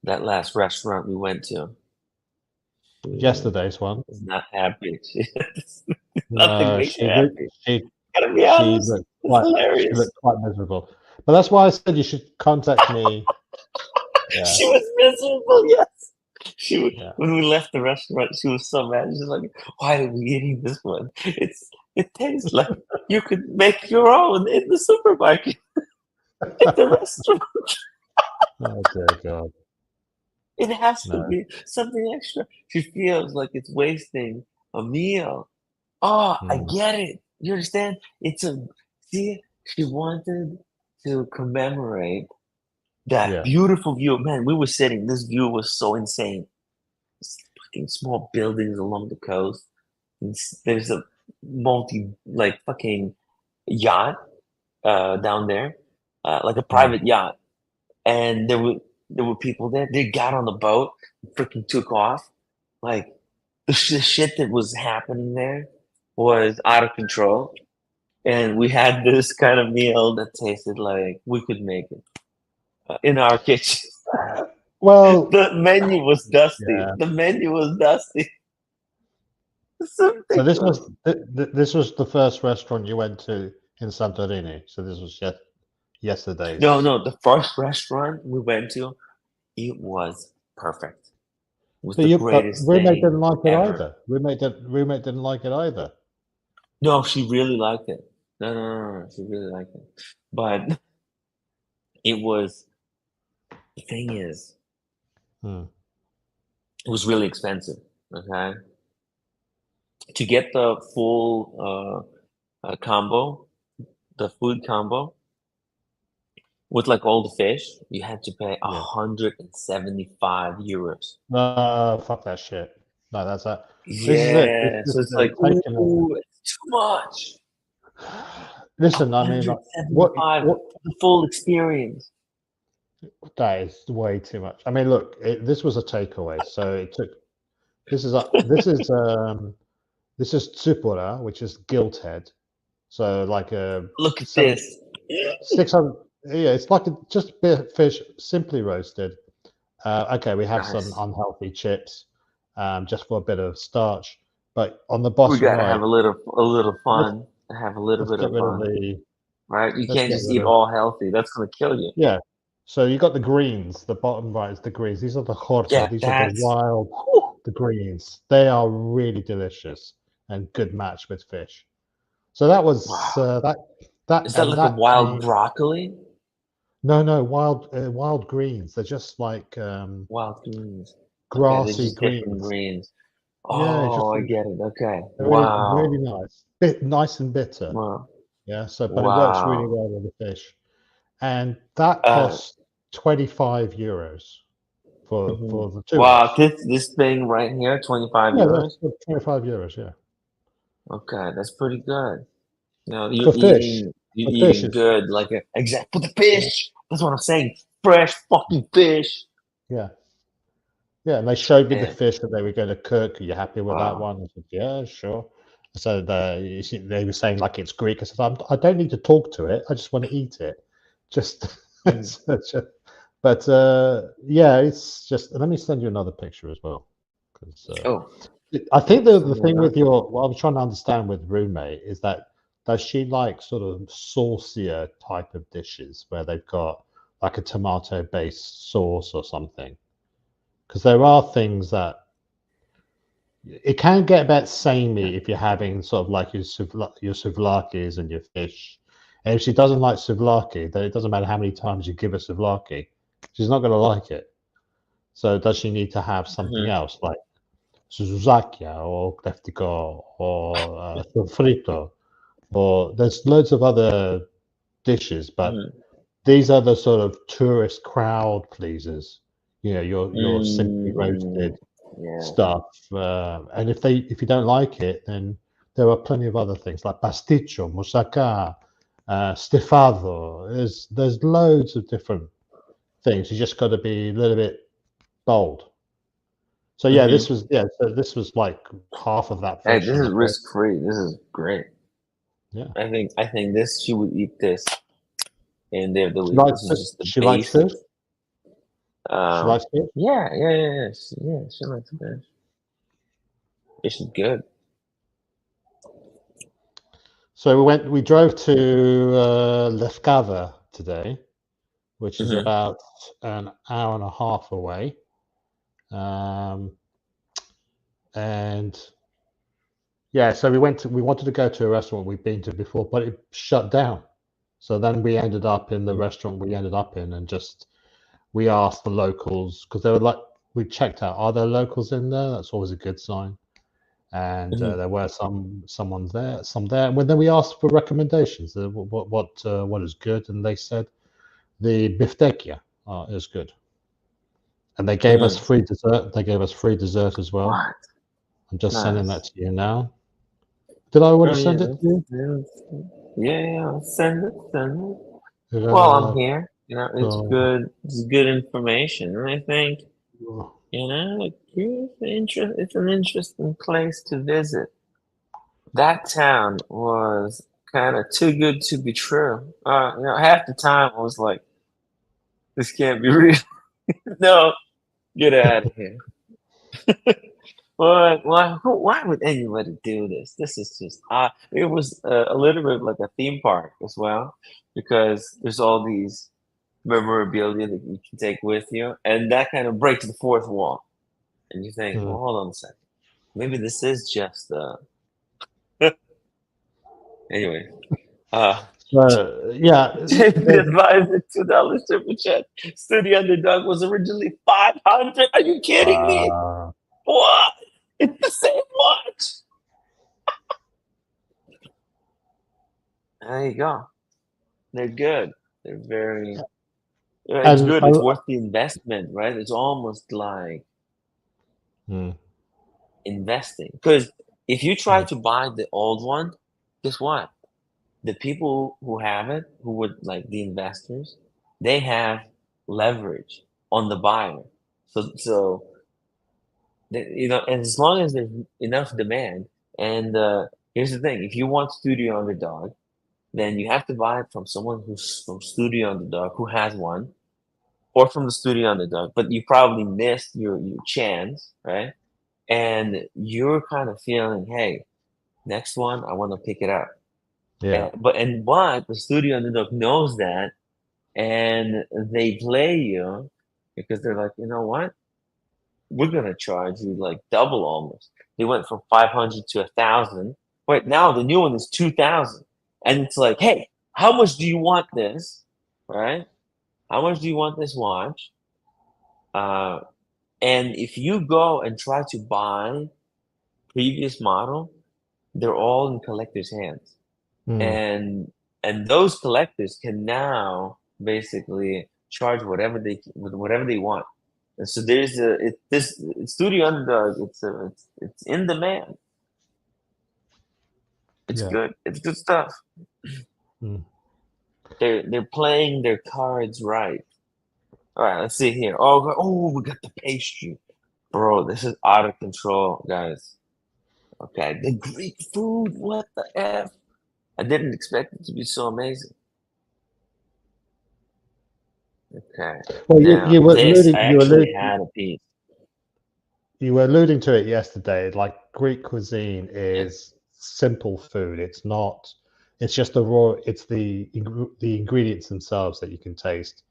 that last restaurant we went to. She Yesterday's one. was not happy. Nothing No, makes her happy. she Gotta be honest. It's she hilarious. looked quite miserable. But that's why I said you should contact me. Yeah, She was miserable, yes. yeah. When we left the restaurant, she was so mad. She's like, "Why are we eating this one? It tastes like you could make your own in the supermarket, in the restaurant. Oh dear God. It has to No. be something extra." She feels like it's wasting a meal. Oh, I Mm, get it. You understand? See, she wanted to commemorate that yeah. beautiful view. Man, we were sitting. This view was so insane. Fucking small buildings along the coast. And there's a like fucking yacht down there, like a Mm, private yacht, and there were people there. They got on the boat, freaking took off. Like the shit that was happening there was out of control, and we had this kind of meal that tasted like we could make it in our kitchen. well, The menu was dusty. yeah. The menu was dusty. It's so So ridiculous. this was the first restaurant you went to in Santorini. So this was No, yesterday's. no, the first restaurant we went to, it was perfect. It was But the but greatest roommate thing didn't like it ever. either. Roommate didn't like it either. No, she really liked it. No, she really liked it. But it was, the thing is, Hmm. it was really expensive. Okay. To get the full combo, the food combo, with like all the fish, you had to pay Yeah. 175 euros. Fuck that shit. No, that's that. This is it. This Yeah, is so it's like, taking a. ooh, it's too much. Listen, I mean, like, what 175 for the full experience. that is way too much. I mean, look, this was a takeaway, so it took. This is this is tsupura, which is gilt head. So like a Look at seven this. Yeah. 600. Yeah, it's like just a bit of fish, simply roasted. Okay, we have some Nice. unhealthy chips, just for a bit of starch. But on the We bottom gotta have right, a little let's fun. Have a little let's bit get of rid of fun, the right? You let's can't get just rid eat of all healthy. That's gonna kill you. yeah. So you got the greens. The bottom right is the greens. These are the Yeah, horta. These are that's. Whew. the greens. They are really delicious. and good match with fish. So that was Wow. that Is that and like a that wild came. broccoli? No, wild greens. They're just like Wild greens. Okay, they're grassy just different greens. greens. Yeah, it's Oh, just I get it. Okay. really really Wow. nice. Bit nice and bitter. Wow. Yeah. So, but it works really Wow. well with the fish, and that Uh, costs €25 mhm. for the two of Wow, us. this thing right here, 25 Yeah, that's euros. €25. Yeah, Okay, that's pretty good. You know, you're for fish. eating you're For fish, eating it's good, like a exact for the fish. That's what I'm saying. Fresh fucking fish. yeah. Yeah, and they showed me the And fish that they were going to cook. Are you happy with that wow. one? I said, yeah, sure. So they were saying like it's Greek. I said, I don't need to talk to it. I just want to eat it. Just, Mm. but yeah, it's just. Let me send you another picture as well, because Oh, I think yes. the thing with your, what I'm trying to understand with roommate is that does she like sort of saucier type of dishes where they've got like a tomato based sauce or something? Because there are things that it can get a bit samey if you're having sort of like your souvlakis and your fish. And if she doesn't like souvlaki, then it doesn't matter how many times you give her souvlaki, she's not going to like it. So does she need to have something Mm-hmm. else like suzakia or kleftiko or sofrito? Or there's loads of other dishes, but Mm-hmm. these are the sort of tourist crowd pleasers. You know, your simply Mm, roasted yeah. stuff. And if you don't like it, then there are plenty of other things like pasticcio, moussaka, stefado. There's loads of different things. You just got to be a little bit bold. So yeah, Mm-hmm. this was like half of that Hey, fish this on is the plate. risk free. This is great. Yeah, I think this she would eat this and there the she week. likes This is it. just the She likes fish. basics. She Um, likes fish. yeah. She likes fish. Fish is good. So we drove to Lefkada today, which is Mm-hmm. about an hour and a half away. Um, and yeah, so we wanted to go to a restaurant we've been to before, but it shut down. So then we ended up in the restaurant we ended up in, and just we asked the locals because they were like, we checked out, are there locals in there? That's always a good sign. And Mm-hmm. there were some there. And then we asked for recommendations. What is good? And they said the biftekia is good. And they gave us Mm-hmm. free dessert. They gave us free dessert as well. What? I'm just sending that Nice. to you now. Did I already Oh yeah, send it to you? yeah. Send it, send it. Well, I'm Uh, here. You know, it's so, good. It's good information, and I think you know, like, it's an interesting place to visit. That town was kind of too good to be true. You know, half the time I was like, "This can't be real." No, get out of here. Why would anybody do this? This is just it was a little bit like a theme park as well, because there's all these memorabilia that you can take with you, and that kind of breaks the fourth wall. And you think, well, mm. hold on a second, maybe this is just anyway. Uh, Yeah, David advised a $2 super chat. Studio Underdog was originally 500. Are you kidding me? uh, What? It's the same watch. There you go. They're good. They're very. Yeah, it's and good. It's worth the investment, right? It's almost like mm, investing. Because if you try mm, to buy the old one, guess what? The people who have it, who would like the investors, they have leverage on the buyer. So you know, and as long as there's enough demand, and here's the thing: if you want Studio Underdog, then you have to buy it from someone who's from Studio Underdog who has one, or from the Studio Underdog. But you probably missed your chance, right? And you're kind of feeling, hey, next one, I want to pick it up. yeah, But the Studio Underdog knows that, and they play you because they're like, you know what? We're gonna charge you like double almost. they went from 500 to 1,000. Right now, the new one is 2,000, and it's like, hey, how much do you want this? Right? How much do you want this watch? And if you go and try to buy previous model, they're all in collectors' hands, and those collectors can now basically charge whatever they want. And so there's this Studio Underdog. It's in demand. It's good. It's good stuff. They're playing their cards right. All right, let's see here. Oh, we got the pastry, bro. This is out of control, guys. Okay, the Greek food. What the f? I didn't expect it to be so amazing. Okay. Well, Now, you were this alluding, I you actually alluded, had a piece. you were alluding to it yesterday. Like Greek cuisine Yeah. is simple food. It's not. It's just the raw. It's the ingredients themselves that you can taste.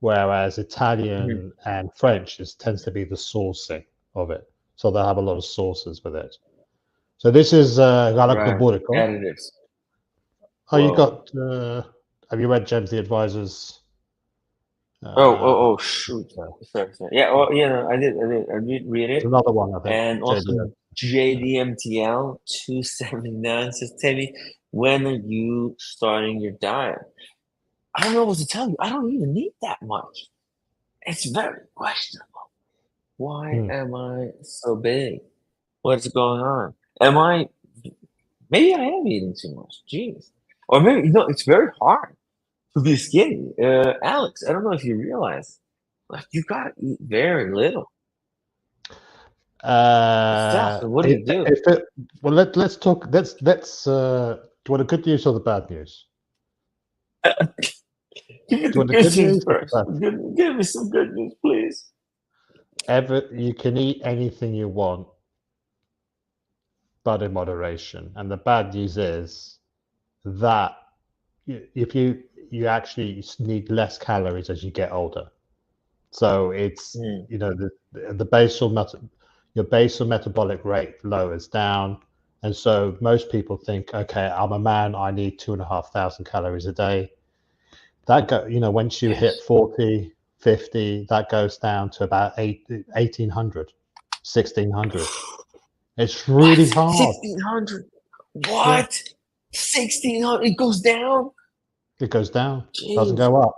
Whereas Italian and French tends to be the saucing of it. So they'll have a lot of sauces with it. So this is Right. Galactoburico. Additives. Oh, you got. Have you read James the Advisor's? Shoot. Sorry. Yeah. Oh, yeah. No, I did read There's it. another one, I think. And also JDMTL 279 says, Teddy, when are you starting your diet? I don't know what to tell you. I don't even need that much. It's very questionable. Why am I so big? What's going on? Maybe I am eating too much. Jeez. Or maybe, it's very hard to be skinny. Alex, I don't know if you realize, like, you gotta eat very little. What do you do? Well, let's talk. Let's. Do you want the good news or the bad news? Give me the good news first. Give me some good news, please. You can eat anything you want, but in moderation. And the bad news is that if you actually need less calories as you get older. So it's your basal metabolic rate lowers down, and so most people think, okay, I'm a man, I need 2,500 calories a day. That once you hit 40, 50, that goes down to about 1,800, 1,600. It's really hard. 1,600. What? 1,600? It goes down. It goes down. Jeez. Doesn't go up.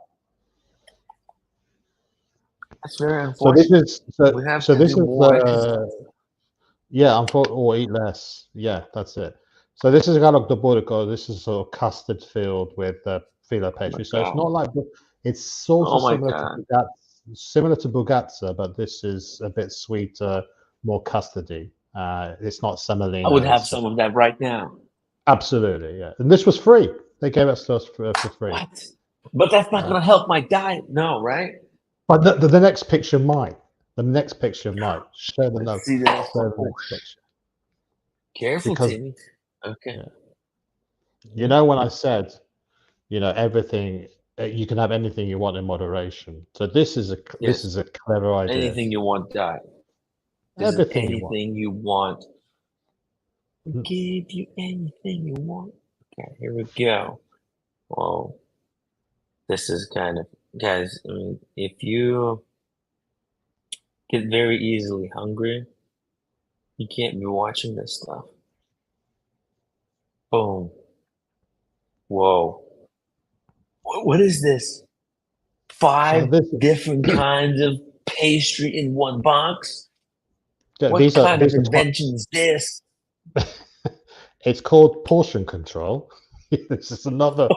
That's very unfortunate. So this is or eat less. Yeah, that's it. So this is Galactoburico. This is sort of custard filled with filo pastry. So it's not like it's sort of similar to Bugazza, but this is a bit sweeter, more custardy. It's not semolina. I would have some of that right now. Absolutely, yeah. And this was free. They gave us for free. What? But that's not going to help my diet, no, right? But the next picture might. The next picture might. Show the next picture. Careful, Timmy. Okay. Yeah. You know when I said, everything, you can have anything you want in moderation. So this is a clever idea. Anything you want diet. Anything you want. Give you anything you want. Okay, here we go. Well, this is kind of, guys, I mean, if you get very easily hungry, you can't be watching this stuff. Boom. Whoa. What is this? 5 different kinds of pastry in one box? What kind of invention is this? It's called portion control. This is another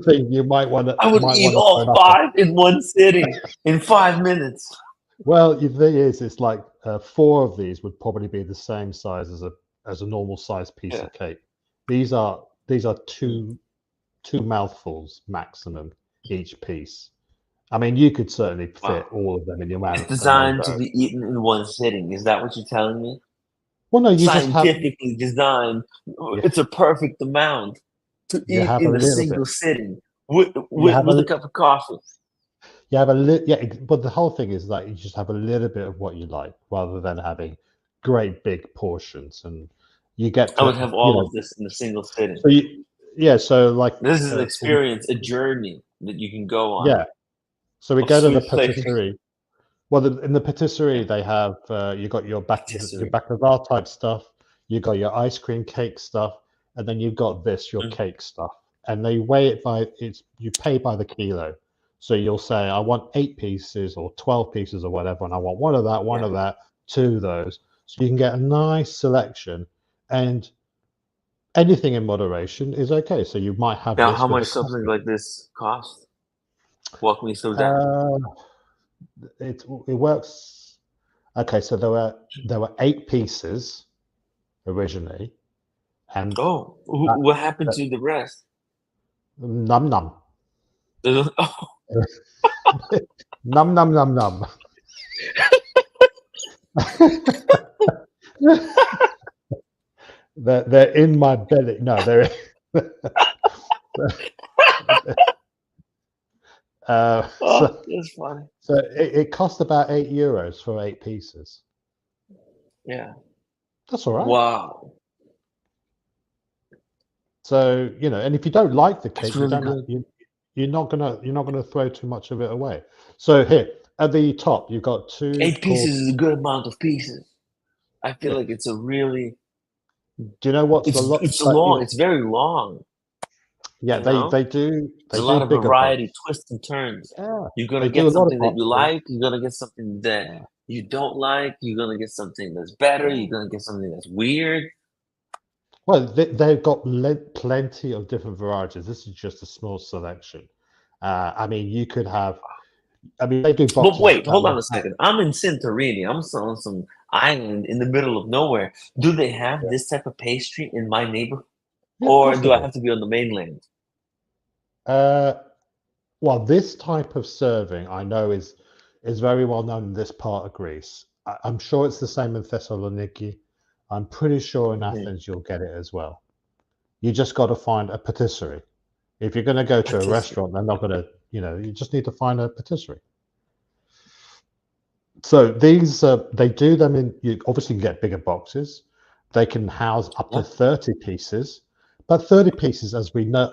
thing you might want to. I would eat all 5 in one sitting in 5 minutes. Well, the thing is, it's like 4 of these would probably be the same size as a normal sized piece of cake. These are 2 mouthfuls maximum each piece. I mean, you could certainly fit all of them in your mouth. It's designed to be eaten in one sitting. Is that what you're telling me? Well, no, you scientifically designed. It's a perfect amount to eat in a single sitting with a cup of coffee. You have but the whole thing is that you just have a little bit of what you like, rather than having great big portions, and you get I would to, have all of this in a single sitting. so yeah, so like This is an experience, a journey that you can go on yeah, so we of go to the sweet flavor. patisserie. Well, in the patisserie Yeah. they have you got your Patisserie. baklava type stuff, you got your ice cream cake stuff, and then you've got your Mm. cake stuff, and they weigh it by you pay by the kilo. So you'll say I want 8 pieces or 12 pieces or whatever, and I want one of that, 2 of those. So you can get a nice selection, and anything in moderation is okay. So you might have Now, how this with much the something custard. like this cost? Walk me through that. Uh, it works. Okay, so there were 8 pieces originally, and Oh, that, what happened that to the rest? num num Oh, num num num num. They're in my belly. No, they're. oh, So that's funny. it cost about €8 for 8 pieces. Yeah. That's all right. Wow. So and if you don't like the That's cake, really good. you're not gonna throw too much of it away. So here at the top, you've got 2 8 called. pieces is a good amount of pieces. I feel Yeah. like it's a really, Do you know what's the lot? it's long. It's very long. Yeah, You know, they there's a do lot of bigger variety, box. twists and turns. Yeah, You're gonna they do get a lot of something that you boxes. like. You're gonna get something that Yeah. you don't like. You're gonna get something that's better. Yeah. You're gonna get something that's weird. Well, they've got plenty of different varieties. This is just a small selection. I mean, you could have. I mean, they do But boxes wait, that hold on will a have. second. I'm in Santorini. I'm on some island in the middle of nowhere. Do they have Yeah, this type of pastry in my neighborhood, yeah, of or course they do I do. have to be on the mainland? Uh, well, this type of serving I know is very well known in this part of Greece. I'm sure it's the same in Thessaloniki. I'm pretty sure in Mhm. Athens you'll get it as well. You just got to find a patisserie. If you're going to go to a Patisserie. restaurant, they're not going to, you just need to find a patisserie. So these, they do them in, you obviously can get bigger boxes. They can house up to Yeah. 30 pieces, but 30 pieces, as we know,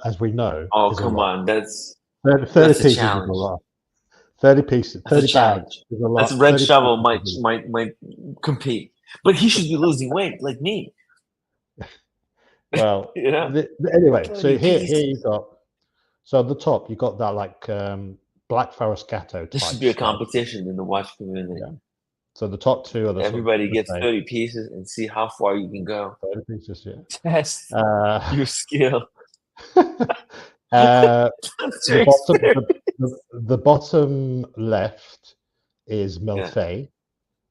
Oh, is a come lot. on. That's 30 that's a pieces is a challenge. lot. 30 pieces, That's a 30 bags challenge. is a That's lot. Red 30 Shovel pieces might is a lot. might compete, but he should be losing weight like me. Well, You know, anyway, so 30 here you pieces. got, so at the top, you got that like Black Forest Gatto This should type be a stuff. competition in the watch Yeah. community. So the top 2 are the sort of Everybody the gets same. 30 pieces and see how far you can go. 30 pieces, yeah. Test Uh, your skill. uh, That's the your bottom, experience. the bottom left is Yeah. milfei,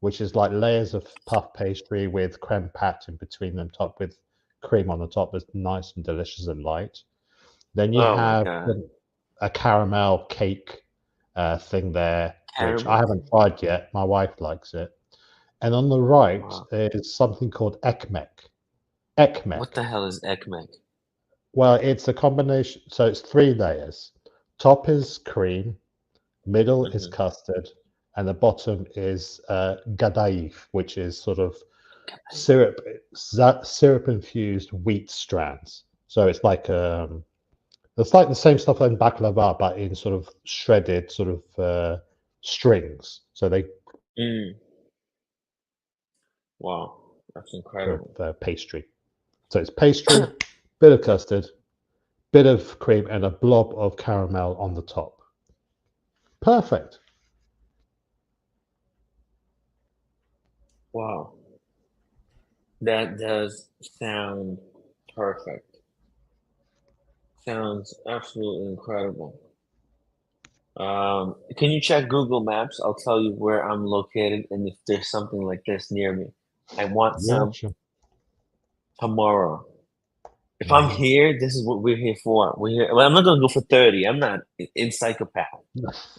which is like layers of puff pastry with creme pat in between them, topped with cream on the top. That's nice and delicious and light. Then you Oh my have God. a caramel cake thing there, which I Caramel haven't cake. tried yet. My wife likes it. And on the right Wow. is something called ekmek. What Ekmek. the hell is ekmek? Well, it's a combination. So it's 3 layers. Top is cream, middle is Hmm. custard, and the bottom is gaddaif, which is sort of syrup syrup infused wheat strands. So it's like the same stuff in baklava, but in sort of shredded sort of strings. So they Mm. Wow. That's incredible. pastry. So it's pastry, bit of custard, bit of cream, and a blob of caramel on the top. Perfect. Wow. That does sound perfect. Sounds absolutely incredible. Can you check Google Maps? I'll tell you where I'm located and if there's something like this near me. I want Yeah, some sure. tomorrow. If I'm Wow. here, this is what we're here for. We're here. Well, I'm not gonna go for 30. I'm not in psychopath.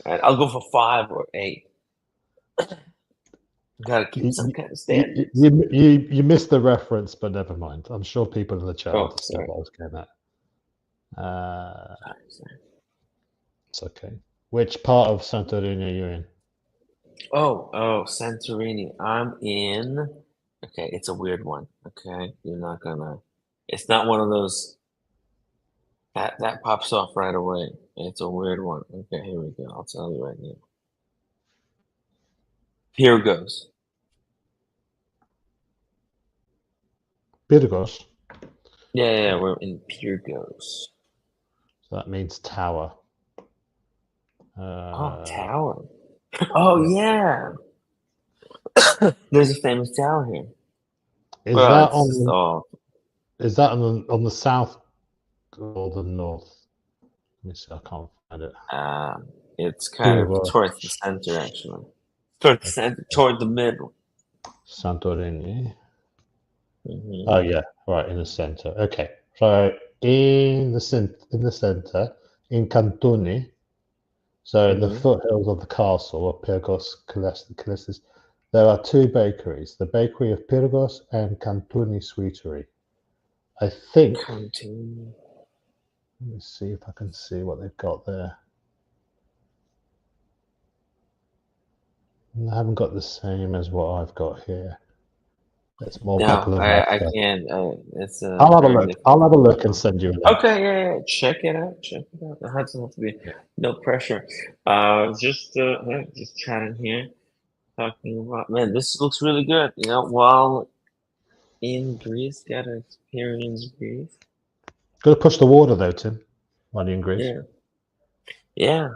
Right? I'll go for 5 or 8. Gotta keep some You, kind of you, standards. you missed the reference, but never mind. I'm sure people in the chat Oh, understood sorry. what I was getting at. Sorry. It's okay. Which part of Santorini are you in? Oh, Santorini. I'm in. Okay, it's a weird one. Okay, you're not gonna. It's not one of those that pops off right away. It's a weird one. Okay, here we go. I'll tell you right now. Here goes. Burgos. Yeah, we're in Pyrgos. So that means tower. Oh, tower. Oh yeah. There's a famous tower here. Is Well, that it's just on? all. Is that on the south or the north? Let me see. I can't find it. It's kind of Burgos. towards the center, actually. Towards the center, toward the middle. Santorini. Hmm. Oh yeah, right in the center. Okay, so in the center, in Cantoni, so in the Hmm. foothills of the castle of Pyrgos Calestis, there are two bakeries: the bakery of Pyrgos and Cantoni Sweetery. I think. Continue. Let me see if I can see what they've got there. I haven't got the same as what I've got here. It's more No, popular I stuff. can't. It's I'll have a very look. I'll difficult. have a look and send you a link. Okay, yeah. Check it out. Check it out. There doesn't have to be no pressure. Just chatting here, talking about. Man, this looks really good. You know, while in Greece, gotta experience Greece. Got to push the water though, Tim. While you're in Greece. Yeah, yeah,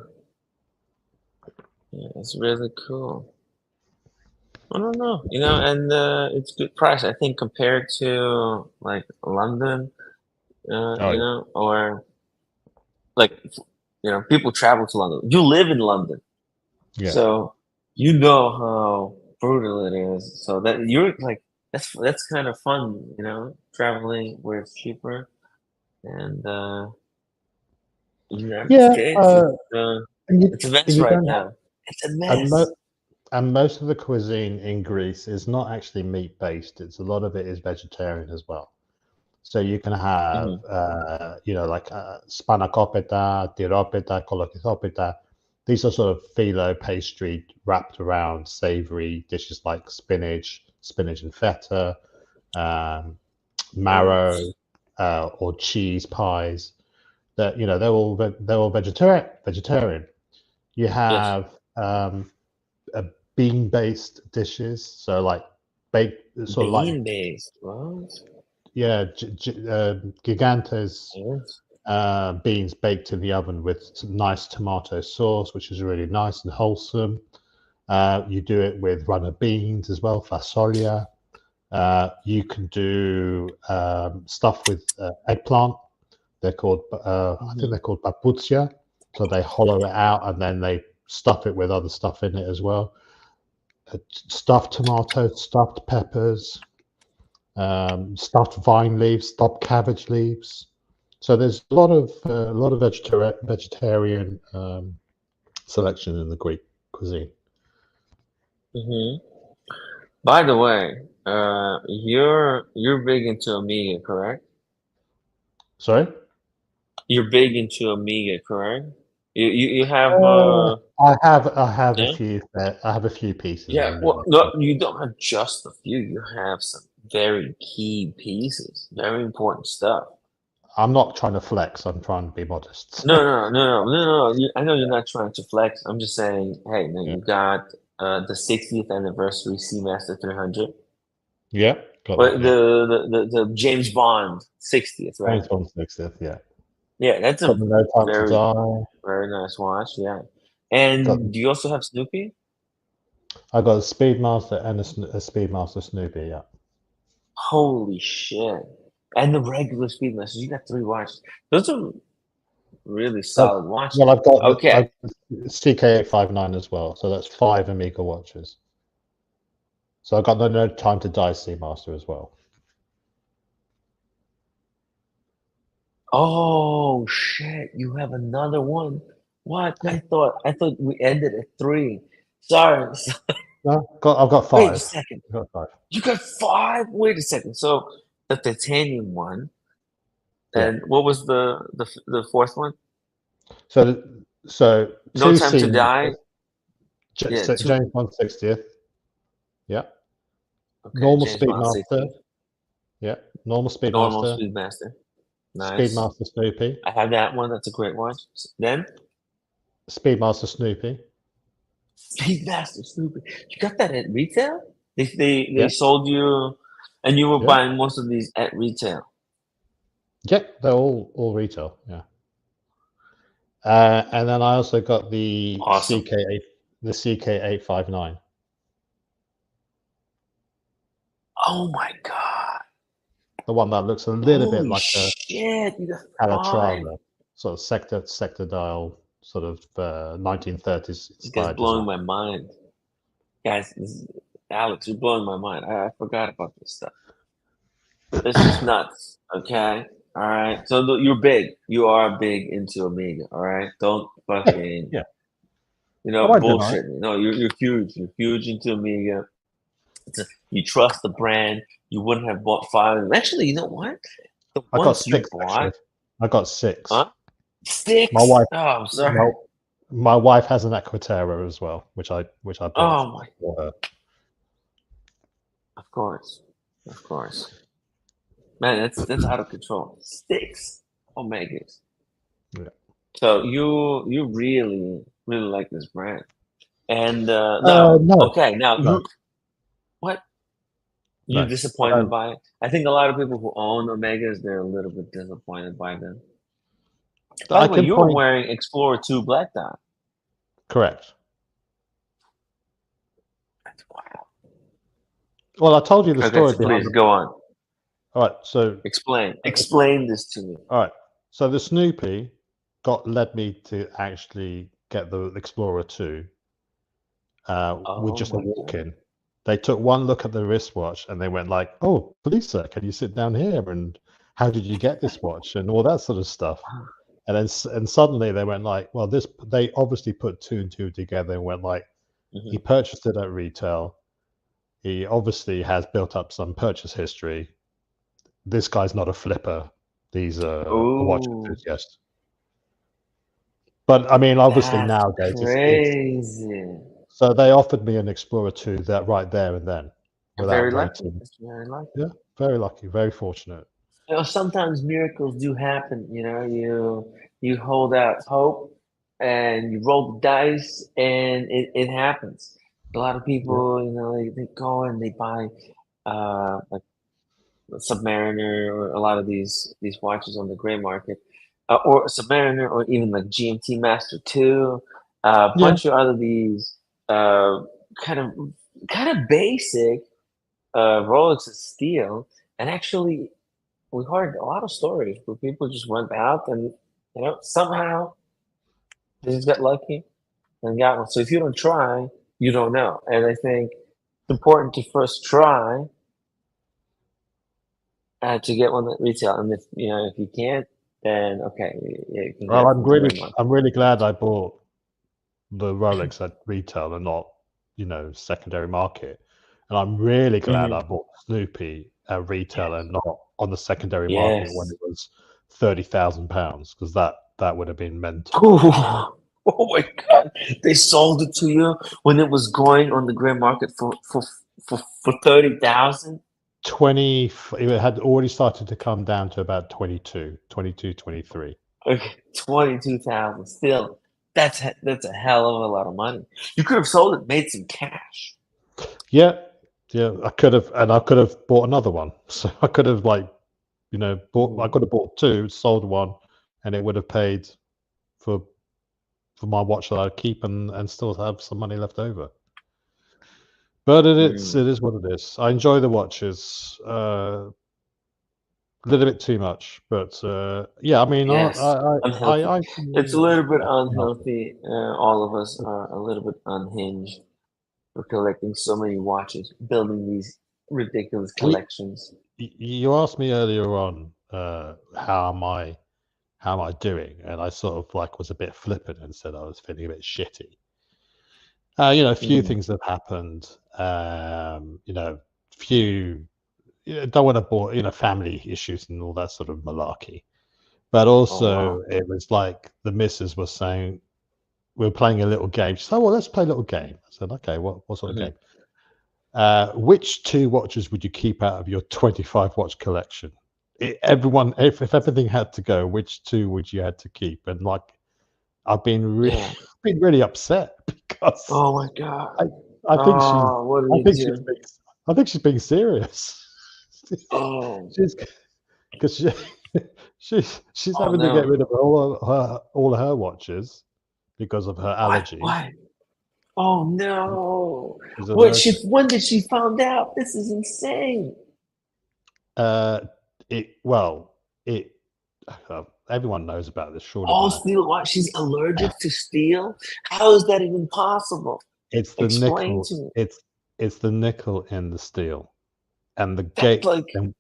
yeah. It's really cool. I don't know, and it's good price. I think compared to like London, Oh yeah. or like people travel to London. You live in London, Yeah. so you know how brutal it is. So that you're like that's kind of fun, traveling where it's cheaper. And United Yeah. States, And it's a mess you right don't have now. It's a and, mess. and most of the cuisine in Greece is not actually meat based. It's a lot of it is vegetarian as well. So you can have, Hmm. like spanakopita, tiropita, kolokithopita. These are sort of phyllo pastry wrapped around savory dishes like spinach and feta, um, marrow, or cheese pies. That they're all vegetarian. You Yes, have bean-based dishes, so like baked, sort of like bean based. What? yeah, gigantes Yes. beans baked in the oven with some nice tomato sauce, which is really nice and wholesome. You do it with runner beans as well, fasolia. You can do stuff with eggplant. They're called, I think Hmm. they're called papuzia. So they hollow it out and then they stuff it with other stuff in it as well. Stuffed tomatoes, stuffed peppers, stuffed vine leaves, stuffed cabbage leaves. So there's a lot of vegetarian selection in the Greek cuisine. Hmm. By the way, you're big into Amiga, correct? Sorry. You're big into Amiga, correct? You have I have a yeah. few. I have a few pieces of Yeah, well, Amiga. no, you don't have just a few. You have some very key pieces, very important stuff. I'm not trying to flex. I'm trying to be modest. No, no, no, no, no, no. I know you're not trying to flex. I'm just saying, hey, man, Yeah. you got the 60th anniversary Seamaster 300. Yeah. Got Well, that. Yeah. the James Bond 60th, right? James Bond 60th. Yeah. Yeah, that's Got a the No Time to very, Die. very nice watch. Yeah. Got. And do you also have Snoopy? I got a Speedmaster and a Speedmaster Snoopy. Yeah. Holy shit. And the regular Speedmaster. You got three watches. Those are really That's, solid watches. well, Okay. I've CK859 as well. So that's 5 Amiga watches. So I got the No Time to Die Seamaster as well. Oh shit, you have another one. What? I thought we ended at three. Sorry. No, I've got Wait a five. second. I've got five. You got five? Wait a second. So the titanium one, Yeah. and what was the fourth one? So No two Time to Die. Seamasters. Yeah, two. James Bond 60th. Yeah. Okay, Normal James Bond Speedmaster. 60. Yeah. Normal Normal Speedmaster. Speedmaster. Nice. Speedmaster Snoopy. I have that one. That's a great watch. Then Speedmaster Snoopy. Speedmaster Snoopy. You got that at retail? They Yeah. sold you, and you were Yeah. buying most of these at retail. Yeah. They're all retail. Yeah. And then I also got the Awesome. CK859. Oh my god. The one that looks a little bit Holy like a shit. You got 5. Calatrava, sort of sector dial, sort of 1930s This guy's inspired blowing design. my mind. Guys, Alex, you're blowing my mind. I forgot about this stuff. This is nuts. Okay. All right. So you're big. You are big into Omega. All right. Don't fucking Yeah. I won't deny it. bullshit me. No, you're huge. You're huge into Omega. You trust the brand. You wouldn't have bought 5 of them. Actually, you know what? The I got ones you 6 actually. bought, I got 6. huh? 6. My wife, Oh, I'm sorry. my wife has an Aquaterra as well, which I bought Oh my. for her. Of course. Man, that's out of control. 6 Omegas. Yeah. So you really like this brand. And now, No, okay, now no, what? You're no. disappointed by it? I think a lot of people who own Omegas, they're a little bit disappointed by them. By I the way, can you were point. wearing Explorer 2 Black Dot. Correct. Wow. Well, I told you the Okay, story so behind please it. go on. All right, so Explain this to me. all right, so the Snoopy led me to actually get the Explorer 2 with Oh just a my walk god. in. They took one look at the wristwatch and they went like, "Oh, please, sir, can you sit down here? And how did you get this watch?" and all that sort of stuff. And then and suddenly they went like, "Well, this." They obviously put 2 and 2 together and went like, "He Mhm. purchased it at retail. He obviously has built up some purchase history. This guy's not a flipper. He's a watch Oh, enthusiast." But I mean, obviously that's nowadays it's crazy. so they offered me an Explorer 2 that right there and then, You're without very lucky. waiting. That's very lucky. Yeah, very lucky, very fortunate. Sometimes miracles do happen. You hold out hope and you roll the dice and it happens. A lot of Yeah, people, they go and they buy like Submariner or a lot of these watches on the gray market, or Submariner or even like GMT Master 2, a yeah. bunch of other these uh, kind of basic Rolex steel, and actually we heard a lot of stories where people just went out and somehow they just got lucky and got one. So if you don't try, you don't know. And I think it's important to first try to get one at retail. And if you can't, then okay, you can Well, get it from the gray market. I'm really glad I bought the Rolex at retail and not, secondary market. And I'm really glad I Mhm. bought Snoopy at retail Yes. and not on the secondary market when Yes. it was £30,000, because that would have been mental. Ooh. Oh my God! They sold it to you when it was going on the gray market for 30,000. It had already started to come down to about 22, 23. Okay, 22,000. Still, that's a hell of a lot of money. You could have sold it, made some cash. Yeah, yeah, I could have bought another one. So I could have I Mm. could have bought 2, sold one, and it would have paid for my watch that I'd keep and still have some money left over. But it Mm. is what it is. I enjoy the watches. A little bit too much, but yeah. I mean, Yes, unhealthy. I It's a little bit healthy. unhealthy. All of us are a little bit unhinged for collecting so many watches, building these ridiculous We collections. You asked me earlier on, how am I doing, and I sort of like was a bit flippant and said I was feeling a bit shitty. A few Mm. things have happened. Few don't want to bore, family issues and all that sort of malarkey. But Oh wow. also, it was like the missus was saying, we were playing a little game. She said, "Oh, well, let's play a little game." I said, "Okay, what sort of Mhm. game?" Which 2 watches would you keep out of your 25 watch collection? Everyone, if everything had to go, which 2 would you had to keep? And like, I've been really, Yeah. been really upset because Oh my God. I, I think she's, Oh, what I did think you she's do? being, I think she's being serious. Oh, She's because she's oh having to get no. rid of all of her watches because of her Why? allergy. Why? Oh no. She's What she? allergic. When did she found out? This is insane. Uh, it well, it everyone knows about this surely All by now. steel watch. She's allergic to steel. How is that even possible? It's the Explain nickel. to me. It's the nickel in the steel and the That's gate. like, And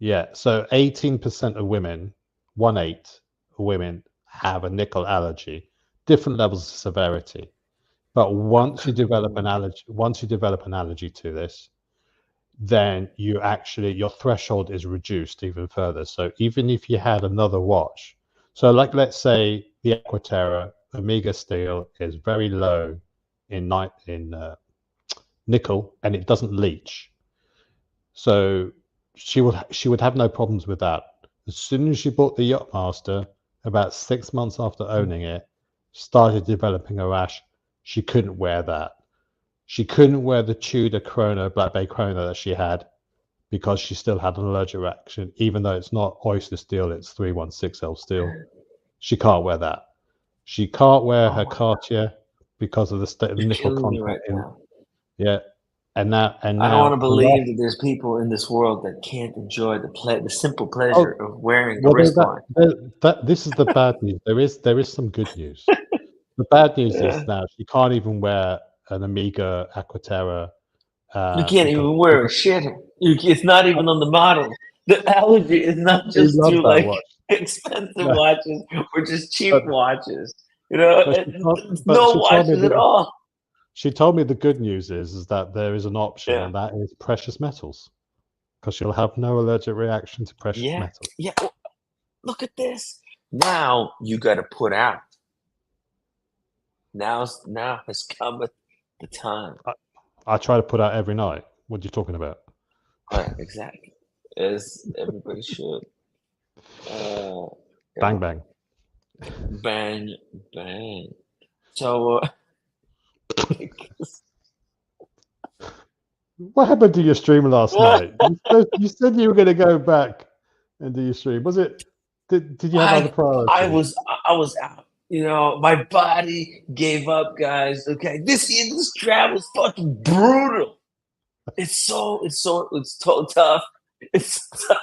yeah, so 18% of women, 1/8 of women have a nickel allergy, different levels of severity. But once you develop an allergy to this, then your threshold is reduced even further. So even if you had another watch, so like let's say the Aquaterra Omega steel is very low in nickel and it doesn't leach. So she would have no problems with that. As soon as she bought the Yachtmaster, about 6 months after owning it, started developing a rash. She couldn't wear that. She couldn't wear the Tudor Chrono, Black Bay Chrono that she had because she still had an allergic reaction, even though it's not oyster steel, it's 316L steel. She can't wear that. She can't wear oh her my God, Cartier because of the you're nickel killing me content right in. now. Yeah, and I don't want to now the believe last. that there's people in this world that can't enjoy the simple pleasure Oh, of wearing a well, wristwatch. this is the bad news. There is some good news. The bad news Yeah. is now she can't even wear an Amiga Aquaterra You can't because even wear a shit. It's not even on the model. The allergy is not she just loves to that like watch. expensive No, watches or just cheap but watches. You know, but it's but no she told me watches at all. she told me the good news is that there is an option, Yeah. and that is precious metals, because she'll have no allergic reaction to precious Yeah. metals. Yeah. Oh, look at this. Now you got to put out. Now has come the time. I try to put out every night. What are you talking about? Right, exactly. As everybody should. Uh, Bang yeah. bang. Bang, bang. So, What happened to your stream last night? You said you were going to go back and do your stream. Was it? Did you have other I I priorities? was I was out. You know, my body gave up, guys. Okay, this travel is fucking brutal. It's so tough. It's tough.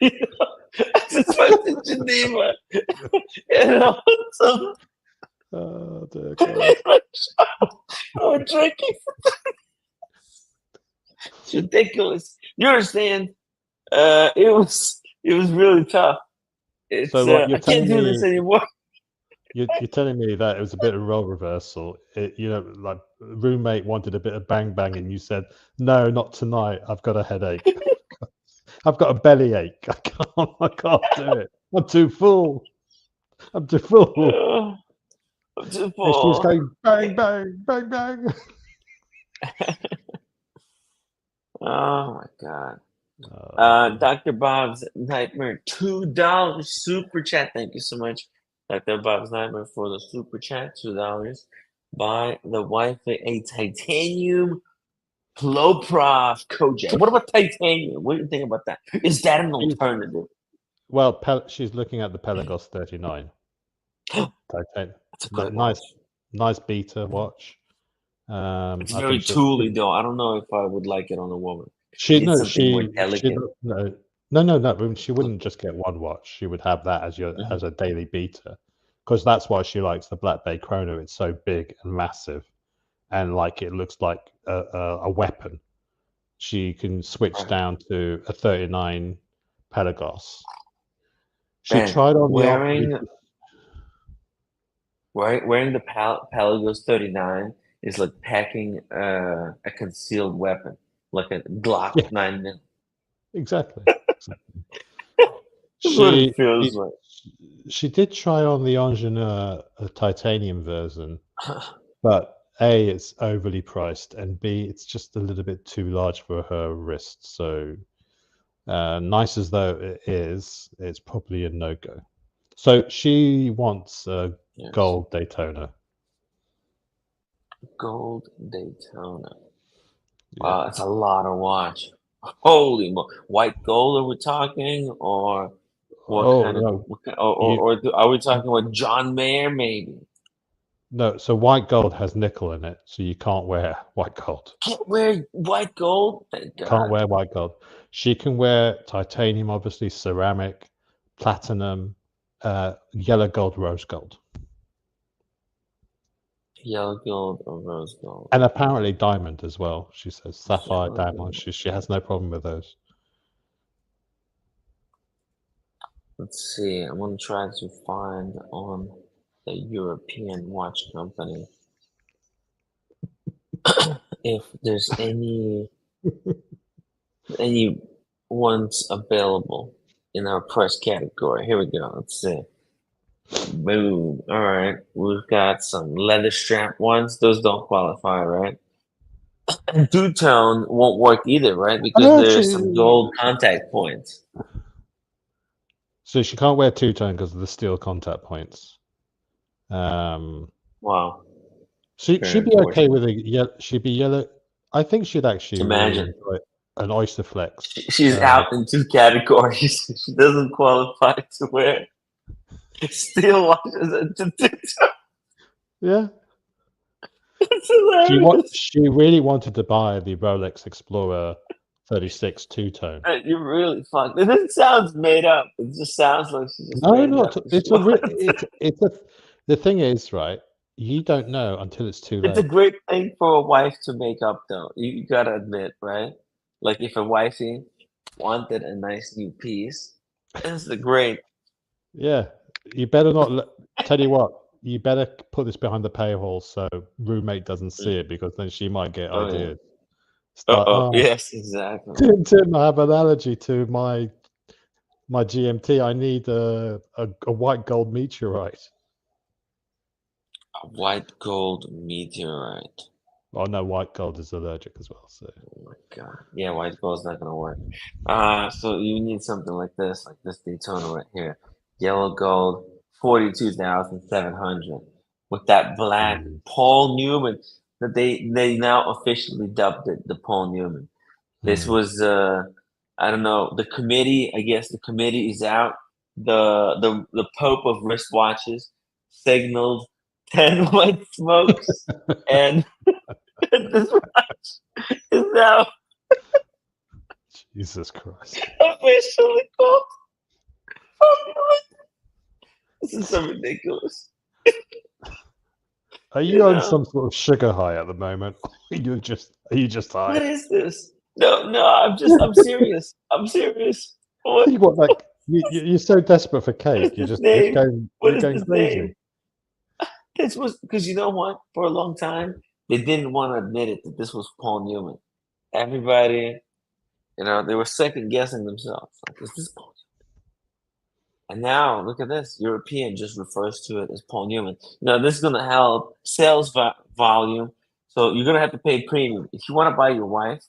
You know, I just went to Geneva. You know, so Oh dear God. we're drinking. It's ridiculous. You understand? It was really tough. So It's what you're I can't telling do this me? anymore. You're telling me that it was a bit of role reversal. Like roommate wanted a bit of bang bang, and you said, "No, not tonight. I've got a headache. I've got a bellyache. I can't do it. I'm too full. I'm too full." I'm too And she was full. going bang bang bang bang. Oh my God. Oh, Dr. Bob's Nightmare, $2 super chat. Thank you so much, Dr. Bob's Nightmare, for the super chat. $2. Buy the wife a titanium Ploprof Kojak. What about titanium? What do you think about that? Is that an alternative? well, she's looking at the Pelagos 39. Titan- That's a good watch. Nice, nice beta watch. It's I very think tooly, though. I don't know if I would like it on a woman. she It's no something more she delicate. no. She wouldn't just get one watch. She would have that as a daily beta, because that's why she likes the Black Bay Chrono. It's so big and massive, and like it looks like a weapon. She can switch Right. down to a 39 Pelagos. She Man, tried on wearing the Pelagos 39 is like packing a concealed weapon, like a Glock yeah, 9mm. exactly. That's what She, it feels she like. she did try on the Ingenieur titanium version, but A, it's overly priced, and B, it's just a little bit too large for her wrist. So, nice as though it is, it's probably a no-go. So she wants a Yes. gold Daytona. Gold Daytona. Yeah. Wow, that's a lot of watch. Holy white gold, are we talking, or what Oh kind of? no, What kind, or are we talking about John Mayer maybe? no. So white gold has nickel in it, so you can't wear white gold. Can't wear white gold. Thank Can't God. wear white gold. She can wear titanium, obviously, ceramic, platinum, yellow gold, rose gold, Yellow gold or rose gold. and apparently diamond as well. She says sapphire, Yellow diamond. gold. She has no problem with those. Let's see. I'm gonna try to find on the European watch company if there's any ones available in our price category. Here we go. Let's see. Boom. All right. We've got some leather strap ones. Those don't qualify, right? And two-tone won't work either, right? Because there's some gold contact points. So she can't wear two-tone because of the steel contact points. Wow. She'd Very be okay unfortunate. with a yellow. She'd be yellow. I think she'd actually really Imagine. enjoy an oyster flex. She's out in two categories. She doesn't qualify to wear steel watches and two-tone. Yeah. It's hilarious. She really wanted to buy the Rolex Explorer 36 two-tone. You're really fucked. It sounds made up. It just sounds like she just No, made it not up. it's a it's a. The thing is, right? You don't know until it's too It's a late. great thing for a wife to make up, though. You gotta admit, right? Like if a wifey wanted a nice new piece, this is great. Yeah, you better not. Tell you what, you better put this behind the paywall so roommate doesn't see it, because then she might get Oh yeah. ideas. Start. Oh yes, exactly. Tim, I have an allergy to my GMT. I need a white gold meteorite. A white gold meteorite. Oh no, white gold is allergic as well. So Oh my God. Yeah, white gold's not gonna work. So you need something like this Daytona right here. Yellow gold, 42,700. With that black Paul Newman that they now officially dubbed it the Paul Newman. This was I don't know, the committee, I guess the committee is out. The Pope of wristwatches signaled 10 white smokes, and this watch is now Jesus Christ. officially called Formula. This is so ridiculous. Are you on some sort of sugar high at the moment? Are you just high? What is this? No, I'm serious. I'm serious. What? You want, like, you're so desperate for cake. What is this name? What you're is going this crazy. name? This was because you know what? For a long time, they didn't want to admit it that this was Paul Newman. Everybody, they were second guessing themselves. Like, is this Paul Newman? And now, look at this. European just refers to it as Paul Newman. This is going to help sales volume. So you're going to have to pay premium. If you want to buy your wife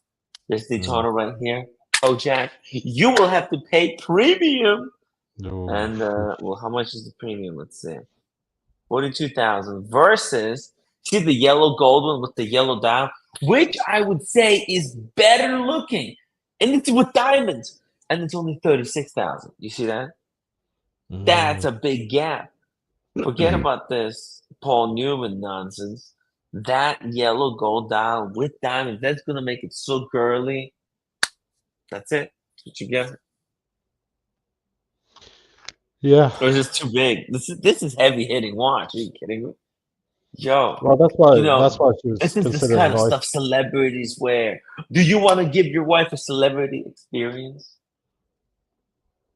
this Daytona right here, Jack, you will have to pay premium. Ooh. And, well, how much is the premium? Let's see. 42,000 versus, see the yellow gold one with the yellow dial, which I would say is better looking. And it's with diamonds. And it's only 36,000. You see that? That's a big gap. Forget about this Paul Newman nonsense. That yellow gold dial with diamonds, that's going to make it so girly. That's it. That's what you get. Yeah. Or is this too big? This is heavy hitting watch. Are you kidding me? Yo. Well, that's why she was this is this considering kind of life. stuff celebrities wear. Do you want to give your wife a celebrity experience?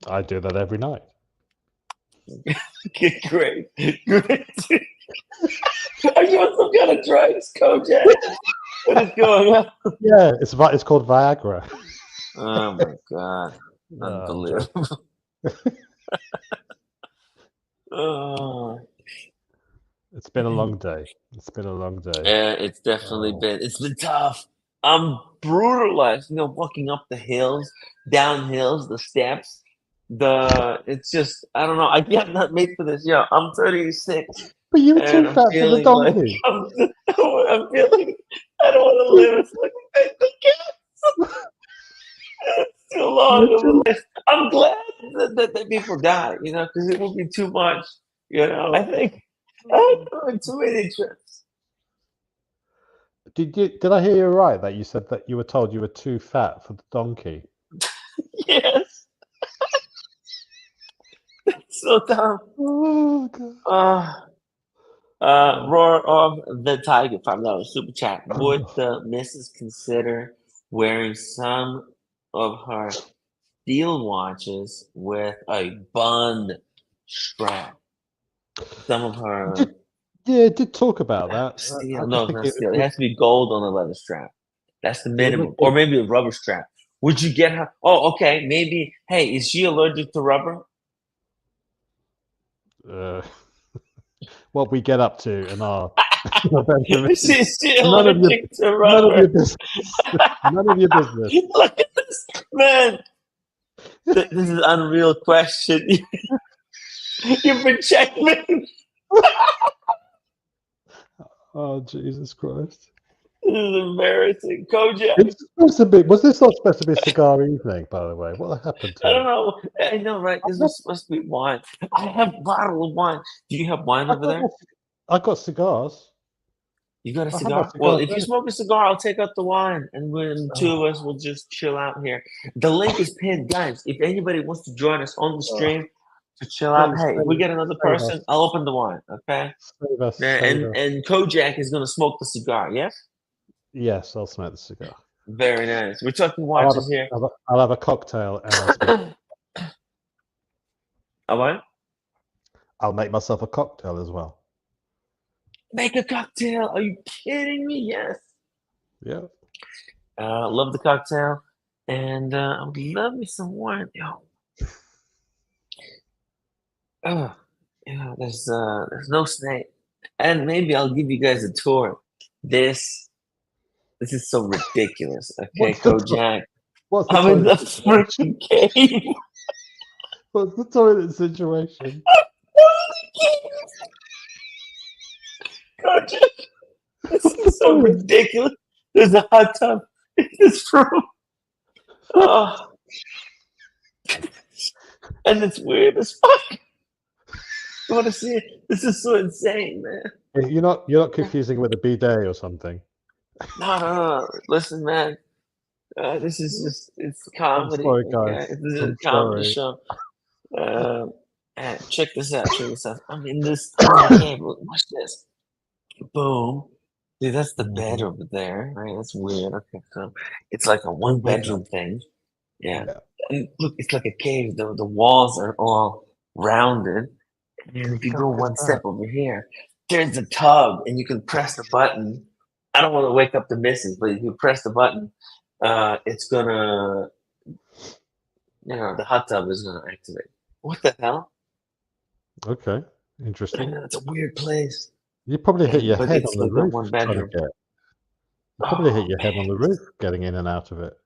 I do that every night. Okay, great. Are you on some kind of drugs, Kojak? What is going on? Yeah, it's called Viagra. Oh my God. Unbelievable. It's been a long day. It's been a long day. Yeah, it's definitely it's been tough. I'm brutalized, walking up the hills, down hills, the steps. It's just, I don't know. I'm not made for this. Yo, I'm 36 But you were too and I'm fat for the feeling like donkey. I'm feeling I don't want to live. It's like it's too long of a life. I'm glad that people die, because it would be too much. I think I'm going too many trips. Did I hear you right that you said that you were told you were too fat for the donkey? Yes. So dumb. Oh god. Roar of the Tiger, $5 super chat. Would the missus consider wearing some of her steel watches with a bund strap? Some of her Yeah, it did talk about that. I steel. just No, it's think not steel. It has to be gold on the leather strap. That's the it would minimum. Or maybe a rubber strap. Would you get her? Oh, okay. Maybe. Hey, is she allergic to rubber? what we get up to in our bedroom is She's none of your allergic to none of rubber. your business. None of your business. Look at this, man. This is an unreal question. You've been checkmated. Oh Jesus Christ! This is embarrassing. Kojak. It's supposed to be. Was this not supposed to be a cigar evening? By the way, what happened to I it? don't know. I know, right? This was supposed to be wine. I have a bottle of wine. Do you have wine over there? I got cigars. You got a I have my cigar? Well, cigars if you there. smoke a cigar, I'll take out the wine, and when two of us will just chill out here. The link is pinned, guys. If anybody wants to join us on the stream to chill out, Please hey, if we get another save person, us. I'll open the wine. Okay? Save us. Save And us. and Kojak is gonna smoke the cigar. Yes. Yes, I'll smoke the cigar. Very nice. We're talking watches here. I'll have a cocktail and I'll smoke. A what? I'll make myself a cocktail as well. Make a cocktail. Are you kidding me? Yes. Yeah. Love the cocktail. And I would love me some wine. Yo. There's no snake. And maybe I'll give you guys a tour. This is so ridiculous. Okay, Kojak. What's the I'm in the toilet freaking cave. What's the toilet situation? Kojak. This is so ridiculous. There's a hot tub in this room. Oh. And it's weird as fuck. You want to see it? This is so insane, man. You're not confusing with a bidet or something. No. Listen, man. This is just, it's comedy. I'm sorry, guys. Okay? This is I'm a comedy sorry. show. Check this out. I'm in this cave. Watch this. Boom. Dude, that's the bed over there, right? That's weird. Okay, so it's like a one bedroom thing. Yeah. And look, it's like a cave. The walls are all rounded. And if you go one step over here, there's a tub, and you can press the button. I don't want to wake up the missus, but if you press the button, it's gonna, the hot tub is gonna activate. What the hell? Okay, interesting. It's a weird place. You probably hit your head on the like roof. One bedroom. You probably hit your head on the roof getting in and out of it.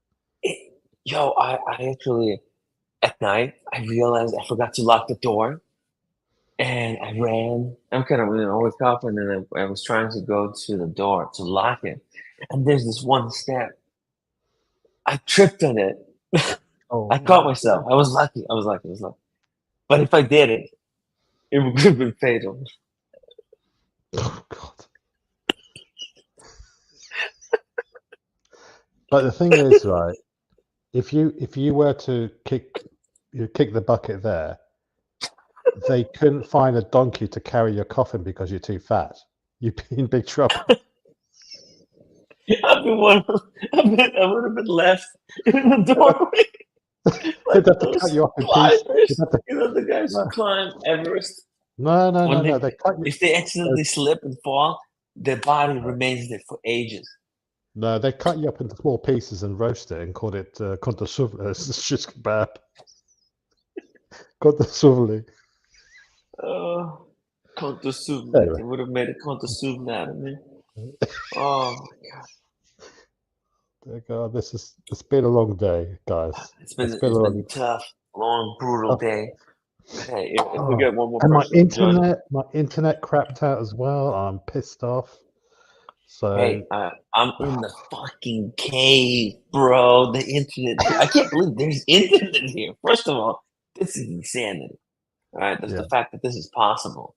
I actually, at night, I realized I forgot to lock the door. And I ran. I'm kind of, wake up, and then I was trying to go to the door to lock it. And there's this one step. I tripped on it. I caught myself. I was lucky. But if I did it, it would have been fatal. Oh God! But the thing is, right? If you were to kick the bucket there, they couldn't find a donkey to carry your coffin because you're too fat. You'd be in big trouble. I would have been left in the doorway. They'd have to cut you off in pieces. The guys who climb Everest. No. If they accidentally slip and fall, their body remains there for ages. No, they cut you up into small pieces and roast it and called it conto suvla. It's just kebab. Conto suvli. Oh, Conto soup. Anyway. They would have made a conto soup out of me. Oh my god. God, it's been a long day, guys. It's It's been a been long. a tough, long, brutal Oh, day. Hey, if we oh. get one more And person to join us. my internet crapped out as well. I'm pissed off. So Hey, I'm in the fucking cave, bro. The internet here. I can't believe there's internet here. First of all, this is insanity. All right, that's yeah, the fact that this is possible.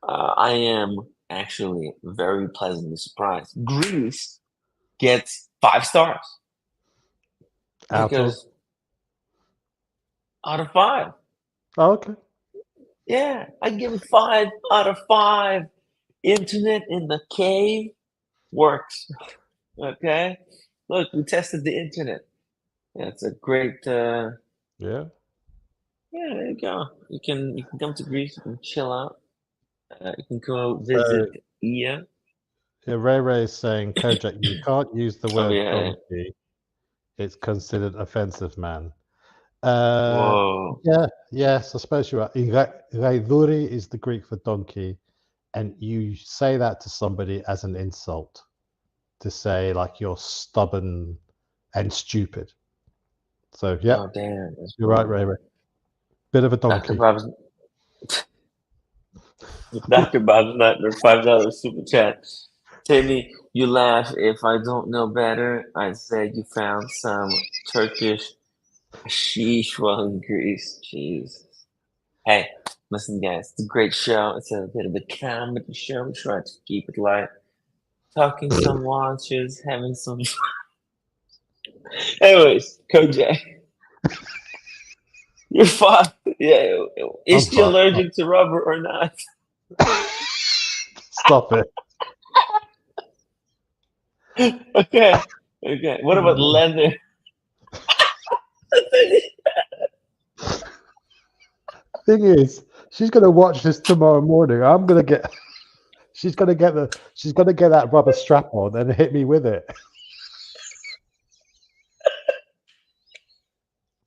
I am actually very pleasantly surprised. Greece gets 5 stars out of. because out of 5. Oh, okay. Yeah, I give it 5 out of 5. Internet in the cave works. Okay, look, we tested the internet. Yeah, it's a great. Yeah. Yeah, there you go. You can come to Greece. You can chill out. You can go visit So Ia. yeah, Ray Ray is saying, Kojak, you can't use the Oh word yeah. donkey. It's considered offensive, man. Uh, Whoa. yeah, yes, I suppose you're right. Reiduri is the Greek for donkey, and you say that to somebody as an insult, to say like you're stubborn and stupid. So yeah, Oh damn. That's you're right, brutal. Ray Ray. Bit of a Dr. donkey. Bob's Dr. Bob's not their $5 super chat. Timmy, you laugh if I don't know better. I said you found some Turkish sheesh while in Greece. Jeez. Hey, listen, guys, it's a great show. It's a bit of a comedy show. We try to keep it light. Talking some watches, having some. Anyways, Kojak, you're fucked. Yeah, I'm is she fucked. allergic to rubber or not? Stop it. Okay, What about leather? Thing is, she's gonna watch this tomorrow morning. I'm gonna get. She's gonna get that rubber strap on and hit me with it.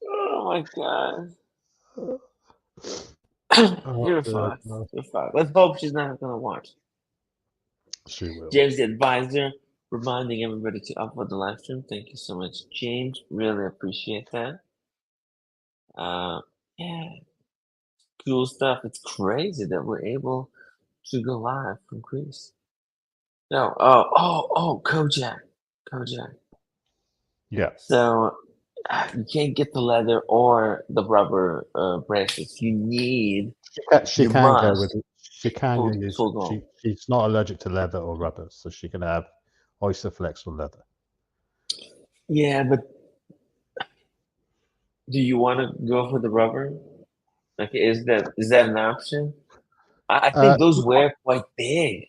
Oh my god. Oh, You're dear fucked. God. You're fucked. Let's hope she's not gonna watch. She will. James the advisor, reminding everybody to upload the live stream. Thank you so much, James. Really appreciate that. Yeah, cool stuff. It's crazy that we're able to go live from Greece. No, Kojak. Yeah. So you can't get the leather or the rubber bracelets. You need, She you can go with. must She can use. full gold. She's not allergic to leather or rubber, so she can have oyster flex or leather. Yeah, but do you want to go for the rubber? Like, is that an option? I Uh, think those wear quite big.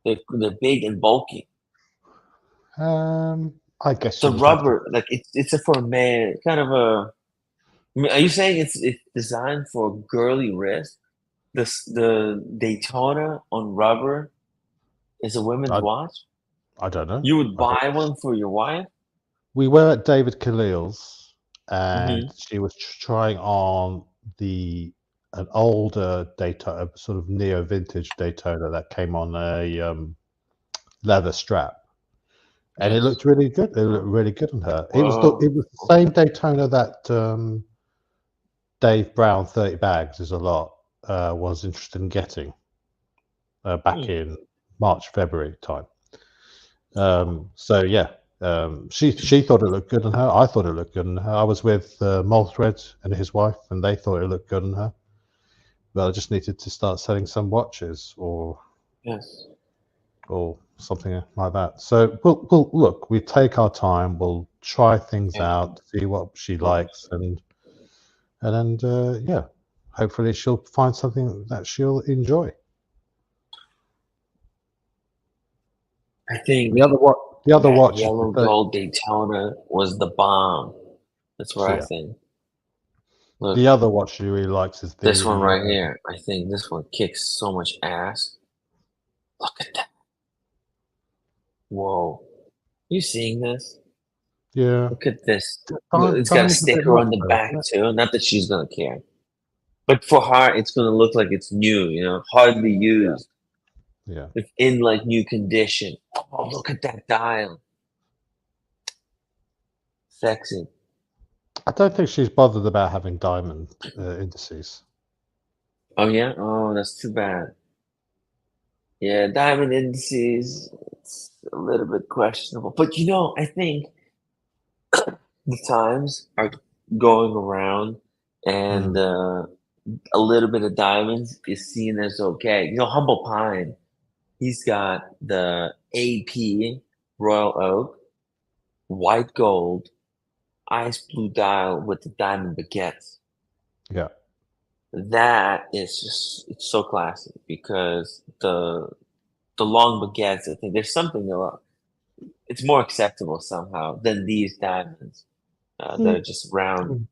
They're big and bulky. I guess The you just have to. rubber, like it's a for man kind of a. I mean, are you saying it's designed for a girly wrist? The Daytona on rubber is a women's I, watch. I don't know. You would buy one for your wife? We were at David Khalil's, and Mm-hmm. she was trying on an older Daytona, sort of neo vintage Daytona that came on a leather strap, and it Yes. looked really good. It looked really good on her. It was Whoa. the same Daytona that Dave Brown 30 Bags is a lot was interested in getting back in March, February time. So yeah, she thought it looked good on her. I thought it looked good on her. I was with Molthred and his wife, and they thought it looked good on her. But I just needed to start selling some watches or Yes. something like that. So we'll look. We take our time. We'll try things Yeah. out, see what she likes, and yeah, hopefully she'll find something that she'll enjoy. I think The other watch that is the yellow gold Daytona was the bomb. That's what I yeah. think. Look, The other watch she really likes is this one right here. I think this one kicks so much ass. Look at that. Whoa. You seeing this? Yeah. Look at this. Time It's got a is a bit sticker much, on the though, back isn't it? too. Not that she's gonna care. But for her, it's gonna look like it's new. Hardly Yeah. used. Yeah. It's in like new condition. Oh, look at that dial. Sexy. I don't think she's bothered about having diamond indices. Oh yeah. Oh, that's too bad. Yeah, diamond indices. It's a little bit questionable. But I think the times are going around, and Mm. a little bit of diamonds is seen as okay. Humble Pine, he's got the AP Royal Oak, white gold, ice blue dial with the diamond baguettes. Yeah. That is it's so classic because the long baguettes, I think there's something about it's more acceptable somehow than these diamonds that Mm. are just round. Mm.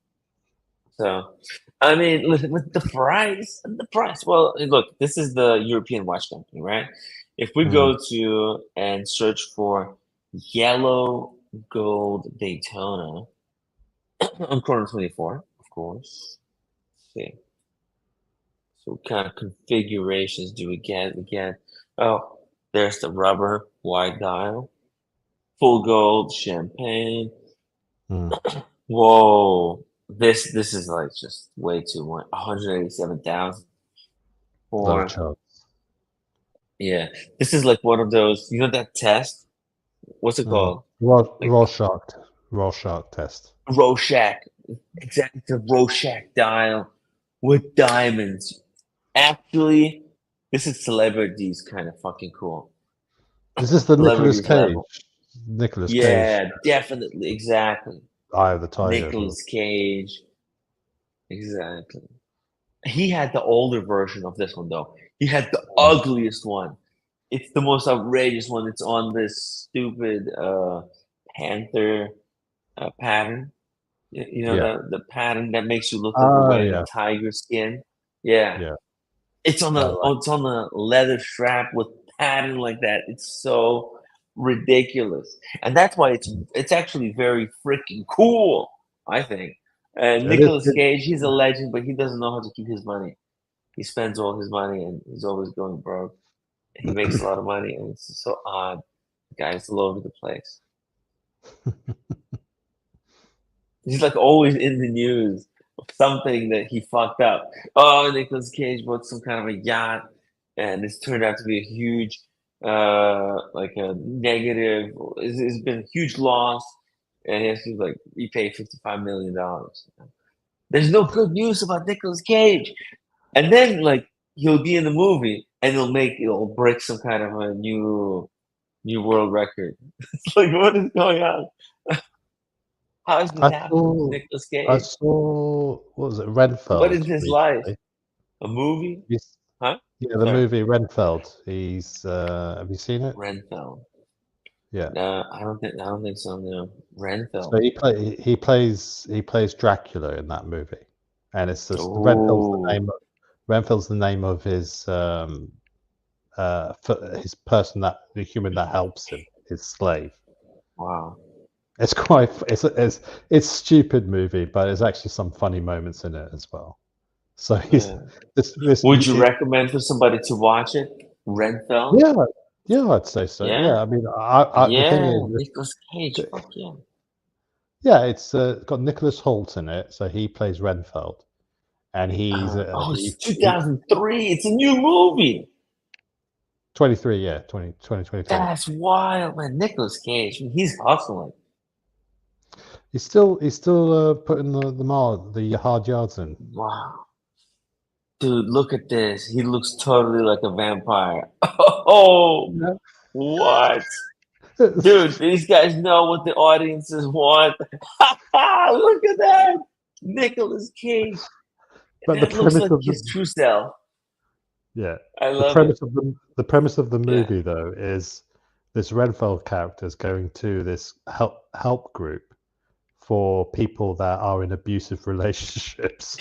So, I mean, with the price. Well, look, this is the European watch company, right? If we Mm. go to and search for yellow gold Daytona on Chrono 24, of course. Let's see. So what kind of configurations do we get? Oh, there's the rubber wide dial, full gold, champagne. Mm. Whoa, this is like just way too much. 187,000 No for chance. yeah. This is like one of those. That test. What's it Mm. called? Like Rorschach test. Rorschach. Exactly, the Rorschach dial with diamonds. Actually, this is celebrities kind of fucking cool. Is this the Nicolas Celebrities Cage? level. Nicolas Cage, Yeah, definitely. Exactly. Eye of the Tiger. Nicolas Cage. Exactly. He had the older version of this one though. He had the ugliest one. It's the most outrageous one. It's on this stupid panther pattern. Yeah. The pattern that makes you look like you're Oh wearing a yeah. tiger skin. Yeah, Yeah. it's on Oh, right. it's on a leather strap with pattern like that. It's so ridiculous, and that's why it's actually very freaking cool. I think. And It is. Nicolas Cage, he's a legend, but he doesn't know how to keep his money. He spends all his money, and he's always going broke. He makes a lot of money, and it's so odd. The guy's all over the place. He's like always in the news of something that he fucked up. Oh, Nicolas Cage bought some kind of a yacht, and it's turned out to be a huge, like a negative. It's been a huge loss, and he has to like repay $55 million. There's no good news about Nicolas Cage, and then like he'll be in the movie, and it'll break some kind of a new world record. It's like what is going on? How is this I happening with saw. Nicolas I Cage? saw. What was it? What Renfeld is his life? recently. A movie? He's, Huh? yeah, the Sorry. movie Renfeld. He's. Have you seen it? Renfeld. Yeah. No, I don't think so. No. So Renfeld. he plays Dracula in that movie, and it's just Renfeld's the Oh, name. Renfeld's the name of his person, the human that helps him, his slave. wow. It's quite. It's stupid movie, but there's actually some funny moments in it as well. So he's Yeah. this. Would you recommend for somebody to watch it? Renfeld? Yeah, yeah, I'd say so. Yeah? Yeah, I mean, the thing Yeah. is, Nicolas Cage. Fuck yeah. yeah, it's got Nicholas Hoult in it, so he plays Renfeld, and Oh, it's he 2003. It's a new movie. 23, yeah, 2023. That's wild, man. Nicolas Cage. He's hustling. He's still putting the hard yards in. Wow. Dude, look at this. He looks totally like a vampire. Oh, Yeah. what? Dude, these guys know what the audiences want. Look at that. Nicolas Cage. But the That looks premise like of the his true self. yeah, I the love it. premise of the Yeah. movie though is this Renfeld character is going to this help group for people that are in abusive relationships.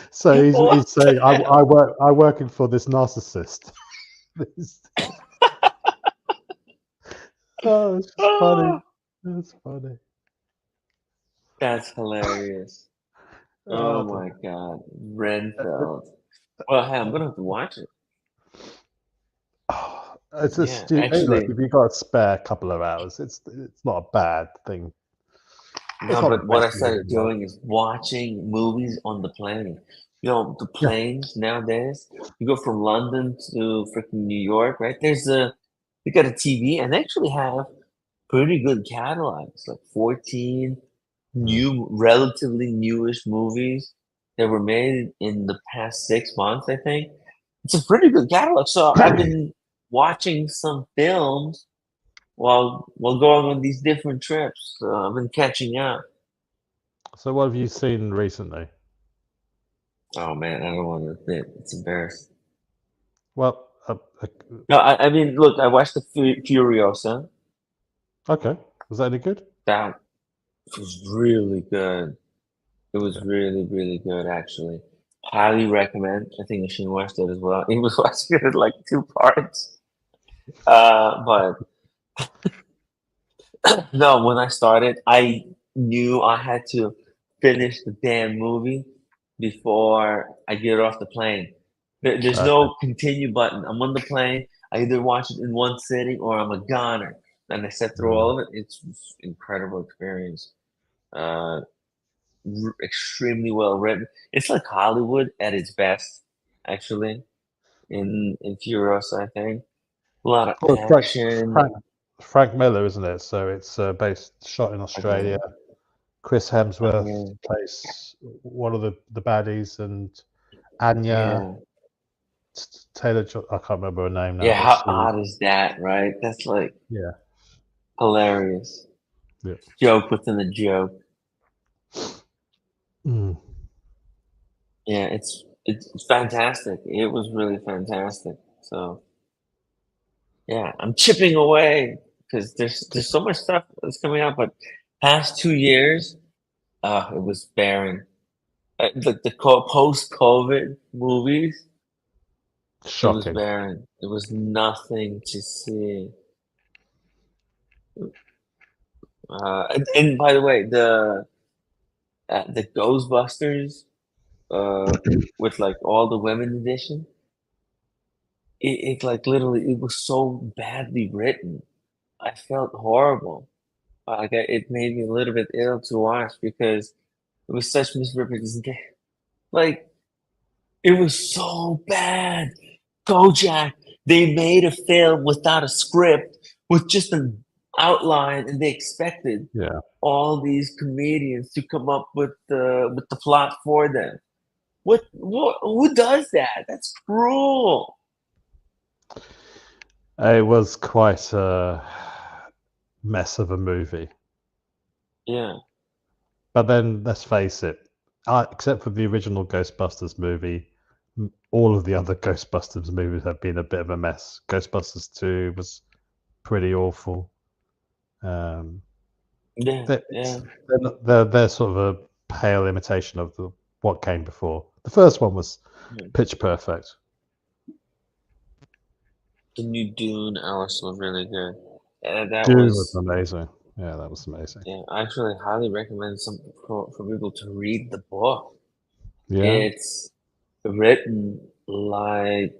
So he's What saying, the hell? I'm working for this narcissist. Oh, it's just funny. Oh, It's funny. that's hilarious. Oh I don't my know. God, Uh, Renfeld. Well, hey, I'm uh, gonna have to watch it. It's a Yeah, stupid. Hey, look, actually, if you got a spare couple of hours, it's not a bad thing. It's no. not the But what I best movie started in the world. doing is watching movies on the plane. You know, the Yeah, planes nowadays. You go from London to freaking New York, right? They got a TV and they actually have pretty good catalogs, like 14 mm. relatively newish movies that were made in the past 6 months, I think. It's a pretty good catalog. So I've been watching some films while going on these different trips. So I've been catching up. So, what have you seen recently? Oh man, I don't want to admit it's embarrassing. Well, No, I mean, look, I watched the Furiosa. okay. Was that any good? That was really good. It was Okay. really, really good, actually. Highly recommend. I think you should watch that as well. He was watching it in like two parts. But no, when I started, I knew I had to finish the damn movie before I get off the plane. There's Okay. no continue button. I'm on the plane. I either watch it in one sitting or I'm a goner. And I sat through Mm. all of it. It's incredible experience. Uh, Extremely well written. It's like Hollywood at its best, actually. In Furiosa, I think a lot of Well, action. Frank Miller, isn't it? So it's based shot in Australia. Okay. Chris Hemsworth Okay. plays one of the baddies, and Anya Yeah. Taylor. I can't remember her name now, Yeah, but how she. odd is that, right? That's like Yeah. hilarious. Yeah. Joke within a joke. Mm. Yeah, it's fantastic. It was really fantastic. So yeah, I'm chipping away because there's so much stuff that's coming out, but past 2 years, it was barren. Like the post-COVID movies, it was Shocking. barren. There was nothing to see. And by the way, the Ghostbusters uh with like all the women edition, it like literally it was so badly written. I felt horrible. It made me a little bit ill to watch because it was such misrepresentation. Like it was so bad. Kojak, they made a film without a script with just an outline, and they expected Yeah. all these comedians to come up with the plot for them. What who does that? That's cruel. It was quite a mess of a movie. Yeah. But then, let's face it, except for the original Ghostbusters movie, all of the other Ghostbusters movies have been a bit of a mess. Ghostbusters 2 was pretty awful. Um, Yeah, they're, yeah. they're sort of a pale imitation of what came before. The first one was Yeah. pitch perfect. The new Dune also really good. That Dune was was amazing. Yeah, that was amazing. yeah. I actually highly recommend for people to read the book. Yeah. It's written like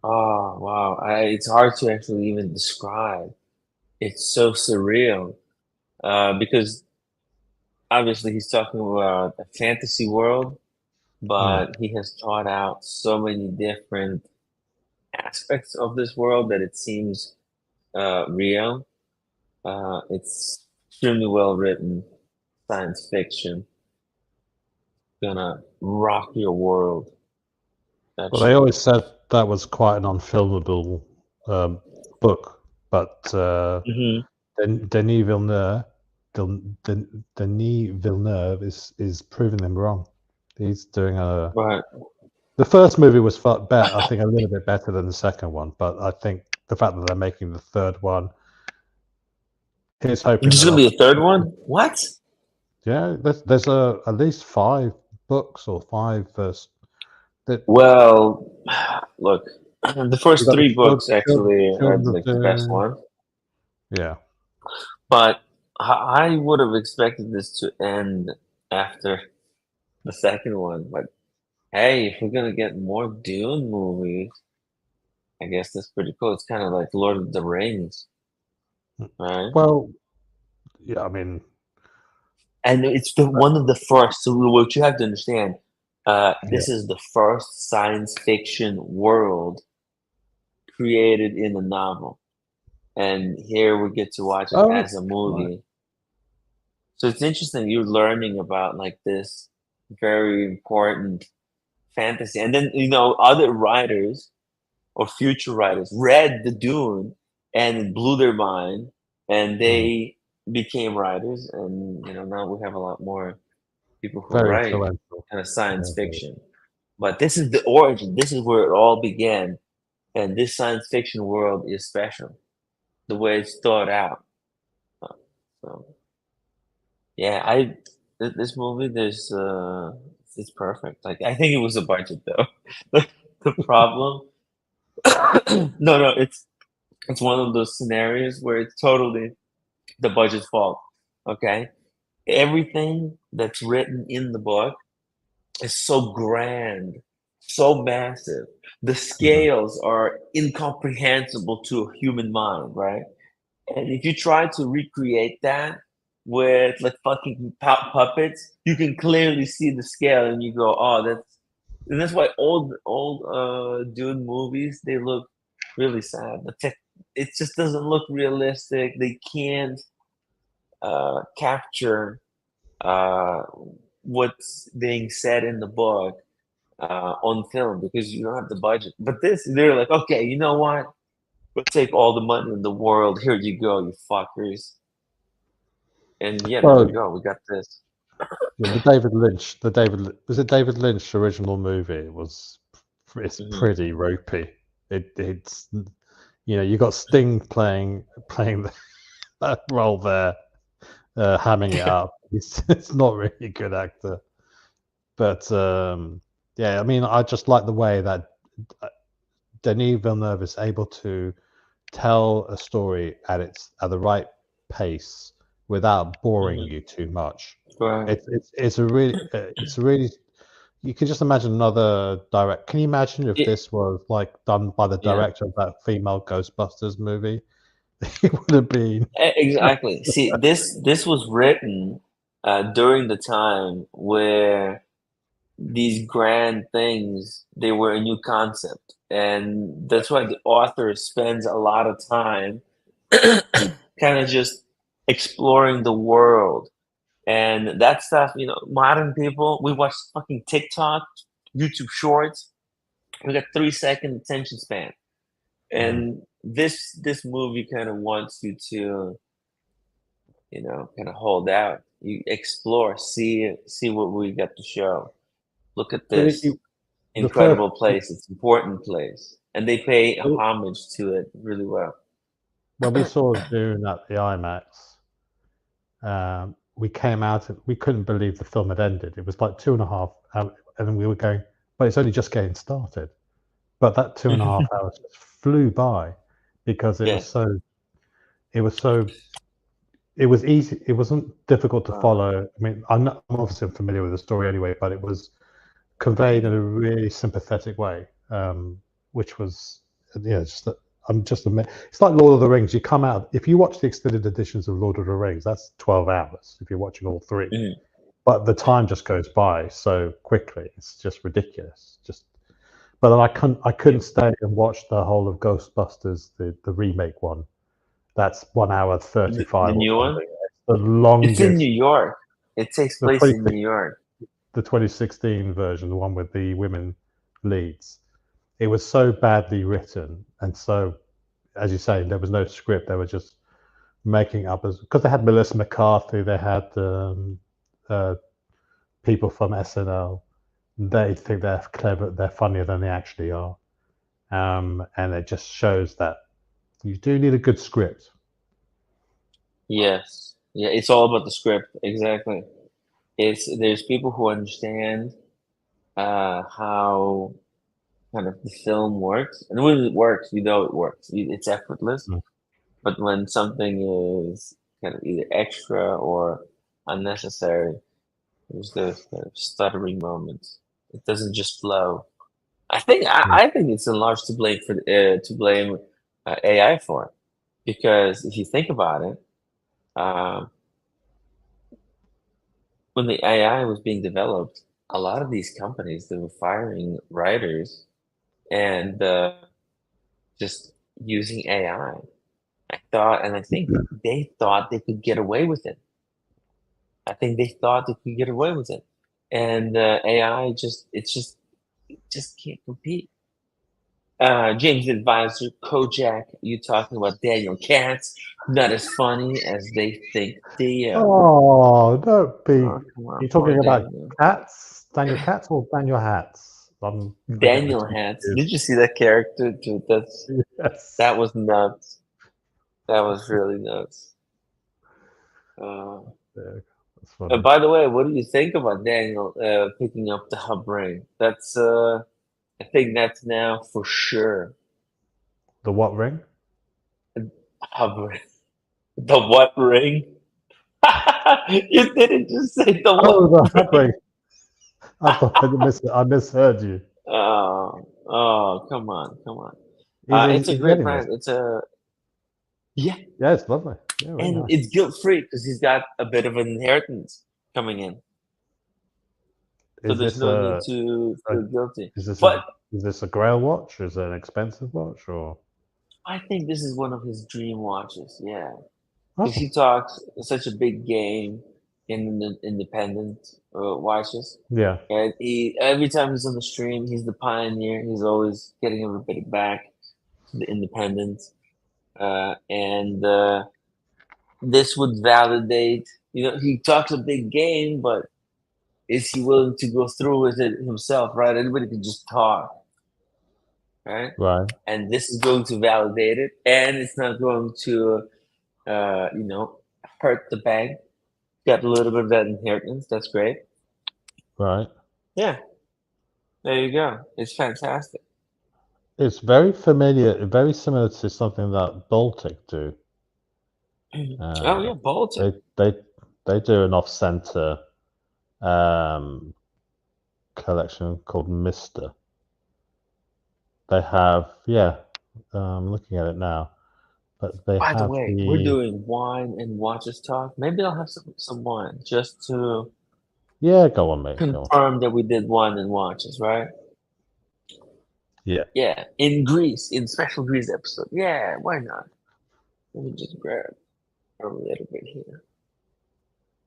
oh wow, it's hard to actually even describe. It's so surreal because obviously he's talking about a fantasy world, Mm. but he has taught out so many different aspects of this world that it seems real. It's extremely well written science fiction. Gonna rock your world. That Well, they shit. always said that was quite an unfilmable book, but Hmm. Denis Villeneuve, Denis Villeneuve is proving them wrong. He's doing a. But The first movie was better, I think, a little bit better than the second one, but I think the fact that they're making the third one, here's hoping there's that gonna be a third one. What? yeah, there's at least 5 books or five that Well, look, the you first got the three books actually are Children of like the best Dune. one. Yeah, But I would have expected this to end after. the second one. But hey, if we're gonna get more Dune movies, I guess that's pretty cool. It's kind of like Lord of the Rings, right? Well, yeah, I mean, And it's one of the first. So what you have to understand, yeah. this is the first science fiction world created in a novel, and here we get to watch it Oh, as a right. movie. So it's interesting. You're learning about like this very important fantasy, and then other writers or future writers read the Dune and it blew their mind, and Mm. they became writers, and now we have a lot more people who Very write influential. kind of science Yeah, very. fiction. But this is the origin. This is where it all began, and this science fiction world is special. The way it's thought out. So yeah, this movie, it's perfect. Like I think it was a budget though. The problem, no, it's one of those scenarios where it's totally the budget's fault. Okay, everything that's written in the book is so grand, so massive. The Mhm. scales are incomprehensible to a human mind, right? And if you try to recreate that with like fucking puppets, you can clearly see the scale, and you go, "Oh, that's why old Dune movies, they look really sad. It just doesn't look realistic. They can't capture uh, what's being said in the book on film because you don't have the budget. But they're like, okay, you know what? We'll take all the money in the world. Here you go, you fuckers. And yeah, there we Well, go. We got this. yeah, was it David Lynch original movie it's Hmm. pretty ropey. It's you got Sting playing that role there, hamming it up. It's not really a good actor, but yeah, I mean, I just like the way that uh, Denis Villeneuve is able to tell a story at the right pace without boring Hmm. you too much. Right. It's a really you can just imagine another direct. Can you imagine if It, this was like done by the yeah, director of that female Ghostbusters movie? It would have been. exactly. See, this was written during the time where these grand things they were a new concept, and that's why the author spends a lot of time kind of just exploring the world and that stuff. Modern people, we watch fucking TikTok, YouTube Shorts. We got 3 second attention span, Mm. and this movie kind of wants you to kind of hold out, you explore, see what we got to show. Look at But this the first incredible place. It's an important place, and they pay homage to it really well. when we saw Dune at the IMAX, we came out. We couldn't believe the film had ended. It was like 2.5 hours, and then we were going, "But it's only just getting started." But that 2.5 hours just flew by because Yeah. it was so it was easy. It wasn't difficult to Wow. follow. I mean, I'm obviously familiar with the story anyway, but it was conveyed in a really sympathetic way, which was just I'm just amazed. It's like Lord of the Rings. You come out if you watch the extended editions of Lord of the Rings, that's 12 hours if you're watching all three. Mhm. But the time just goes by so quickly. It's just ridiculous. But then I couldn't stay and watch the whole of Ghostbusters, the remake one. That's 1 hour The 35 or new one. something. It's the It's in New longest. York. It takes The place 20, in New York. the 2016 version, the one with the women leads. It was so badly written, and so, as you say, there was no script. They were just making up as because they had Melissa McCarthy, they had uh, people from SNL. They think they're clever, they're funnier than they actually are, and it just shows that you do need a good script. Yes. Yeah. It's all about the script. Exactly. There's people who understand how kind of the film works, and when it works, it works. It's effortless. Mm. But when something is kind of either extra or unnecessary, There's those kind of stuttering moments. It doesn't just flow. I think it's in large to blame AI for, because if you think about it, um, when the AI was being developed, a lot of these companies, they were firing writers and just using AI. I think they thought they could get away with it. I think they thought they could get away with it, and AI just can't compete. James Advisor, Kojak, you talking about Daniel Katz? Not as funny as they think they are. Oh, don't be. Oh, come on, You poor talking about Daniel. cats? Daniel Katz or Daniel Hatz? I get the Daniel two Hatz. Did confused. you see that character? Dude, that Yes. was nuts. That was really nuts. Uh, Yeah, that's funny. by the way, what do you think about Daniel picking up the Habring? I think that's now for sure. The what ring? Habring. The what ring? You didn't just say the Oh, what the ring. Habring. I thought I misheard you. Oh, come on, come on. It's a He's great getting this. brand. Yeah, Yeah, it's lovely. Yeah, very and nice. it's guilt free because he's got a bit of an inheritance coming in, so Is there's this no need a, to a feel guilty. is this a But is this a Grail watch? Is it an expensive watch or? I think this is one of his dream watches. Yeah, because Oh, he talks such a big game in the independent watches. yeah, And every time he's on the stream, he's the pioneer. He's always getting everybody back to the independents. And this would validate, he talks a big game, but is he willing to go through with it himself, right? Anybody can just talk, right? right, And this is going to validate it, and it's not going to, hurt the bank. Got a little bit of that inheritance. That's great. right. Yeah, there you go. It's fantastic. It's very familiar, very similar to something that Baltic do. Oh yeah, Bolton. They they they do an off-center um, collection called Mister. They have, yeah, I'm looking at it now, but they By the have way, we're the, doing wine and watches talk. Maybe I'll have some wine just to yeah, go on, mate, go on. confirm that we did wine and watches, right? Yeah, Yeah, in Greece, in special Greece episode. Yeah, why not? Let me just grab a little bit here.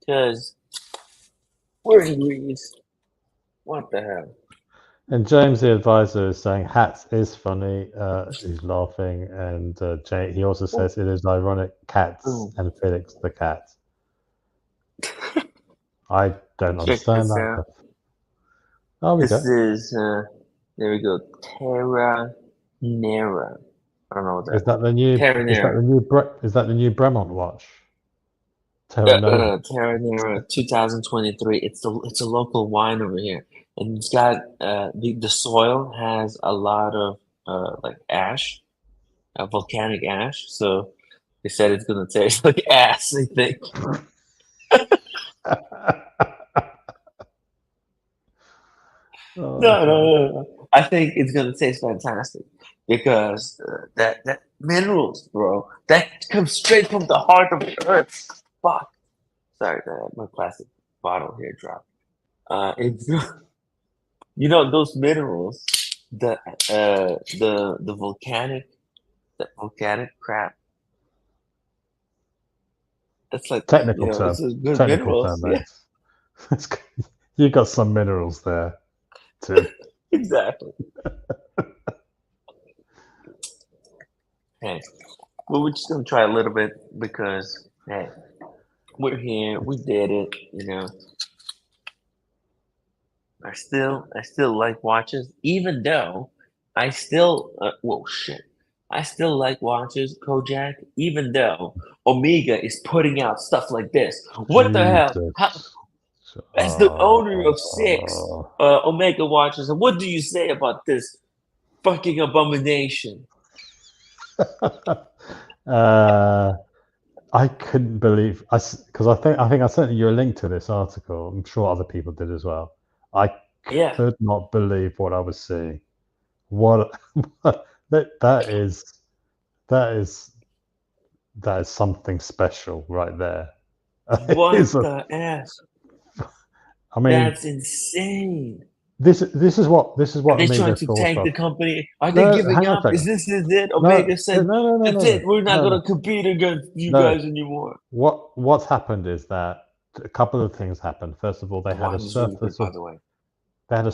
Because we're in Greece. What the hell? and James the advisor is saying Hatz is funny. He's laughing, and he also Oh, says it is ironic. Cats boom. and Felix the cat. I don't Check understand this that, out. but oh, we This go. is, there we go, Terra Nera. I don't know what Is that that the new? Terra Is that Nera. the new? Is that the new Bremont watch? Terra Nova. Terra Nera 2023. It's a local wine over here, and it's got the soil has a lot of like ash, volcanic ash. So they said it's gonna taste like ass. I think. Oh No, no, god. no, no. I think it's gonna taste fantastic because that minerals, bro, that comes straight from the heart of the earth. Fuck. Sorry, my plastic bottle here dropped. It's those minerals, the the volcanic crap. That's like Technical term. it's a good Technical minerals. term, Yeah, mate. You got some minerals there too. exactly. Hey, well, we're just gonna try a little bit because hey, we're here. We did it. I still like watches, even though I still whoa shit. I still like watches, Kojak, even though Omega is putting out stuff like this. What the hell? Jesus. As the owner of six Omega watches, what do you say about this fucking abomination? uh, I couldn't believe because I think I sent you a link to this article. I'm sure other people did as well. I Yeah. could not believe what I was seeing. What that is that is that is something special right there. It is What the F? I mean, That's insane. this is what Are they trying Amiga to thought tank of. the company? Are they No, giving hang on a up? second. Is it? No, Omega no, said, no, no, that's no, it. no, We're not no, going no, to compete against you no. guys anymore. What's happened is that a couple of things happened. First of all, The wine was really good, by the way. they had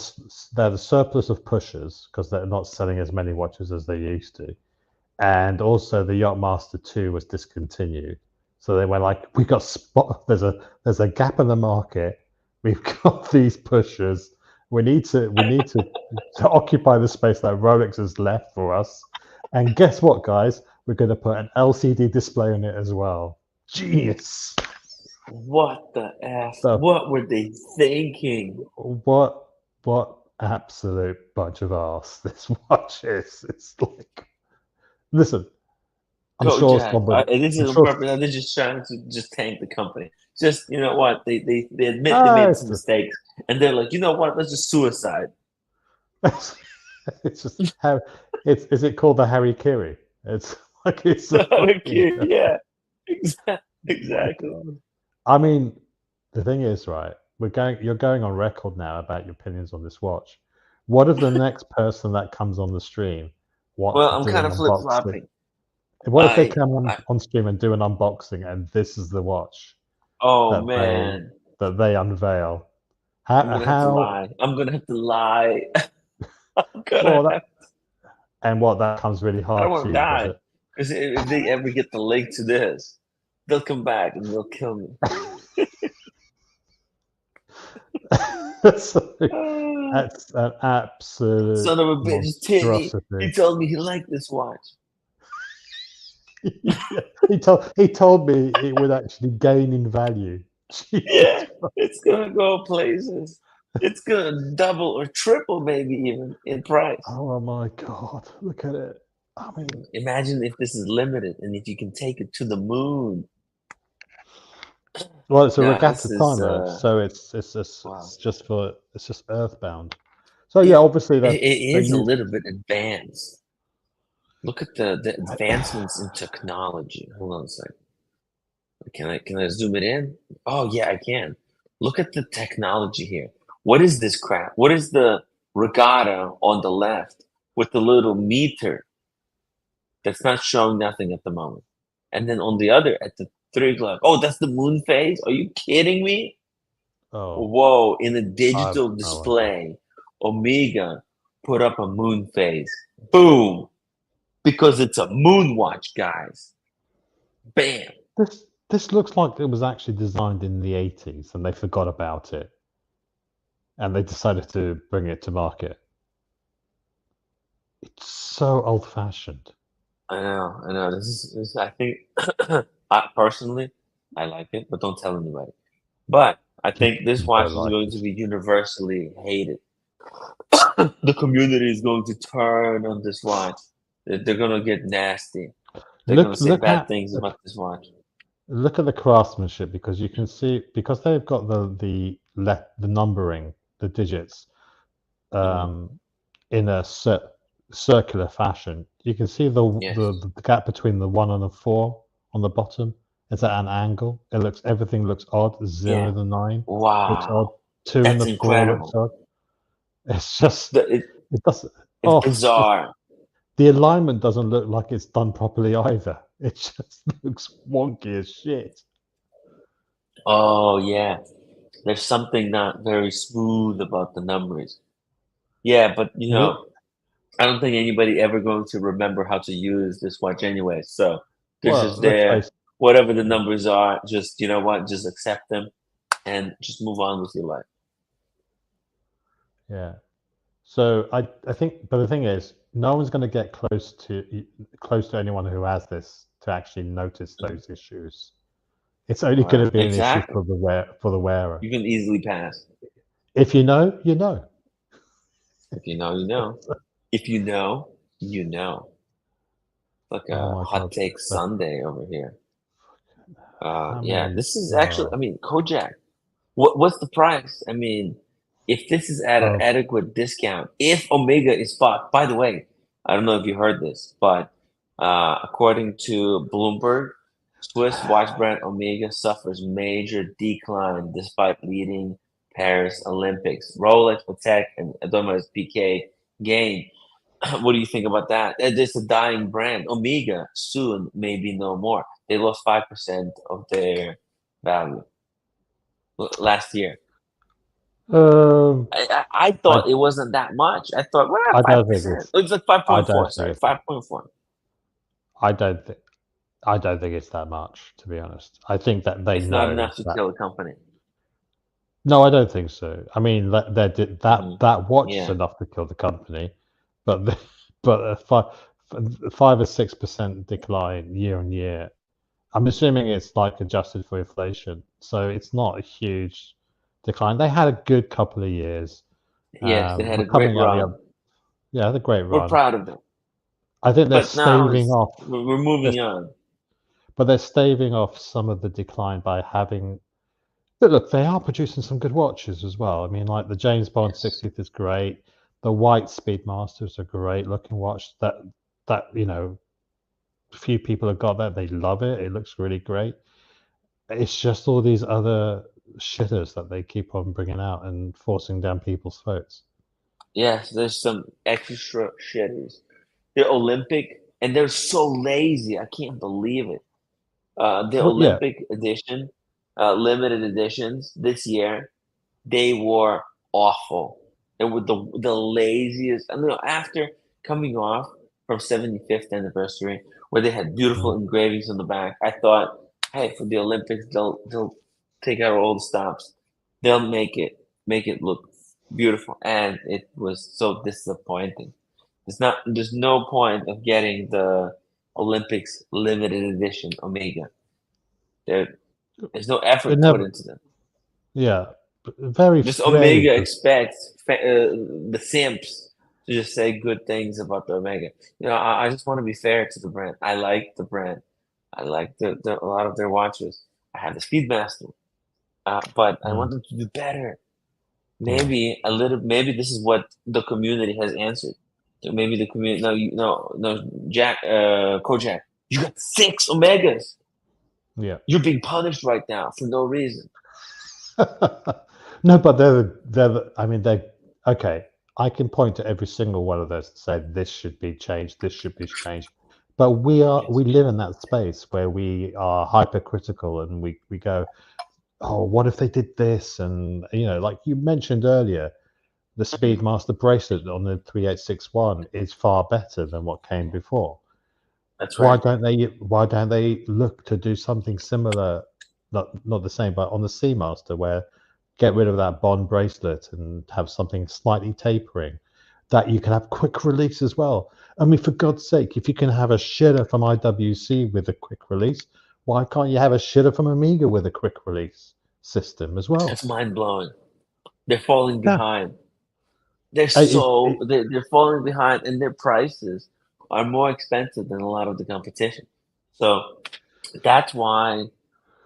a surplus of pushers because they're not selling as many watches as they used to, and also the Yachtmaster 2 was discontinued. So they were like, we got spot. There's a gap in the market. We've got these pushers. We need to occupy the space that Rolex has left for us. And guess what, guys? We're going to put an LCD display on it as well. Genius. What the F? The What were they thinking? what absolute bunch of arse this watch is. It's like, listen, I'm Go, sure Jack. somebody, This I'm is on sure, purpose. They're just trying to just tank the company. Just, you know what? They admit they ah, made some mistakes. And they're like, you know what? Let's just suicide. it's just how is it called the Harry Kiri? It's like it's a fucking Yeah, my exactly. god. I mean, the thing is, right? You're going on record now about your opinions on this watch. What if the next person that comes on the stream wants Well, to I'm do kind an of unboxing? flip-flopping. What if they come I on stream and do an unboxing and this is the watch oh that they man, unveil? I'm gonna have to How lie. I'm gonna have to lie. I'm gonna well that have. and what that comes really I don't hard want to to you, does die it? because if they ever get the link to this, they'll come back and they'll kill me. So, that's an absolute Son of a bitch, Timmy. He monstrosity. told me he liked this watch. Yeah, he told me it would actually gain in value. Jesus. Yeah, it's gonna go places. It's gonna double or triple, maybe even in price. Oh my god, look at it. I mean, Imagine if this is limited and if you can take it to the moon. well, it's a Now this regatta is timer, so wow. it's just earthbound. So yeah, It, obviously it they is a use. little bit advanced. Look at the advancements in technology. Hold on a second. Can I zoom it in? Oh yeah, I can. Look at the technology here. What is this crap? What is the regatta on the left with the little meter that's not showing nothing at the moment? And then on the other at the 3 o'clock. Oh, that's the moon phase? Are you kidding me? Oh, Whoa, in a I've digital no idea. display, Omega put up a moon phase. Boom. Because it's a moon watch, guys. Bam. This looks like it was actually designed in the 80s and they forgot about it and they decided to bring it to market. It's so old-fashioned. I know. This I think, I personally, I like it, but don't tell anybody. But I think this You don't watch is like going to it. be universally hated. The community is going to turn on this watch. They're going to get nasty. They're going Look to say look bad at things about this watch. look at the craftsmanship because you can see because they've got the numbering, the digits Mhm. in a circular fashion. You can see Yes. the gap between the 1 and the 4 on the bottom. It's at an angle. Everything looks odd. 0 Yeah. and the 9 looks odd. Wow. 2 and That's the 4 looks incredible. odd. It's just It, it doesn't. it's Oh, bizarre. the alignment doesn't look like it's done properly either. It just looks wonky as shit. Oh, yeah. There's something not very smooth about the numbers. Yeah, but Look, I don't think anybody ever going to remember how to use this watch anyway. So they're well, just let's there. face Whatever the it. numbers are, just you know what, just accept them and just move on with your life. Yeah. So I think, but the thing is, no one's going to get close to anyone who has this to actually notice those issues. It's only going Right. to be an issue Exactly. for the wearer. You can easily pass. If you know, you know. If you know, you know. If you know, you know. Like Oh a my hot God. take But Sunday over here. I Yeah, mean, this is actually. I mean, Kojak. What's the price? I mean, if this is at an well, adequate discount, if Omega is bought. By the way, I don't know if you heard this, but according to Bloomberg, Swiss watch brand Omega suffers major decline despite leading Paris Olympics. Rolex, Patek, and Audemars Piguet gain. What do you think about that? It's a dying brand. Omega soon maybe no more. They lost 5% of their value last year. um, I I thought it wasn't that much. I thought, well, I don't think 5%. it's It's like I 5.4. don't think Sorry, it's 5.4. I don't think I don't think it's that much, to be honest. I think that they It's not know enough to that. kill a company. No, I don't think so. I mean, Hmm. that watch is Yeah. enough to kill the company, but but a 5 or 6% decline year on year. I'm assuming it's like adjusted for inflation, so it's not a huge decline. They had a good couple of years. Yes, they had We're a great coming out the run. other, yeah, the great We're run. proud of them. I think they're But now staving it's off. we're They're, moving on. but they're staving off some of the decline by having. But look, they are producing some good watches as well. I mean, like the James Bond Yes. 60th is great. The white Speedmaster is a great looking watch. That few people have got that. They love it. It looks really great. It's just all these other shitters that they keep on bringing out and forcing down people's throats. Yes, there's some extra shitters. They're Olympic and they're so lazy. I can't believe it. The Well, yeah, Olympic edition, limited editions this year, they were awful. They were the laziest. I know after coming off from 75th anniversary, where they had beautiful mm, engravings on the back, I thought, hey, for the Olympics, they'll take out all the stops. They'll make it look beautiful, and it was so disappointing. There's no point of getting the Olympics limited edition Omega. There, there's no it effort put never. into them. Yeah, very Just very Omega expects the simps to just say good things about the Omega. You know, I just want to be fair to the brand. I like the brand. I like a lot of their watches. I have the Speedmaster, but I mm, want them to do better. yeah. Maybe a little. Maybe this is what the community has answered. So maybe the community. No, no, Jack, Kojak. You got 6 Omegas. Yeah. You're being punished right now for no reason. No, but I mean, they okay. I can point to every single one of those and say this should be changed, this should be changed. But Yes. we live in that space where we are hypercritical and we go, oh, what if they did this? And like you mentioned earlier, the Mhm. Speedmaster bracelet on the 3861 is far better than what came before. That's Why right. don't they look to do something similar, not the same, but on the Seamaster, where get rid of that Bond bracelet and have something slightly tapering that you can have quick release as well. I mean, for God's sake, if you can have a shitter from IWC with a quick release, why can't you have a shitter from Amiga with a quick release system as well? It's mind blowing. They're falling Yeah, behind. They're it, so it, they're falling behind, and their prices are more expensive than a lot of the competition. So that's why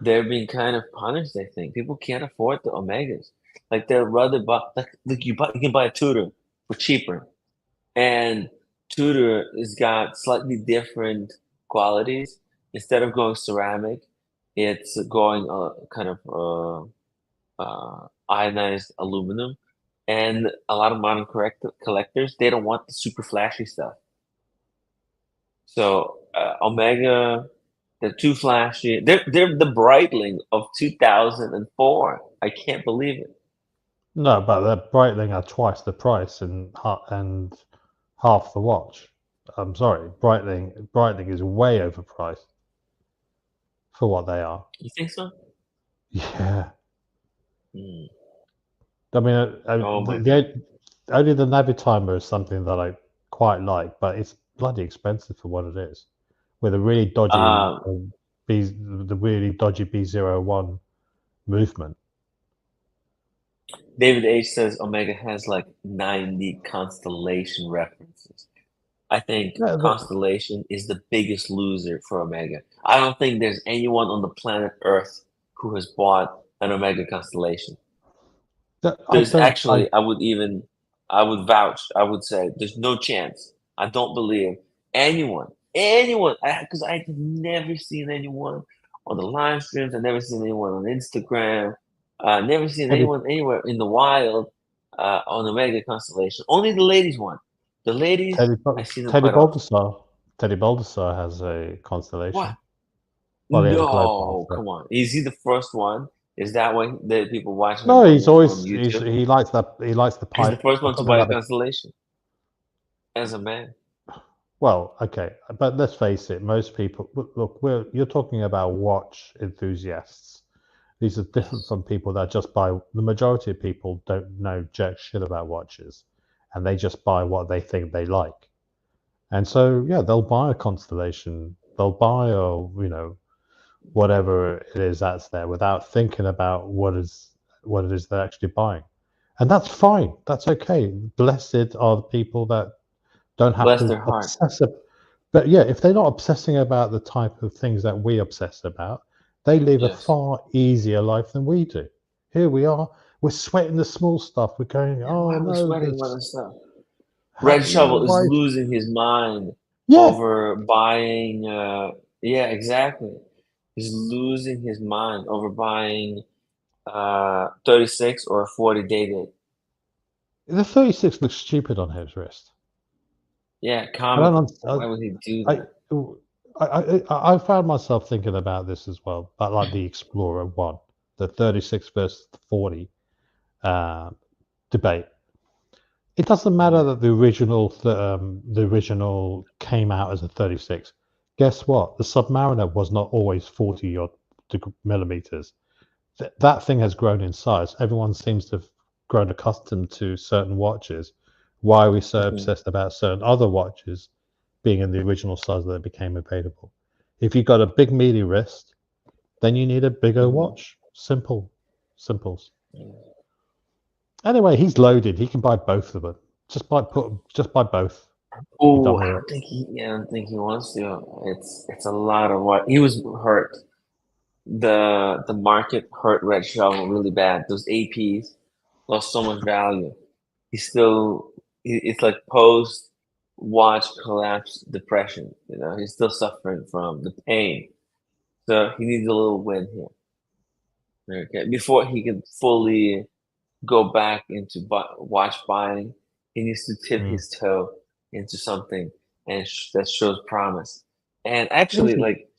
they're being kind of punished. I think people can't afford the Omegas. Like they'll rather buy like you can buy a Tudor for cheaper, and Tudor has got slightly different qualities. Instead of going ceramic, it's going kind of ionized aluminum. And a lot of modern collectors, they don't want the super flashy stuff. So Omega, they're too flashy. They're the Breitling of 2004. I can't believe it. no, but the Breitling are twice the price and half the watch. I'm sorry, Breitling is way overpriced for what they are. You think so? Yeah, Hmm. I mean, Oh my God. only the Navitimer is something that I quite like, but it's bloody expensive for what it is. With a really dodgy Um, the really dodgy B01 movement. David H says Omega has like 90 constellation references. I think Yeah, Constellation is the biggest loser for Omega. I don't think there's anyone on the planet Earth who has bought an Omega Constellation. I There's don't. actually, I would vouch, I would say, there's no chance. I don't believe anyone, because I have never seen anyone on the live streams. I've never seen anyone on Instagram. Never seen Teddy, anyone anywhere in the wild on the Mega Constellation. Only the ladies want. The ladies, Teddy, I see them Teddy quite often. Baldassar. Teddy Baldassar has a What? constellation. Well, he has a global No, alpha. come on. Is he the first one? Is that why the people watching him No, he's on always YouTube? he likes that. He likes the He's the pipe. first I'm one to talking buy a about the. Constellation as a man. Well, okay, but let's face it. Most people look. You're talking about watch enthusiasts. These are different Yes. from people that just buy. The majority of people don't know jack shit about watches, and they just buy what they think they like. And so, yeah, they'll buy a constellation. They'll buy whatever it is that's there without thinking about what it is they're actually buying, and that's fine. That's okay. Blessed are the people that don't have Bless to their heart. obsess. But yeah, if they're not obsessing about the type of things that we obsess about, they live a Yes. far easier life than we do. Here we are, we're sweating the small stuff. We're going, Yeah, oh why are we no, sweating about this, this stuff? Red Shovel is why? losing his mind Yeah, over buying. Yeah, exactly. He's losing his mind over buying 36 or a 40 dated. the 36 looks stupid on his wrist. Yeah, I don't comical. Why would he do I, that? I found myself thinking about this as well, about like the Explorer one, the 36 versus the 40 uh, debate. It doesn't matter that the original came out as a 36. Guess what? The Submariner was not always 40 odd millimeters. That thing has grown in size. Everyone seems to have grown accustomed to certain watches. Why are we so Mhm, obsessed about certain other watches being in the original size that became available? If you've got a big meaty wrist, then you need a bigger mhm. watch. Simples. Anyway, he's loaded. He can buy both of them. Just buy both. Be Oh, done with it. I don't think he wants to. It's a lot of what he was hurt. The market hurt Red Shovel really bad. Those APs lost so much value. He's still it's like post watch collapse depression. You know, he's still suffering from the pain. So he needs a little win here. Okay, before he can fully go back into watch buying, he needs to tip Mm. his toe into something and that shows promise. And actually, Easy. like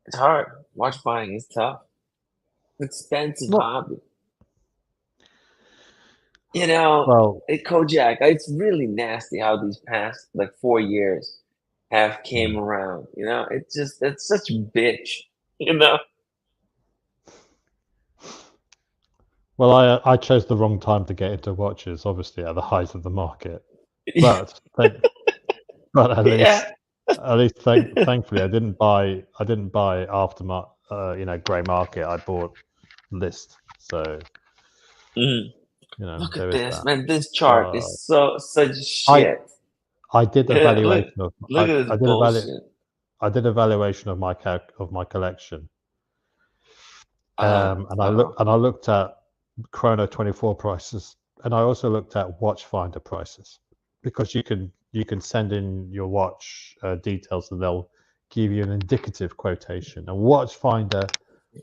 it's hard. Watch buying is tough. It's expensive Not hobby. You know, well. Kojak, it's really nasty how these past like 4 years have came mm. around. You know, it's such a bitch. You know, Well, I chose the wrong time to get into watches, obviously at the height of the market. But but yeah. at least thankfully I didn't buy aftermarket grey market. I bought list. So Mhm. Look there at is this, that. man. This chart But is such I shit. I did a Look valuation of look at I this did a value bullshit. I did a valuation of my collection. And Uh-oh. I looked at Chrono 24 prices, and I also looked at Watchfinder prices, because you can send in your watch details and they'll give you an indicative quotation. And Watchfinder,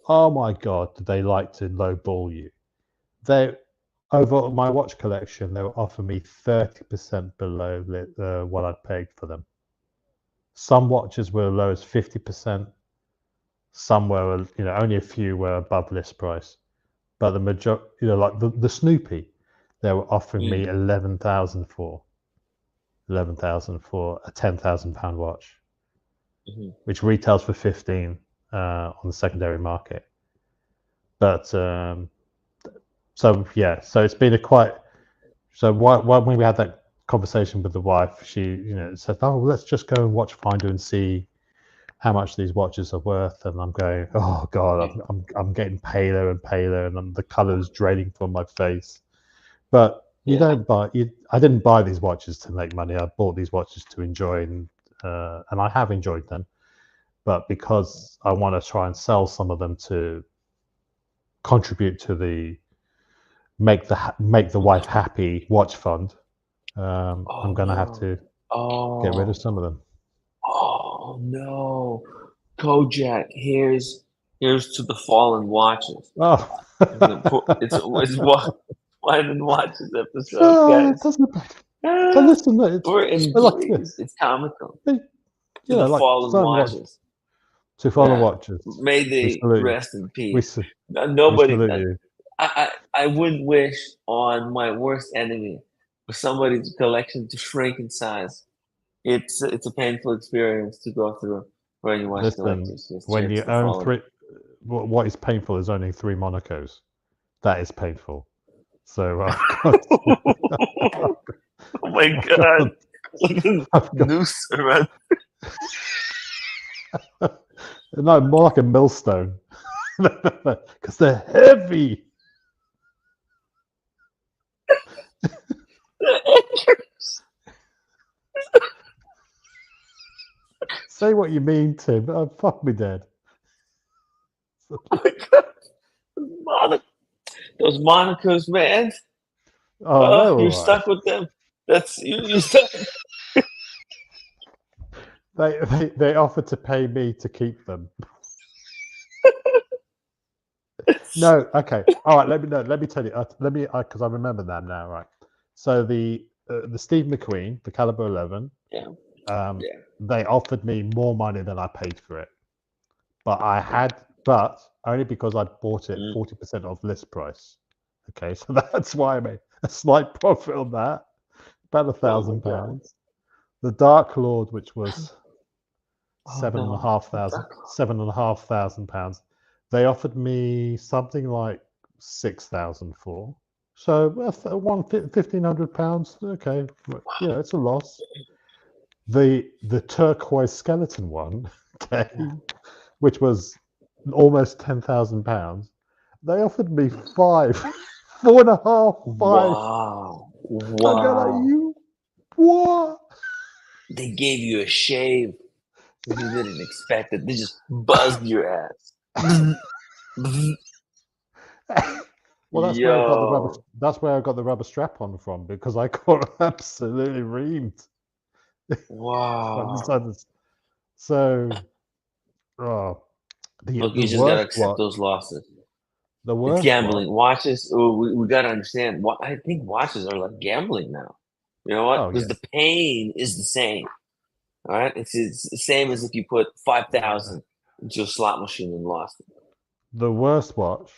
oh my god, do they like to lowball you? They Over my watch collection, they were offering me 30% below what I'd paid for them. Some watches were as low as 50%. Some were, only a few were above list price. But the major, like the Snoopy, they were offering me Mm, 11,000 for a £10,000 watch, mhm. which retails for 15 on the secondary market. But so yeah, so it's been a quite. So when we had that conversation with the wife, she said, "Oh, let's just go and watch Finder and see how much these watches are worth." And I'm going, "Oh God, I'm getting paler and paler, and the colour is draining from my face." But You Yeah. don't buy. I didn't buy these watches to make money. I bought these watches to enjoy, and I have enjoyed them. But because I want to try and sell some of them to contribute to the make the wife happy watch fund, I'm Oh gonna have no. to get rid of Oh. some of them. Oh no. Kojak, here's to the fallen watches. Oh, It's Wine and Watches episode, no, it guys. doesn't. But Ah, listen, we're in like glees. It's comical. you To the know, like fallen some watch watches. to follow Yeah. watches. May We they salute you. rest in We peace. s- we Nobody. salute you. I wouldn't wish on my worst enemy for somebody's collection to shrink in size. It's a painful experience to go through when you watch Listen, collectors. Yes, when cheers you to the own fallen. three, what is painful is owning 3 Monacos. That is painful. So Oh my god! Look at the I've got noose around. no more like a millstone because they're heavy. Say what you mean, Tim. Oh, fuck me dead. Oh my god! Those Monicos, man. Oh, they're You're all right. stuck with them. That's you. You're stuck. They offered to pay me to keep them. No, okay, all right. Let me tell you. Because I remember them now. Right. So the Steve McQueen, the Caliber 11. Yeah. Um, Yeah. They offered me more money than I paid for it, but but only because I bought it 40% off list price. Okay, so that's why I made a slight profit on that, about Oh my god. £1,000. The Dark Lord, which was Oh no. £7,500, they offered me something like 6,000 for. So £1,500. Okay, yeah, it's a loss. The turquoise skeleton one, okay, which was almost £10,000. They offered me five, four and a half, five. Wow. I go like, Wow. you what? They gave you a shave. You didn't expect it. They just buzzed your ass. Well, that's where I got the rubber. Yo. That's where I got the rubber strap on from because I got absolutely reamed. Wow. So, oh, Look, the you just gotta worst accept one. those losses. The It's worst one. gambling. Watches. We gotta understand. I think watches are like gambling now. You know what? Oh Because yeah. the pain is the same. All right. It's the same as if you put 5,000 into a slot machine and lost it. The worst watch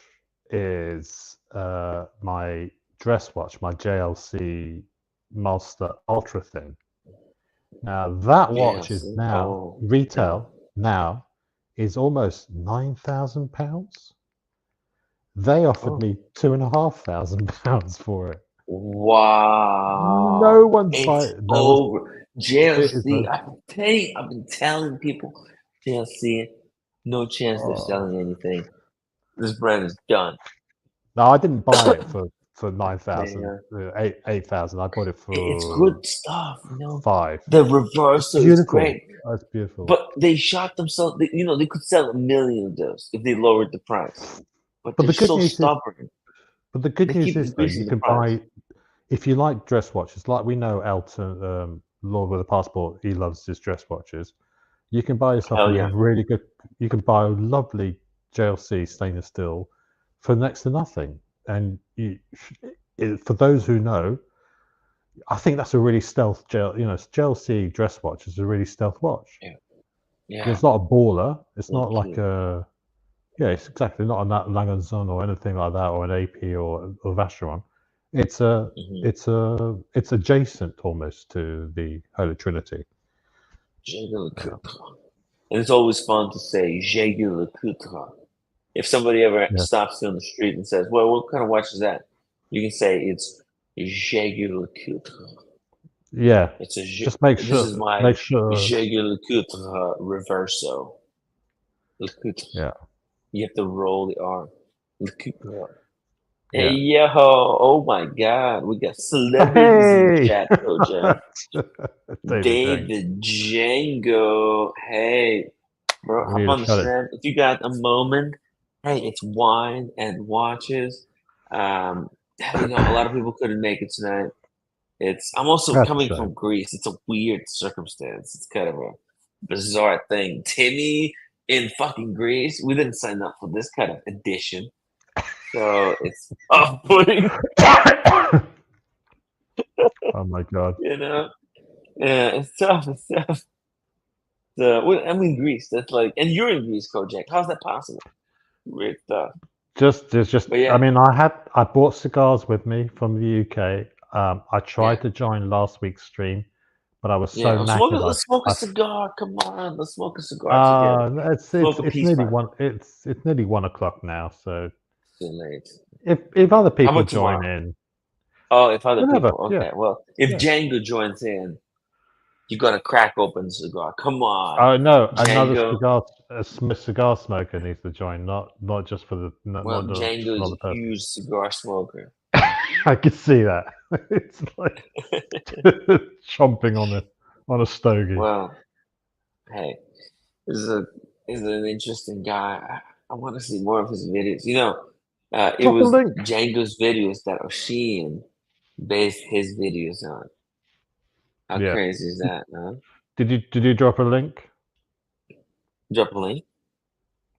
is my dress watch, my JLC Master Ultra thing. Now that watch is JLC. now Oh retail no. now is almost £9,000. They offered Oh me £2,500 for it. wow. No one's It's buying. No one's. over. It is JLC. no. I've been telling people JLC. No chance they're Oh. selling anything. This brand is done. No, I didn't buy it for 9,000, Man, 8,000. I bought it it's for good stuff. You know, 5. the It's reversal is beautiful. great. It's beautiful. But they shot themselves. They could sell 1,000,000 of those if they lowered the price. But But they're the good so news is, stubborn. They keep though, you Increasing the can price. buy if you like dress watches. Like we know Elton, Lord with a Passport, he loves his dress watches. You can buy yourself Hell yeah. a really good. You can buy a lovely JLC stainless steel for next to nothing. And for those who know, I think that's a really stealth JLC dress watch is a really stealth watch. Yeah. Yeah. It's not a baller. It's not Low-key. like a it's exactly not a Langanzon or anything like that, or an AP or Vacheron. It's it's adjacent almost to the Holy Trinity. And it's always fun to say Jaeger le Couture. If somebody ever Yeah, stops you on the street and says, "Well, what kind of watch is that?" You can say it's Jaeger le Couture. yeah. It's a Just make this sure, is my make sure. Jaeger le Couture Reverso. Le Couture. Yeah, You have to roll the R. Le Couture. Hey Yeah. yo! Oh my God, we got celebrities in Hey, chat, Kojak. David Jang. David Django. Hey, bro, We hop need to on the shut it. stream if you got a moment. Hey, it's wine and watches. You know, a lot of people couldn't make it tonight. I'm also That's a coming shame. from Greece. It's a weird circumstance. It's kind of a bizarre thing. Timmy in fucking Greece. We didn't sign up for this kind of edition, so it's off-putting. Oh my god. You know, yeah, it's tough. It's tough. So, I'm in Greece. That's like, and you're in Greece, Kojak. How's that possible? Weird stuff. There's just. But I yeah, mean, I bought cigars with me from the UK. I yeah, tried to join last week's stream, but I was yeah. so knackered. Let's smoke a I cigar. Come on, let's smoke a cigar together. Smoke a it's peace nearly pipe. one. It's nearly 1 o'clock now. So Too late. if other How people about join tomorrow? in, Oh, if other whatever. people. Yeah, Okay. Well, if yeah. Django joins in, you gotta crack open the cigar. Come on, Oh no, another Django. cigar smoker needs to join, not just for the Well, not just Django for is another a person. huge cigar smoker. I can see that. It's like chomping on a stogie. Well, hey, this is a is an interesting guy. I want to see more of his videos. You know, it Drop a was link. Django's videos that Oshin based his videos on. How Yeah. crazy is that, huh? Did you drop a link? Drop a link.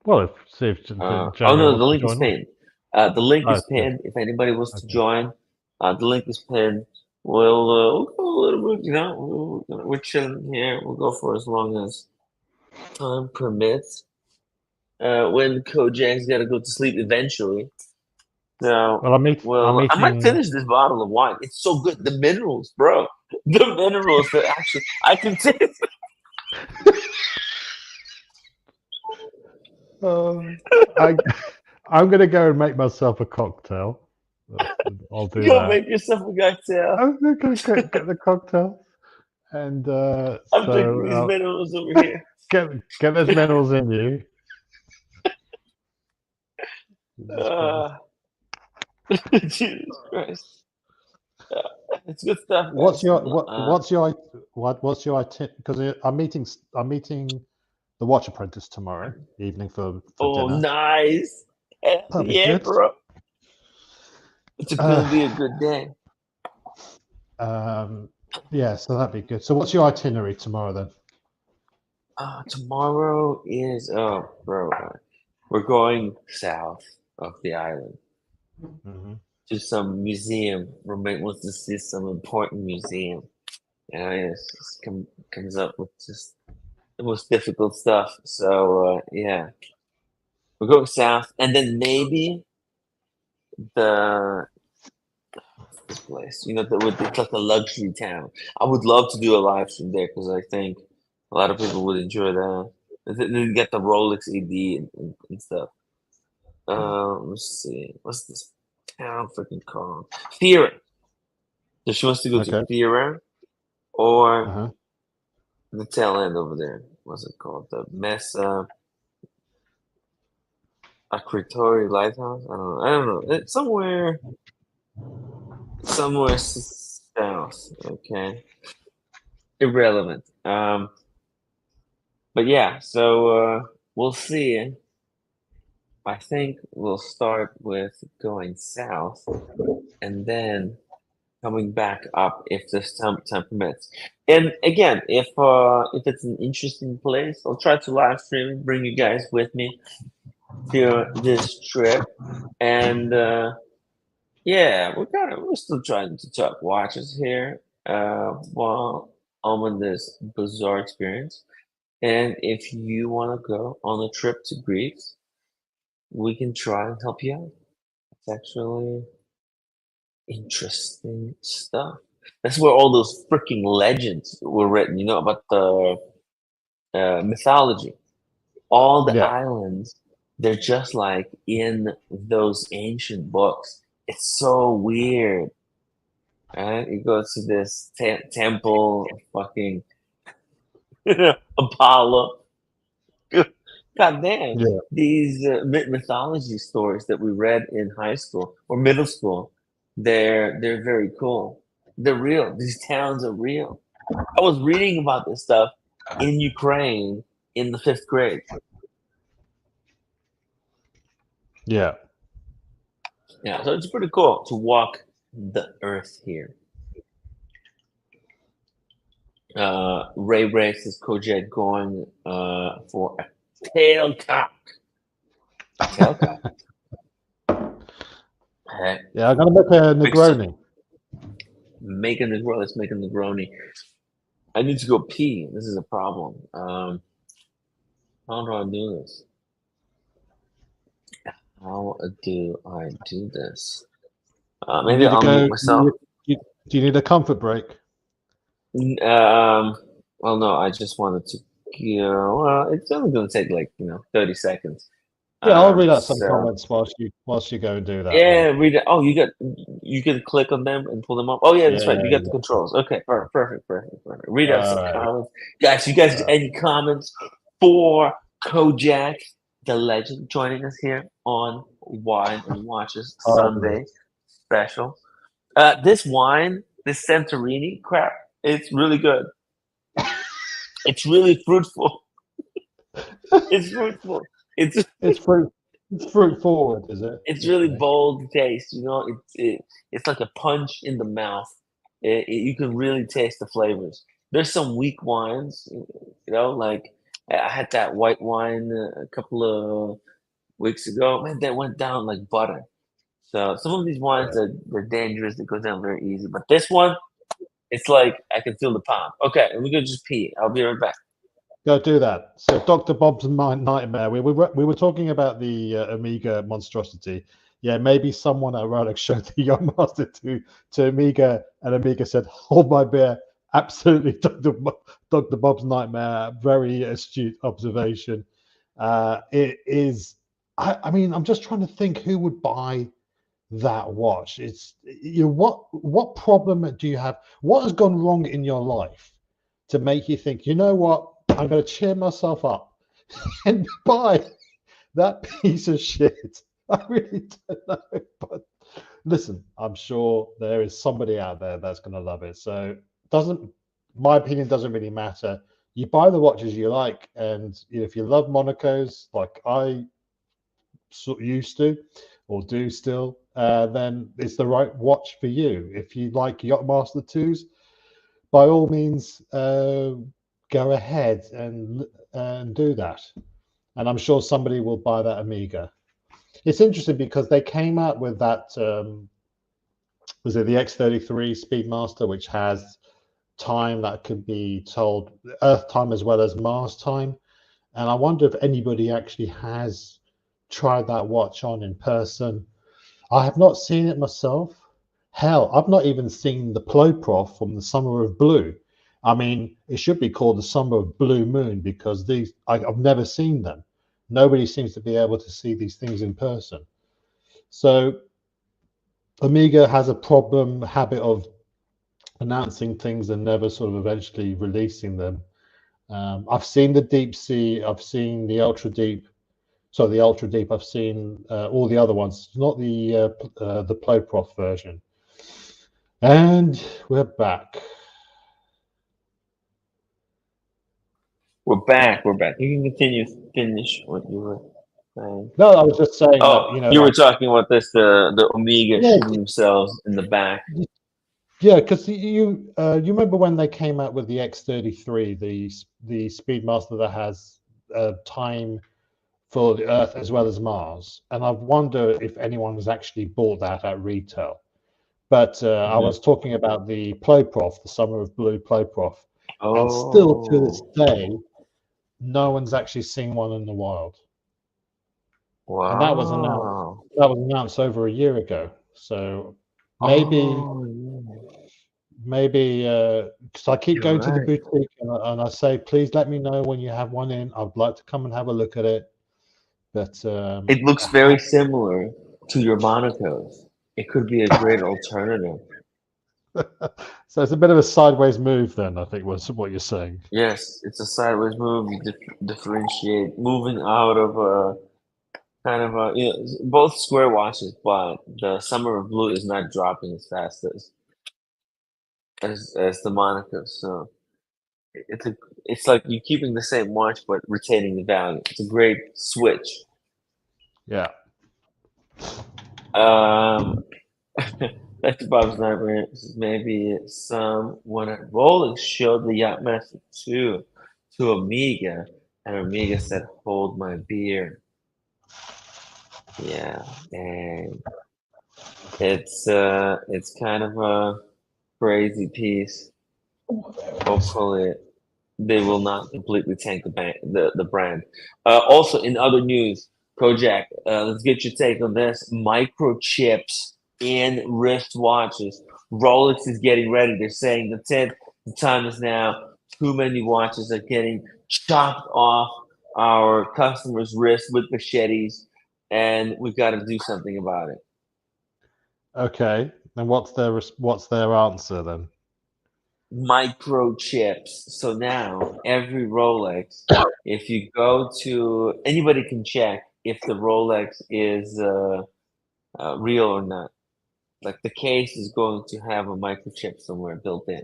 Well, if see if Oh Django no, the wants to link is join in. pinned. The link Oh, is good. pinned. If anybody wants to Okay. join, the link is pinned. We'll go a little bit, you know, we're chilling here. We'll go for as long as time permits. When Kojak's got to go to sleep eventually. So, Well, I'm I might meeting. finish this bottle of wine. It's so good. The minerals, bro. The minerals that actually I can taste. Um, I I'm gonna go and make myself a cocktail. I'll do Go that. make yourself a cocktail. I'm gonna get the cocktail, and I'm drinking so these minerals over here. get those minerals in you. Jesus Christ. Uh, Jesus Christ. Uh, it's good stuff, What's guys. your what's your because I'm meeting the Watch Apprentice tomorrow evening for Oh, dinner. nice. Hell That'll be yeah, good. bro. It's Uh, gonna be a good day. um, yeah, so that'd be good. So what's your itinerary tomorrow then? Tomorrow is bro. We're going south of the island Hmm. to some museum. Roommate wants to see some important museum, and comes up with just the most difficult stuff. So yeah, we're going south, and then maybe the this place. You know, it's like a luxury town. I would love to do a live stream there because I think a lot of people would enjoy that. They get the Rolex ED and stuff. Let's see. What's this town freaking called? Thera. So she wants to go to Okay. Thera or Uh-huh. the tail end over there. What's it called? The Mesa Acretori Lighthouse? I don't know. I don't know. It's somewhere south. Okay. Irrelevant. But yeah, so we'll see. I think we'll start with going south and then coming back up if this time permits. And again, if it's an interesting place, I'll try to live stream it, bring you guys with me to this trip. And yeah, we're still trying to talk watches here while I'm on this bizarre experience. And if you want to go on a trip to Greece, we can try and help you out. It's actually interesting stuff. That's where all those freaking legends were written, you know, about the mythology. All the Yeah. islands, they're just like in those ancient books. It's so weird. Right? You go to this temple, fucking Apollo. God damn, Yeah. these mythology stories that we read in high school or middle school, they're very cool. They're real. These towns are real. I was reading about this stuff in Ukraine in the 5th grade. Yeah. Yeah, so it's pretty cool to walk the earth here. Ray says Kojak going for a tailcock. Tailcock. Heck, Yeah, I'm gonna make a big stuff. Negroni. Making the Let's make a Negroni. I need to go pee. This is a problem. How do I do this? How do I do this? You Maybe need to I'll mute go. myself. Do you need a comfort break? Well, no, I just wanted to go. Well, it's only going to take like 30 seconds. Yeah, I'll read out some So comments whilst you go and do that. yeah, Then. read it. Oh, you can click on them and pull them up. Oh yeah, that's Yeah, right. You got the yeah. controls. Okay, perfect. Read out All some right. comments, guys. You guys, any comments for Kojak, the legend, joining us here on Wine and Watches Sunday special? This wine, this Santorini crap, it's really good. It's really fruitful. It's fruitful. It's fruit forward, is it? It's really bold taste. It's like a punch in the mouth. You can really taste the flavors. There's some weak wines, like I had that white wine a couple of weeks ago. Man, that went down like butter. So some of these wines they're dangerous. They go down very easy. But this one, it's like I can feel the pop. Okay, and we're gonna just pee. I'll be right back. Go do that. So, Dr. Bob's nightmare. We were talking about the Amiga monstrosity. Yeah, maybe someone at Rolex showed the Young Master to Amiga, and Amiga said, "Hold my beer." Absolutely, Dr. Bob's nightmare. Very astute observation. It is. I mean, I'm just trying to think who would buy that watch. It's what problem do you have? What has gone wrong in your life to make you think, you know what? I'm going to cheer myself up and buy that piece of shit. I really don't know. But listen, I'm sure there is somebody out there that's going to love it. So my opinion doesn't really matter. You buy the watches you like, and if you love Monacos, like I used to or do still, then it's the right watch for you. If you like Yachtmaster 2s, by all means, go ahead and do that. And I'm sure somebody will buy that Amiga. It's interesting because they came out with that, was it the X33 Speedmaster, which has time that could be told Earth time as well as Mars time. And I wonder if anybody actually has tried that watch on in person. I have not seen it myself. Hell, I've not even seen the Ploprof from the Summer of Blue. I mean, it should be called the Summer of Blue Moon because I've never seen them. Nobody seems to be able to see these things in person. So Amiga has a habit of announcing things and never sort of eventually releasing them. I've seen the Deep Sea. I've seen the Ultra Deep. So the Ultra Deep. I've seen all the other ones, not the Ploprof version. And we're back. We're back. You can finish what you were saying. No, I was just saying that, Oh, you were talking about this, the Omega yeah, shooting themselves in the back. yeah, because you remember when they came out with the X33, the Speedmaster that has time for the Earth as well as Mars, and I wonder if anyone has actually bought that at retail. But I was talking about the Ploprof, the Summer of Blue Ploprof, and still to this day, no one's actually seen one in the wild. Wow. And that was announced over a year ago. So maybe because I keep going to the boutique and I say, please let me know when you have one in. I'd like to come and have a look at it. But it looks very similar to your Monacos. It could be a great alternative. So it's a bit of a sideways move, then. I think was what you're saying. Yes, it's a sideways move. You differentiate, moving out of a kind of a, both square watches, but the Summer of Blue is not dropping as fast as the Monaco. So it's like you keeping the same watch but retaining the value. It's a great switch. Yeah. That's Bob's Nightmare. Maybe someone at Rolex showed the Yachtmaster 2 to Amiga, and Amiga said, "Hold my beer." Yeah, and it's kind of a crazy piece. Hopefully, they will not completely tank the brand. Also, in other news, Kojak, let's get your take on this. Microchips in wristwatches. Rolex is getting ready. They're saying the time is now. Too many watches are getting chopped off our customers' wrists with machetes, and we've got to do something about it. Okay. And what's their answer then? Microchips. So now every Rolex, if you go to anybody can check if the Rolex is real or not. Like the case is going to have a microchip somewhere built in.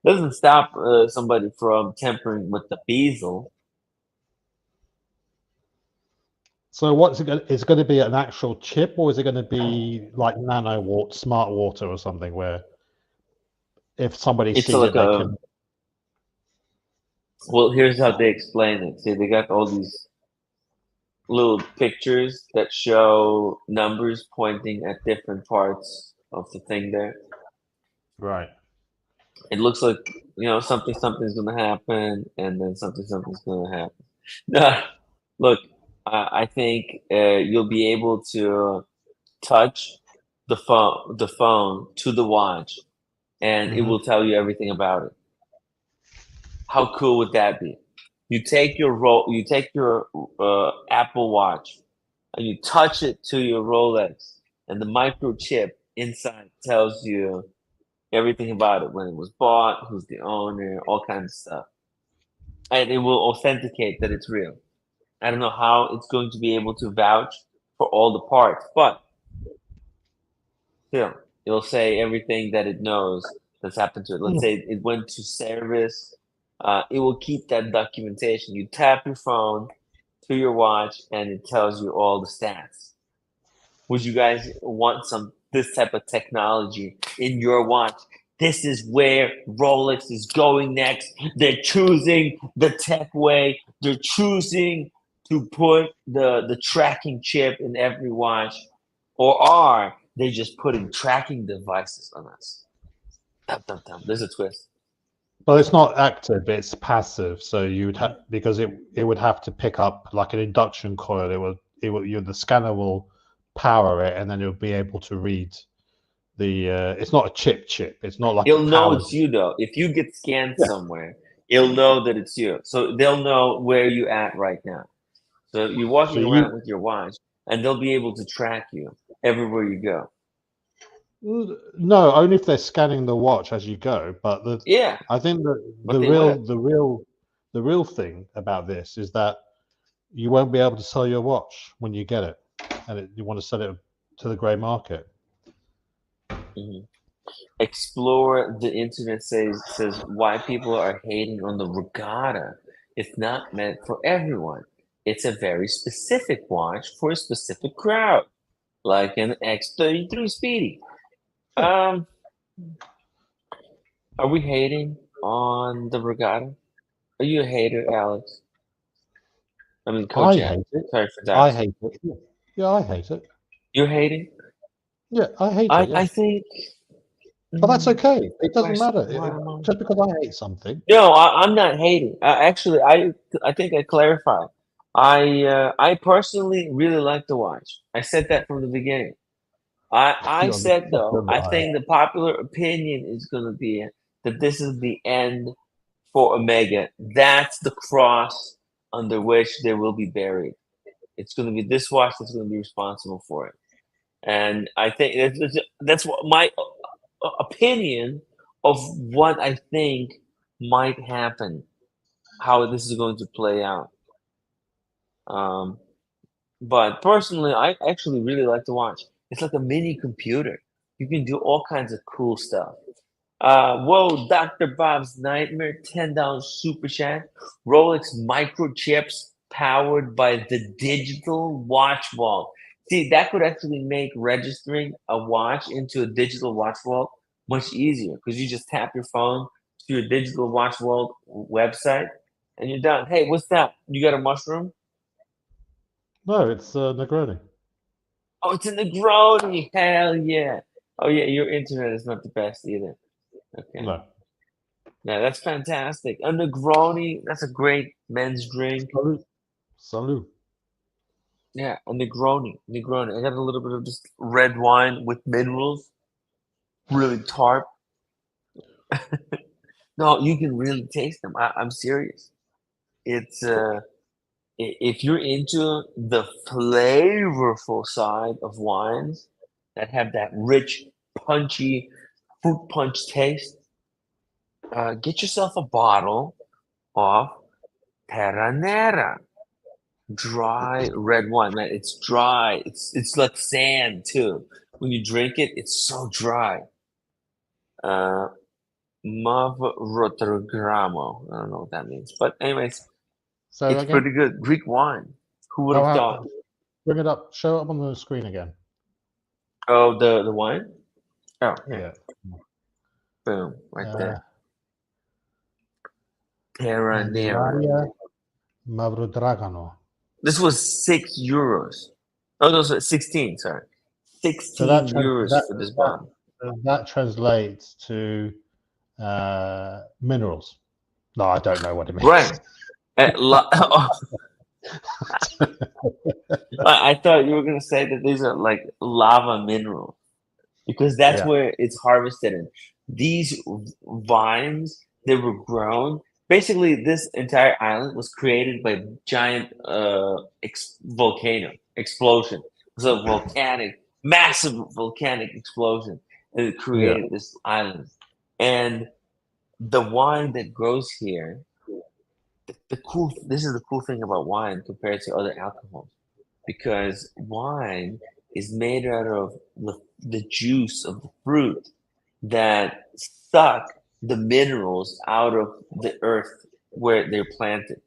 Doesn't stop somebody from tampering with the bezel. So what's it going? Is it going to be an actual chip, or is it going to be like nano water, smart water, or something where if somebody It's sees like it, they a can. well. Here's how they explain it. See, they got all these little pictures that show numbers pointing at different parts of the thing there. Right. It looks like something's going to happen, and then something's going to happen. No, look, I think you'll be able to touch the phone to the watch, and it Hmm. will tell you everything about it. How cool would that be? You take your Apple Watch, and you touch it to your Rolex, and the microchip inside tells you everything about it, when it was bought, who's the owner, all kinds of stuff. And it will authenticate that it's real. I don't know how it's going to be able to vouch for all the parts, but still, it'll say everything that it knows that's happened to it. Let's say it went to service. It will keep that documentation. You tap your phone to your watch, and it tells you all the stats. Would you guys want this type of technology in your watch? This is where Rolex is going next. They're choosing the tech way. They're choosing to put the tracking chip in every watch, or are they just putting tracking devices on us? Dum, dum, dum. There's a twist. Well, it's not active; it's passive. So you would have because it would have to pick up like an induction coil. The scanner will power it, and then it'll be able to read the. It's not a chip. It's not like a It'll know powered. it's you though. If you get scanned Yeah. somewhere, it'll know that it's you. So they'll know where you at right now. So you're So walking you around with your watch, and they'll be able to track you everywhere you go. no, only if they're scanning the watch as you go. But Yeah, I think that but they will. the real thing about this is that you won't be able to sell your watch when you get it, and you want to sell it to the grey market. Mhm. Explore the internet says why people are hating on the Regatta. It's not meant for everyone. It's a very specific watch for a specific crowd, like an X33 Speedy. Yeah, Um, are we hating on the Regatta? Are you a hater, Alex? I mean, I Kojak. hate it. Sorry for I that. hate it. Yeah, I hate it. You're hating? Yeah, I hate it. I Yeah, think. but that's okay. It Good doesn't question. matter. Why am I? Just because I hate something. No, I'm not hating. Actually, I think I clarified. I personally really like the watch. I said that from the beginning. I You're said such a though, I liar. think the popular opinion is going to be that this is the end for Omega. That's the cross under which they will be buried. It's going to be this watch that's going to be responsible for it. And I think that's what my opinion of what I think might happen, how this is going to play out. But personally, I actually really like to watch. It's like a mini computer. You can do all kinds of cool stuff. Whoa, Dr. Bob's Nightmare, $10 super chat. Rolex microchips powered by the digital watch vault. See, that could actually make registering a watch into a digital watch vault much easier because you just tap your phone to your digital watch vault website and you're done. Hey, what's that? You got a mushroom? No, it's Negroni. Oh, it's a Negroni. Hell yeah. Oh, yeah, your internet is not the best either. Okay. No. Yeah, that's fantastic. A Negroni, that's a great men's drink. Salud. Salud. Yeah, a Negroni. Negroni. I got a little bit of just red wine with minerals. Really tart. No, you can really taste them. I'm serious. It's if you're into the flavorful side of wines that have that rich, punchy fruit punch taste, get yourself a bottle of Terra Nera dry red wine. Man, it's dry. It's like sand too. When you drink it, it's so dry. Mav Rotterdamo. I don't know what that means, but anyways, So it's again, pretty good. Greek wine. Who would have thought? bring it up. Show it up on the screen again. Oh, the wine. Oh, here. Yeah. Boom, right there. Terra Nera. Maria Mavrodragano. This was €6. Oh, no, 16. Sorry, 16 So that euros for this bottle. that translates to minerals. No, I don't know what it means. Right. I thought you were gonna say that these are like lava minerals because that's where it's harvested in. These vines that were grown. Basically, this entire island was created by a giant volcano explosion. It was a massive volcanic explosion that created this island. And the wine that grows here, this is the cool thing about wine compared to other alcohols, because wine is made out of the juice of the fruit that suck the minerals out of the earth where they're planted.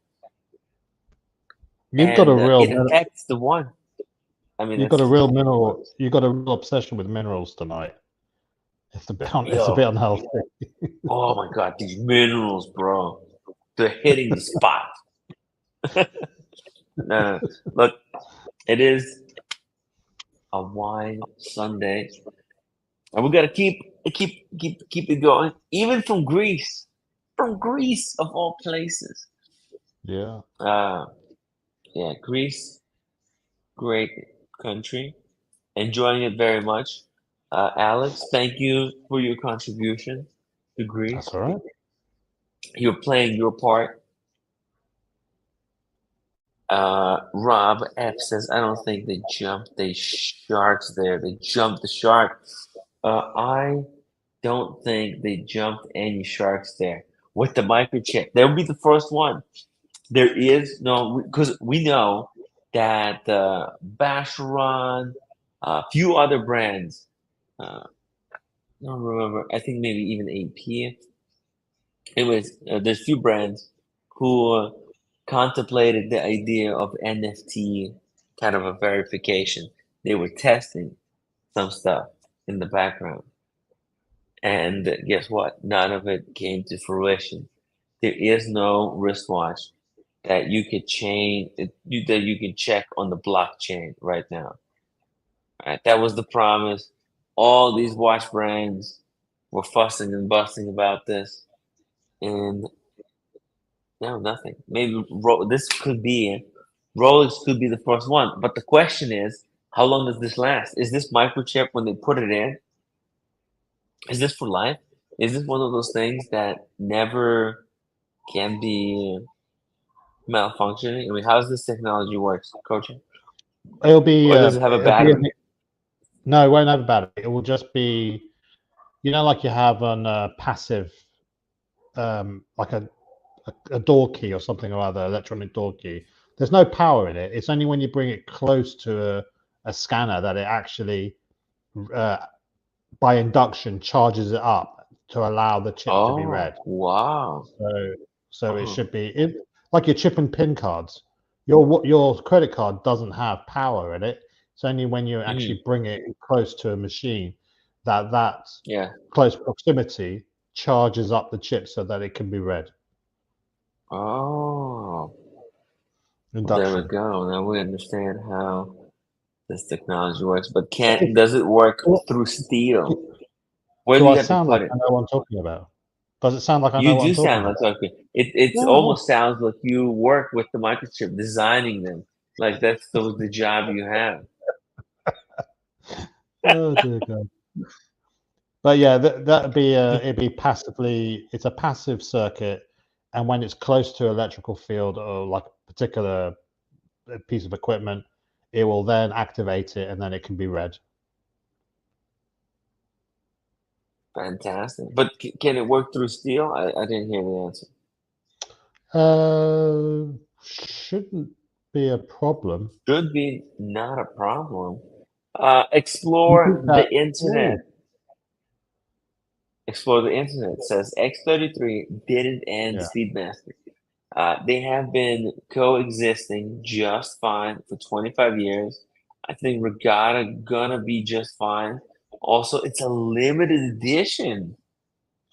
You've got a real. It affects the wine. I mean, you've got a real mineral. You've got a real obsession with minerals tonight. It's a bit unhealthy. Oh my god, these minerals, bro! They're hitting the spot. Look, it is a wine Sunday, and we gotta keep it going, even from Greece of all places. Yeah. Yeah, Greece, great country, enjoying it very much. Alex, thank you for your contribution to Greece. That's all right. You're playing your part. Rob F says, I don't think they jumped the sharks there. They jumped the shark. I don't think they jumped any sharks there. With the microchip, they'll be the first one. There is no, because we know that Bacheron, a few other brands, I don't remember, I think maybe even AP. Anyways, there's few brands who contemplated the idea of NFT kind of a verification. They were testing some stuff in the background. And guess what? None of it came to fruition. There is no wristwatch that you could that you can check on the blockchain right now. Right? That was the promise. All these watch brands were fussing and busting about this, and no, nothing. Maybe this could be Rolex could be the first one, but the question is, how long does this last? Is this microchip when they put it in? Is this for life? Is this one of those things that never can be malfunctioning? I mean, how does this technology work, Coach? It'll be. Or does it have a battery? No, it won't have a battery. It will just be like you have on passive, like a door key or something or other, electronic door key. There's no power in it. It's only when you bring it close to a scanner that it actually, uh, by induction, charges it up to allow the chip to be read. Oh, wow. So it Uh-huh. should be like your chip and pin cards. Your credit card doesn't have power in it. It's only when you actually bring it close to a machine that Yeah. close proximity charges up the chip so that it can be read. Oh, well, there we Induction. go. Now we understand how this technology works. But If- does it work Do through steel? Where do I you have to sound like put it? I know what I'm talking about? Does it sound like I know You what I'm do talking sound like about? talking. It Yeah. almost sounds like you work with the microchip, designing them. Like that's the job you have. Oh dear God. But yeah, that'd be it'd be passively. It's a passive circuit, and when it's close to electrical field or like a particular piece of equipment, it will then activate it, and then it can be read. Fantastic. But can it work through steel? I didn't hear the answer. Shouldn't be a problem. Should be not a problem. You Explore think that? the internet. Oh, Explore the internet says X33 didn't end yeah. Seamaster. They have been coexisting just fine for 25 years. I think Regatta gonna be just fine. Also, it's a limited edition,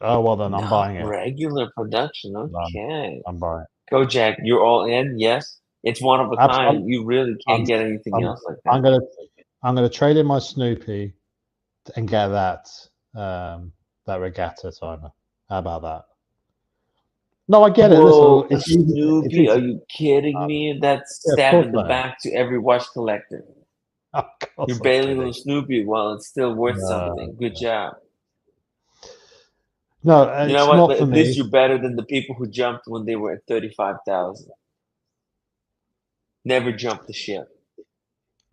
Oh well, then I'm not buying it. regular production. Um, Okay. I'm buying it. Kojak, you're all in? Yes? It's one of a Absolutely. kind. You really I'm, can't get anything I'm, else like I'm that. gonna trade in my Snoopy and get that Regatta timer. How about that? No, I get it. Listen, Whoa, it's easy. It's Snoopy, are easy. you kidding me? That's Yeah, of stab course in the I am. back to every watch collector. Of You're course I'm bailing on kidding. Snoopy while it's still worth No, something. Good job. no, You know it's what? not for At least me. you're better than the people who jumped when they were at 35,000. Never jumped the ship.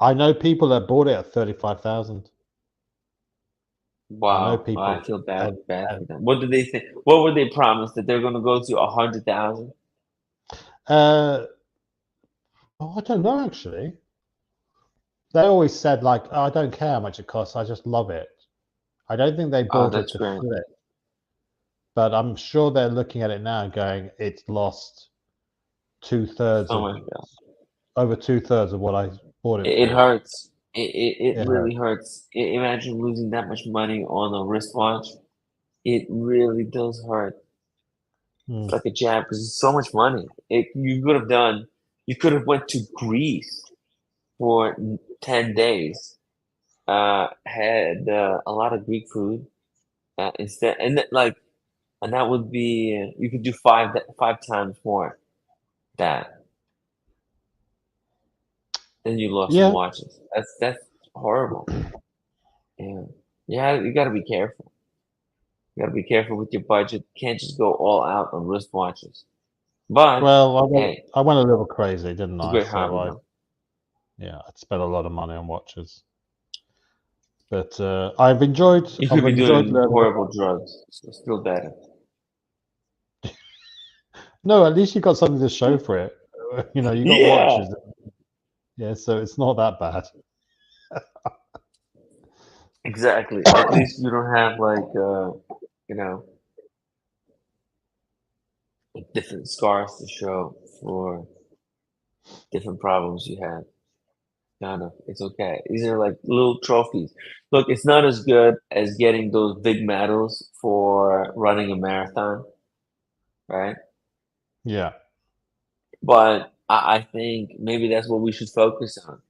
I know people that bought it at 35,000. I know Wow, I people, feel bad and, for and them. What did they think? What were they promised that they're going to go to 100,000? uh, oh, I don't know actually. They always said like, oh, I don't care how much it costs. I just love it. I don't think they Oh, bought it that's to great. flip, but I'm sure they're looking at it now, going, it's lost two thirds Oh of my God. over 2/3 of what I bought it It for. hurts. It It really hurt. hurts. Imagine losing that much money on a wristwatch. It really does hurt. It's Mm. like a jab because it's so much money. You could have went to Greece for 10 days, had a lot of Greek food instead, and that would be, you could do five times more that, then you lost some Yeah. watches. That's horrible. Yeah, yeah, you got to be careful. You got to be careful with your budget. You can't just go all out on wristwatches. But Well, hey, I went a little crazy, didn't it's a I? great So hobby though. I spent a lot of money on watches. But You I've could be enjoyed doing learning horrible about. drugs. So still better. No, at least you got something to show for it. You got Yeah, watches. Yeah, so it's not that bad. exactly. At least you don't have you know, different scars to show for different problems you had. Kind of, it's okay. These are like little trophies. Look, it's not as good as getting those big medals for running a marathon, right? Yeah. But I think maybe that's what we should focus on.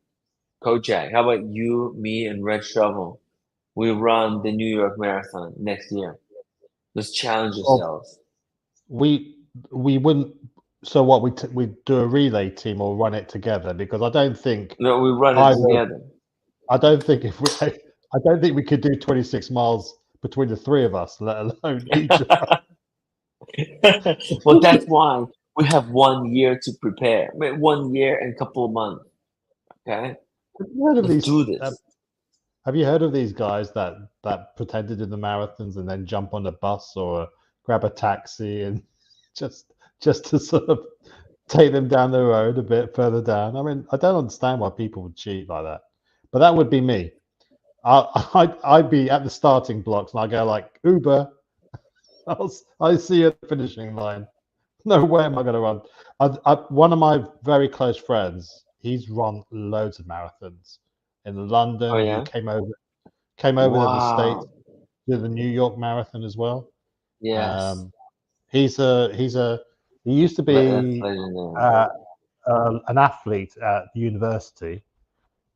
Kojak, how about you, me, and Red Shovel? We run the New York Marathon next year. Let's challenge Well, ourselves. we wouldn't. So what we do a relay team or run it together because No, we run it either together. I don't think if we I don't think we could do 26 miles between the three of us, let alone each of us. Well, that's why we have 1 year to prepare. I mean, 1 year and a couple of months. Okay, Have you heard of let's these? do this. Have you heard of these guys that pretend to do the marathons and then jump on a bus or grab a taxi and just just to sort of take them down the road a bit further down? I mean, I don't understand why people would cheat like that, but that would be me. I'd be at the starting blocks and I go like Uber. I see you at the finishing line. No way am I going to run. One of my very close friends, he's run loads of marathons in Oh London. He yeah. came over to the States, Wow. did the New York Marathon as well. Yes. Um, he used to That's be legendary. uh, an athlete at university.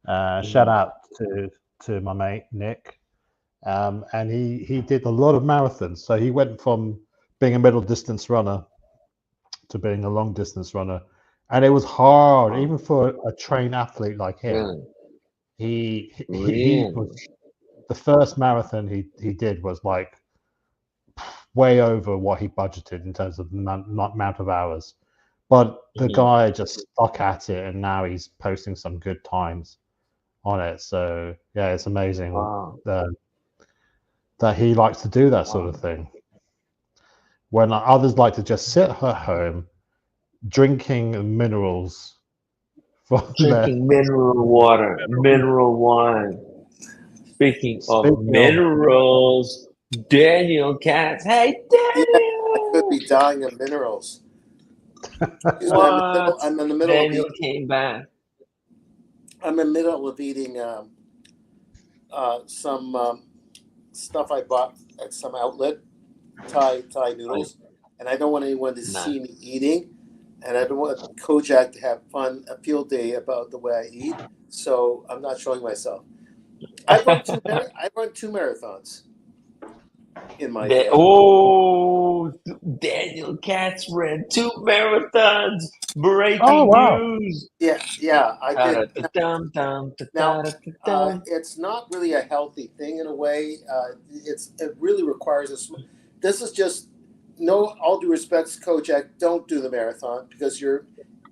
Shout Mhm. out to my mate Nick. And he did a lot of marathons. So he went from being a middle distance runner to being a long distance runner, and it was hard Wow. even for a trained athlete like him. Really? He was Really? the first marathon he did was like way over what he budgeted in terms of the amount of hours. But the Mhm. guy just stuck at it, and now he's posting some good times on it. So yeah, it's amazing Wow. that he likes to do that sort Wow. of thing. When others like to just sit at home drinking minerals from their. Drinking mineral water, mineral wine. Speaking of Speaking of, minerals, Daniel Katz. Hey, Yeah, I could be Daniel! dying of minerals. Excuse me, What? I'm in the middle of Daniel eating. came back. I'm in the middle of eating some stuff I bought at some outlet, Thai noodles, and I don't want anyone to Nah. see me eating, and I don't want Kojak to have a field day about the way I eat. So I'm not showing myself. I run two marathons in my day. Daniel Katz ran 2 marathons. oh Breaking wow, news. Yeah, I did. Ta-da-da-dum-dum, Now, ta-da-da-dum. it's not really a healthy thing in a way. It really requires this is just no. All due respect, Kojak, don't do the marathon because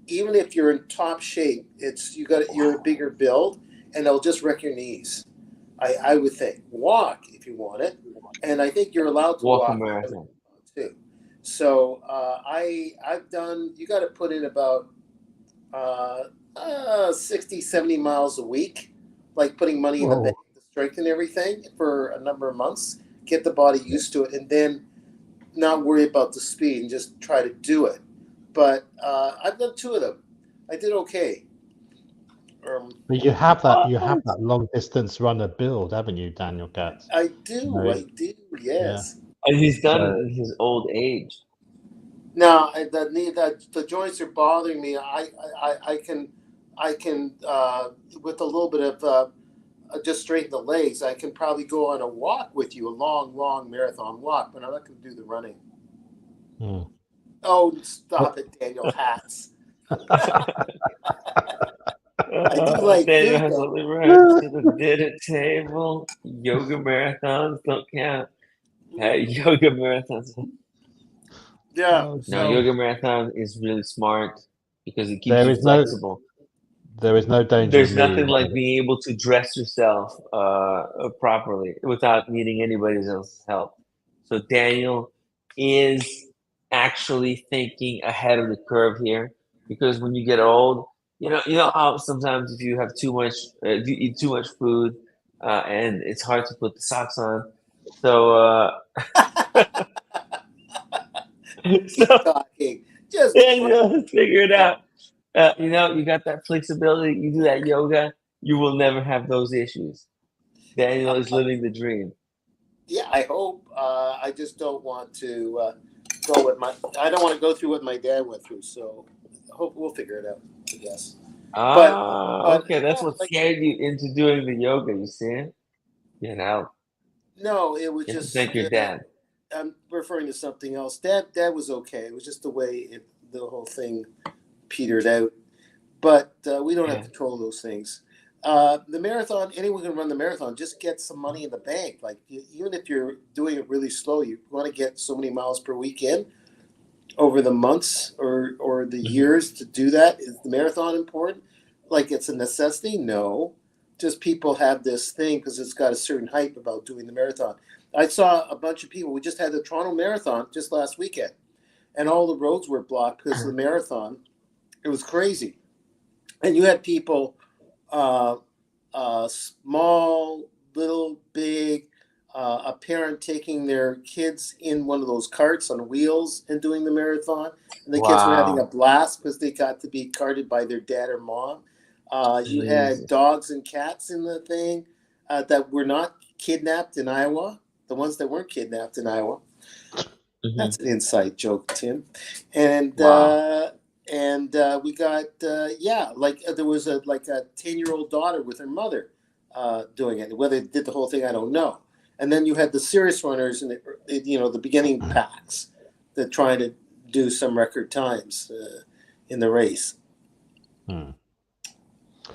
even if you're in top shape, you're a bigger build and it'll just wreck your knees. I would think walk if you want it, and I think you're allowed to Walk a walk marathon. too. So I've done. You got to put in about 60, 70 miles a week, like putting money in the bank whoa. to strengthen everything for a number of months, get the body used to it, and then not worry about the speed and just try to do it. But I've done two of them. I did okay. But you have What? that long distance runner build, haven't you, Daniel Katz? No, I do, yeah. yes. And he's done it So in his old age. Now the joints are bothering me. I can with a little bit of just straighten the legs. I can probably go on a walk with you, a long marathon walk, but I'm not going to do the running. hmm. Oh, stop Well, it, Daniel Hatz. I do like Daniel food has though. only run to the dinner table. Yoga marathons don't count. Hey, yoga marathons. Yeah. No, So yoga marathon is really smart because it keeps there you is no flexible. danger of There's me nothing like running. being able to dress yourself properly without needing anybody else's help. So Daniel is actually thinking ahead of the curve here because when you get old, you know how sometimes if you have too much, if you eat too much food, and it's hard to put the socks on. So, keep so talking. Just Daniel has figured out. You got that flexibility. You do that yoga, you will never have those issues. Daniel is living the dream. yeah. I hope. I just don't want to go with my. I don't want to go through what my dad went through. So I hope we'll figure it out. I guess. But Okay, that's no, what like scared you into doing the yoga. You see? no, it was You have to thank your just. dad. I'm referring to something else. Dad was okay. It was just the way the whole thing petered out. But we don't have Yeah. control of those things. The marathon, anyone can run the marathon. Just get some money in the bank. Like even if you're doing it really slow, you want to get so many miles per weekend over the months or the Mhm. years to do that. Is the marathon important? Like it's a necessity? No. just people have this thing because it's got a certain hype about doing the marathon. I saw a bunch of people. We just had the Toronto Marathon just last weekend, and all the roads were blocked because of the marathon. It was crazy, and you had people, small, little, big, a parent taking their kids in one of those carts on wheels and doing the marathon, and the kids were having a Wow. blast because they got to be carted by their dad or mom. You had Jesus. dogs and cats in the thing that were not kidnapped in Iowa. The ones that weren't kidnapped in Iowa. That's an inside joke, Tim. And Wow. we got there was a 10-year-old daughter with her mother doing it. Whether they did the whole thing, I don't know. And then you had the serious runners and the beginning packs that trying to do some record times in the race.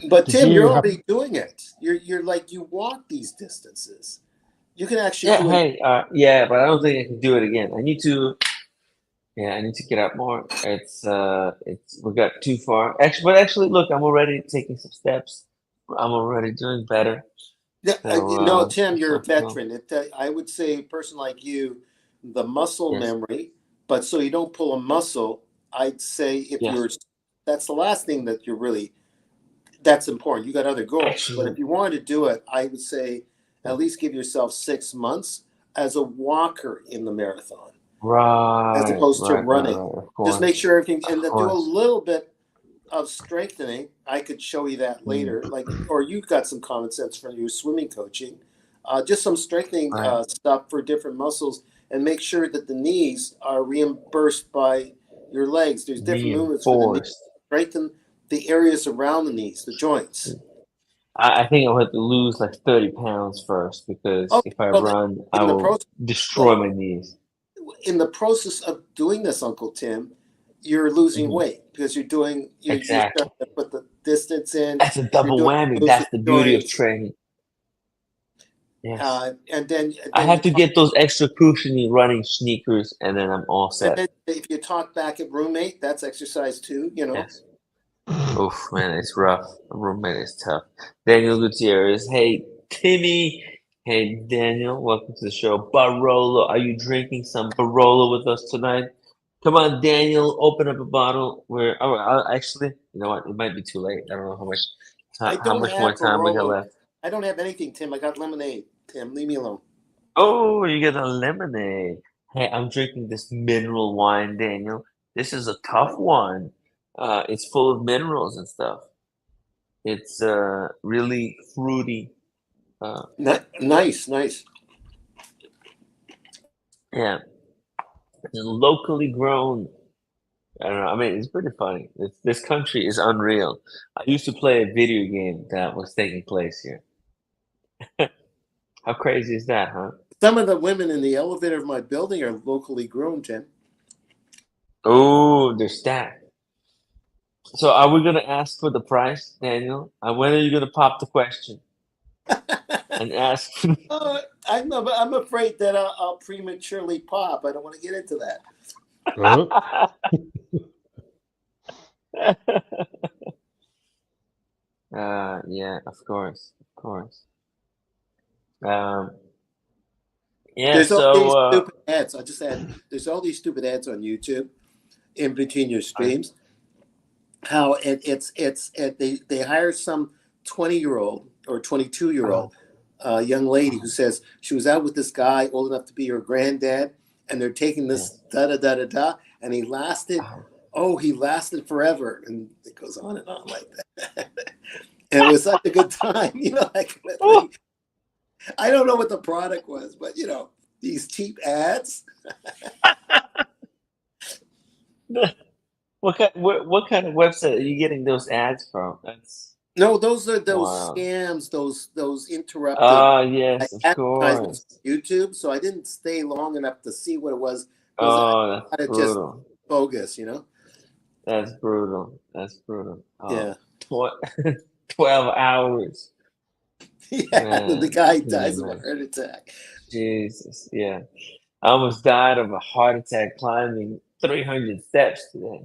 But Did Tim, you you're have? already doing it. You're like you walk these distances. You can actually Yeah. do it. Hey. Yeah, but I don't think I can do it again. I need to. Yeah, I need to get up more. It's we got too far. Actually, look, I'm already taking some steps. I'm already doing better. Yeah, no, So Tim, you're a so cool. veteran. I would say a person like you, the muscle Yes. memory, but so you don't pull a muscle, I'd say Yes. that's the last thing that you're really, that's important. You got other goals. But Actually. if you wanted to do it, I would say Yeah. at least give yourself 6 months as a walker in the marathon, as Right. opposed to Right. Right. running. Right. Of Just make course. sure everything, and Of then do a course. little bit of strengthening. I could show you that Mm, later, or you've got some common sense from your swimming coaching. Just some strengthening right. stuff for different muscles, and make sure that the knees are reimbursed by your legs. There's different movements for the knees. Reinforced. Strengthen the areas around the knees, the joints. I think I'll have to lose like 30 pounds first because Oh, if I well, run, I in the will process, destroy well, my knees. in the process of doing this, Uncle Tim, you're losing Hmm. weight because you're Exactly. starting to put the distance in. That's a You're double doing whammy. moves That's with the beauty of joints. training. Yes. And then I you have to talk, get those extra cushiony running sneakers and then I'm all and set. then if you talk back at roommate, that's exercise too. Yes. Oof, man, it's rough. A roommate is tough. Daniel Gutierrez. Hey, Timmy. Hey, Daniel. Welcome to the show. Barolo. Are you drinking some Barolo with us tonight? Come on, Daniel. Open up a bottle. Actually, you know what? It might be too late. I don't know I how don't much more have time we got Barolo. left. I don't have anything, Tim. I got lemonade. Tim, leave me alone. Oh, you get a lemonade. Hey, I'm drinking this mineral wine, Daniel. This is a tough one. It's full of minerals and stuff. It's really fruity. Uh, Nice, nice. yeah, it's locally grown. I don't know. I mean, it's pretty funny. This country is unreal. I used to play a video game that was taking place here. How crazy is that, huh? Some of the women in the elevator of my building are locally grown, Tim. Oh, they're stacked. So, are we gonna ask for the price, Daniel? And when are you gonna pop the question and ask for I'm afraid that I'll prematurely pop. I don't want to get into that. Oh, Yeah, of course, of course. Um, yeah. There's all these So, stupid ads. I just had. There's all these stupid ads on YouTube in between your I, streams. How they hire some 20-year-old or 22-year-old young lady who says she was out with this guy old enough to be her granddad, and they're taking this yes. da da da da da, and he lasted. Oh. Oh, he lasted forever, and it goes on and on like that. And it was such a good time, Oh. I don't know what the product was, but these cheap ads. What kind of website are you getting those ads from? That's No, those are those wow. scams, those interrupted Oh, yes, of advertisements course. on YouTube. So I didn't stay long enough to see what it was because I Oh, that's thought it just brutal. bogus. That's brutal. That's brutal. Yeah, Oh, 12 hours. yeah. And the Man, guy can you dies of a imagine? heart attack. Jesus, yeah. I almost died of a heart attack climbing 300 steps today.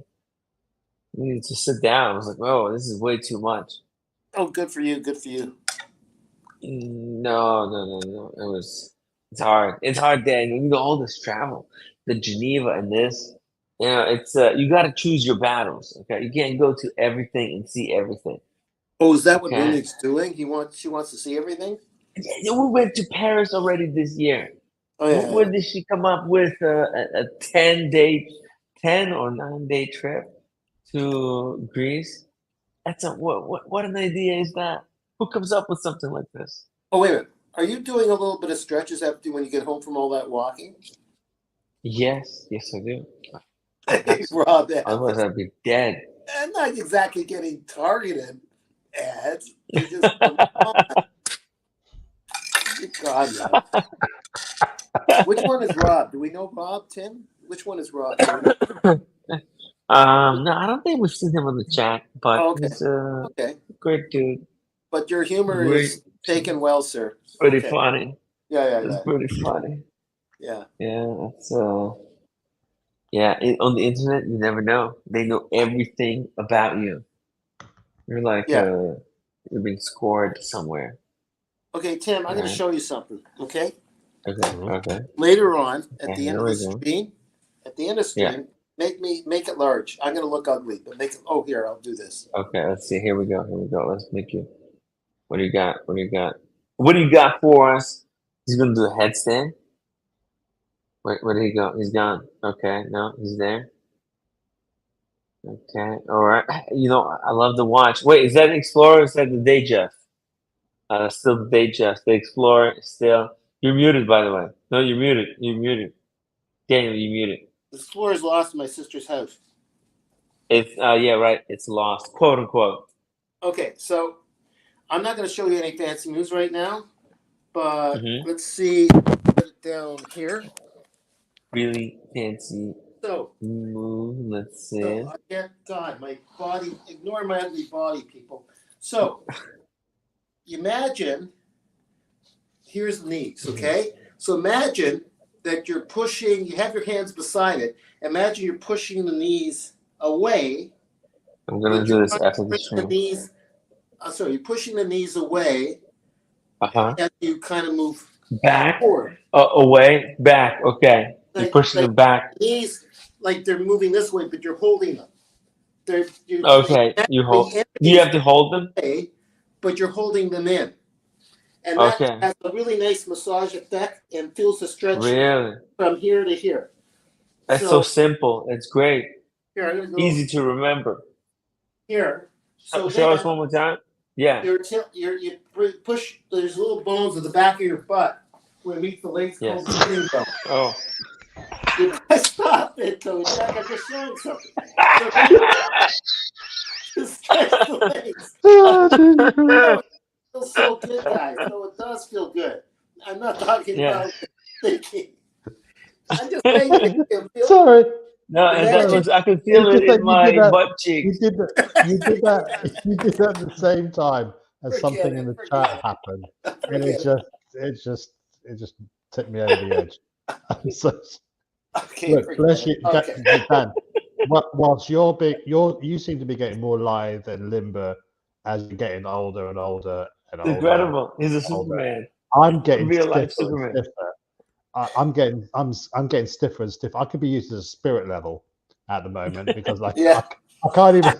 I needed to sit down. I was like, oh, this is way too much. Oh, good for you. Good for you. No. It's hard. It's hard, Daniel. You know, all this travel, the Geneva and this. You know, it's you got to choose your battles. Okay, you can't go to everything and see everything. Oh, is that what Okay, Rooney's doing? She wants to see everything. yeah, we went to Paris already this year. Oh What yeah. did she come up with? A 10-day, 10 or 9 day trip to Greece? That's a what an idea is that? Who comes up with something like this? Oh wait a minute. Are you doing a little bit of stretches after when you get home from all that walking? Yes, I do. Rob, Otherwise, I'd be dead. I'm not exactly getting targeted ads. They just come on. God, no. Which one is Rob? Do we know Rob, Tim? Which one is Rob? No, I don't think we've seen him on the chat, but Oh, okay. he's a Okay. great dude. But your humor Great. is taken well, sir. Pretty Okay. funny. Yeah. It's pretty funny. Yeah. Yeah, it's on the internet, you never know. They know everything about you. You're like you're being scored somewhere. Okay, Tim, I'm going to Right. show you something. Okay. Okay. Later on, at Okay, the end here of we the go. stream, make it large. I'm going to look ugly, but make it. Oh, here, I'll do this. Okay, let's see. Here we go. Let's make you. What do you got? What do you got for us? He's gonna do a headstand. Wait, where did he go? He's gone. Okay, no, he's there. Okay, all right. You know, I love the watch. Wait, is that the Explorer or is that the Datejust? Still the Datejust. The Explorer is still. You're muted, by the way. No, you're muted. You're muted. Daniel, you're muted. The Explorer's lost in my sister's house. It's yeah, right. It's lost, quote unquote. Okay, so I'm not going to show you any fancy moves right now, but let's see. Put it down here. Really fancy So move. Let's see. So I get God, my body. Ignore my ugly body, people. So imagine. Here's the knees. Okay. So imagine that you're pushing. You have your hands beside it. Imagine you're pushing the knees away. I'm gonna do this after the stream. You're pushing the knees away. And you kind of move back, forward. Away, back. Okay, you're pushing them back. Knees, like they're moving this way, but you're holding them. Okay, you hold. You have to hold them, but you're holding them in, and that has a really nice massage effect and feels the stretch from here to here. That's so simple. It's great. Here, I'm gonna go. Easy to remember. Here. So show us one more time. Yeah. You push. There's little bones at the back of your butt where it meets the legs called the sitting bone. Oh. Stop it, Coach. I'm just showing something. Just stretch the legs. It feels so good, guys. So it does feel good. I'm not talking about thinking. I'm just saying it feel good. Sorry. No, I can feel it in my butt cheeks. You did that. You did that at the same time as something in the chat happened, and it just tipped me over the edge. So, look, bless you, Dan. Whilst you seem to be getting more lithe and limber as you're getting older and older and older. Incredible. He's a Superman. I'm getting real life stiffer Superman. and stiffer. I'm getting stiffer and stiffer. I could be used as a spirit level at the moment because I can't even.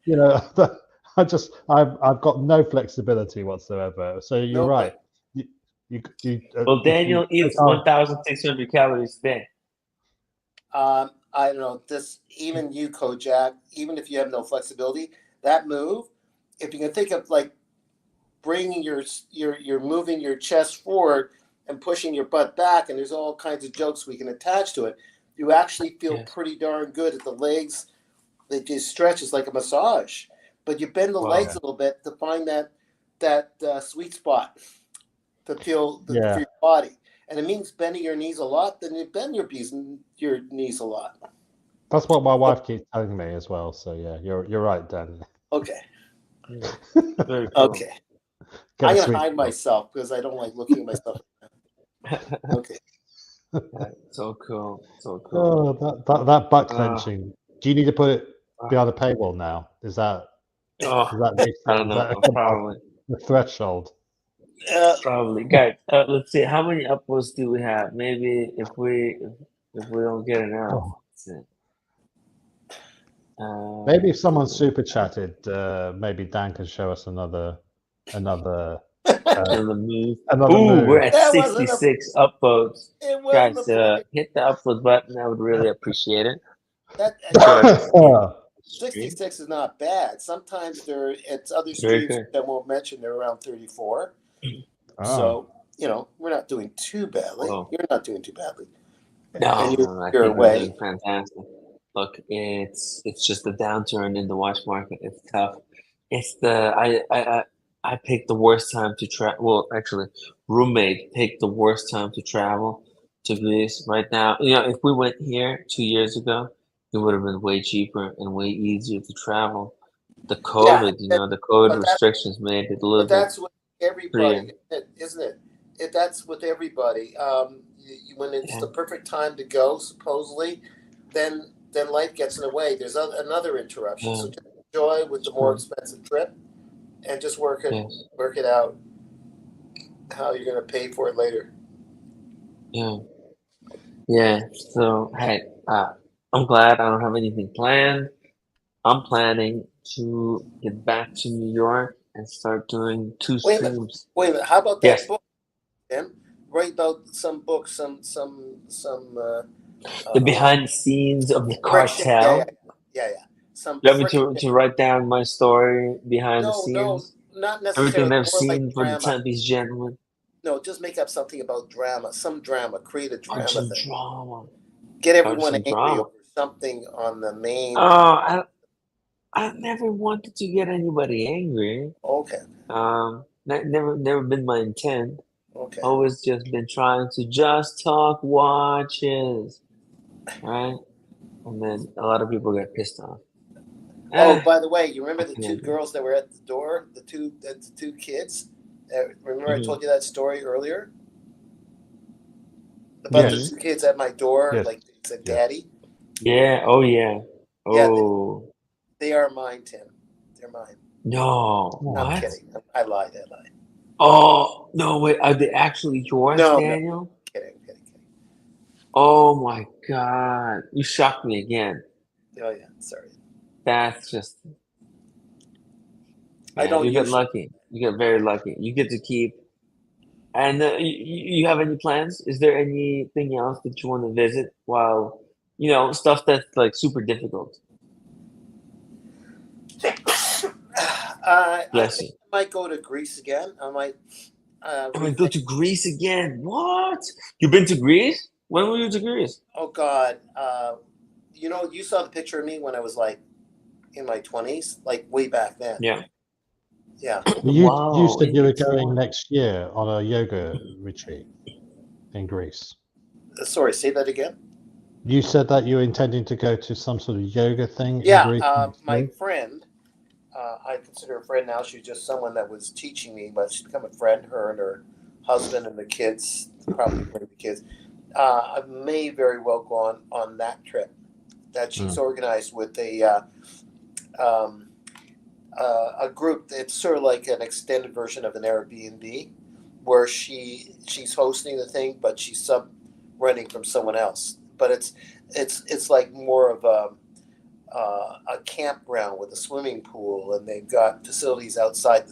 You know, I've got no flexibility whatsoever. So you're right. Well, Daniel eats 1,600 calories a day. I don't know. Even you, Kojak, even if you have no flexibility, that move, if you can think of like bringing you're moving your chest forward and pushing your butt back, and there's all kinds of jokes we can attach to it. You actually feel pretty darn good at the legs. They just stretch. It's like a massage, but you bend the legs a little bit to find that sweet spot to feel for your body. And it means bending your knees a lot. Then you bend your knees a lot. That's what my wife keeps telling me as well. So yeah, you're right, Dan. Okay. Very cool. Okay. I'm gonna hide myself because I don't like looking at myself. Okay. So cool. So cool. Oh, that butt clenching. Do you need to put it behind a paywall now? Is that? I don't know. Probably the threshold? Probably, guys. Let's see. How many upvotes do we have? Maybe if we don't get enough. Oh, Let's see. maybe if someone super chatted, maybe Dan can show us another Another uh, move. another Ooh, we're move. at That wasn't 66 upvotes. it wasn't Guys, the point. hit the upvote button. I would really appreciate it. That Share this stream. 66 is not bad. Sometimes it's other Very streams good. that won't mention they're around 34. Oh, So, we're not doing too badly. Whoa. You're not doing too badly. No, And no, I you're think we're away. doing fantastic. Look, it's just a downturn in the watch market. It's tough. It's I picked the worst time to travel. Well, actually, roommate picked the worst time to travel to Greece right now. If we went here 2 years ago, it would have been way cheaper and way easier to travel. The COVID, the COVID but that- restrictions made it a little But bit that's with everybody, isn't it? That's with everybody. When it's the perfect time to go, supposedly, then life gets in the way. There's another interruption. So just enjoy with the more expensive trip, and just work it out how you're going to pay for it later. Yeah. So hey, I'm glad I don't have anything planned. I'm planning to get back to New York and start doing 2 Wait a minute. streams. Wait a minute. How about that Yes. book, Tim? Write about some books, some The behind the scenes of the cartel. Yeah. Some. You want me to write down my story behind the scenes? No, not necessarily. Everything they've More like seen for drama. these gentlemen. No, just make up something about drama. Some drama. Create a drama Some thing. drama. Get everyone some angry drama. over something on the main. Oh, I never wanted to get anybody angry. Okay. Never been my intent. Okay. Always just been trying to just talk watches, right? And then a lot of people get pissed off. Oh, by the way, you remember the two Okay. girls that were at the door? The two kids? Remember I told you that story earlier? About the two kids at my door, Yes. like they said, "Daddy." Yeah. Oh, yeah. Oh. They are mine, Tim. They're mine. No. No, What? I'm kidding. I lied. Oh, no, wait. Are they actually yours, No, Daniel? No. Kidding. Oh, my God. You shocked me again. Oh, yeah. Sorry. That's just... I don't You get usually- lucky. You get very lucky. You get to keep... And you have any plans? Is there anything else that you want to visit while, stuff that's like super difficult? Bless you. I might go to Greece again. I might. I'm gonna go to Greece again. What? You've been to Greece? When were you to Greece? Oh God. You saw the picture of me when I was like in my 20s, like way back then. Yeah. Yeah. You said you were going next year on a yoga retreat in Greece. Sorry, say that again. You said that you were intending to go to some sort of yoga thing Yeah, in Greece. my friend, I consider a friend now. She's just someone that was teaching me, but she's become a friend. Her and her husband and the kids, probably bring the kids. I may very well go on that trip that she's organized with a group. It's sort of like an extended version of an Airbnb, where she's hosting the thing, but she's sub-renting from someone else. But it's like more of a campground with a swimming pool, and they've got facilities outside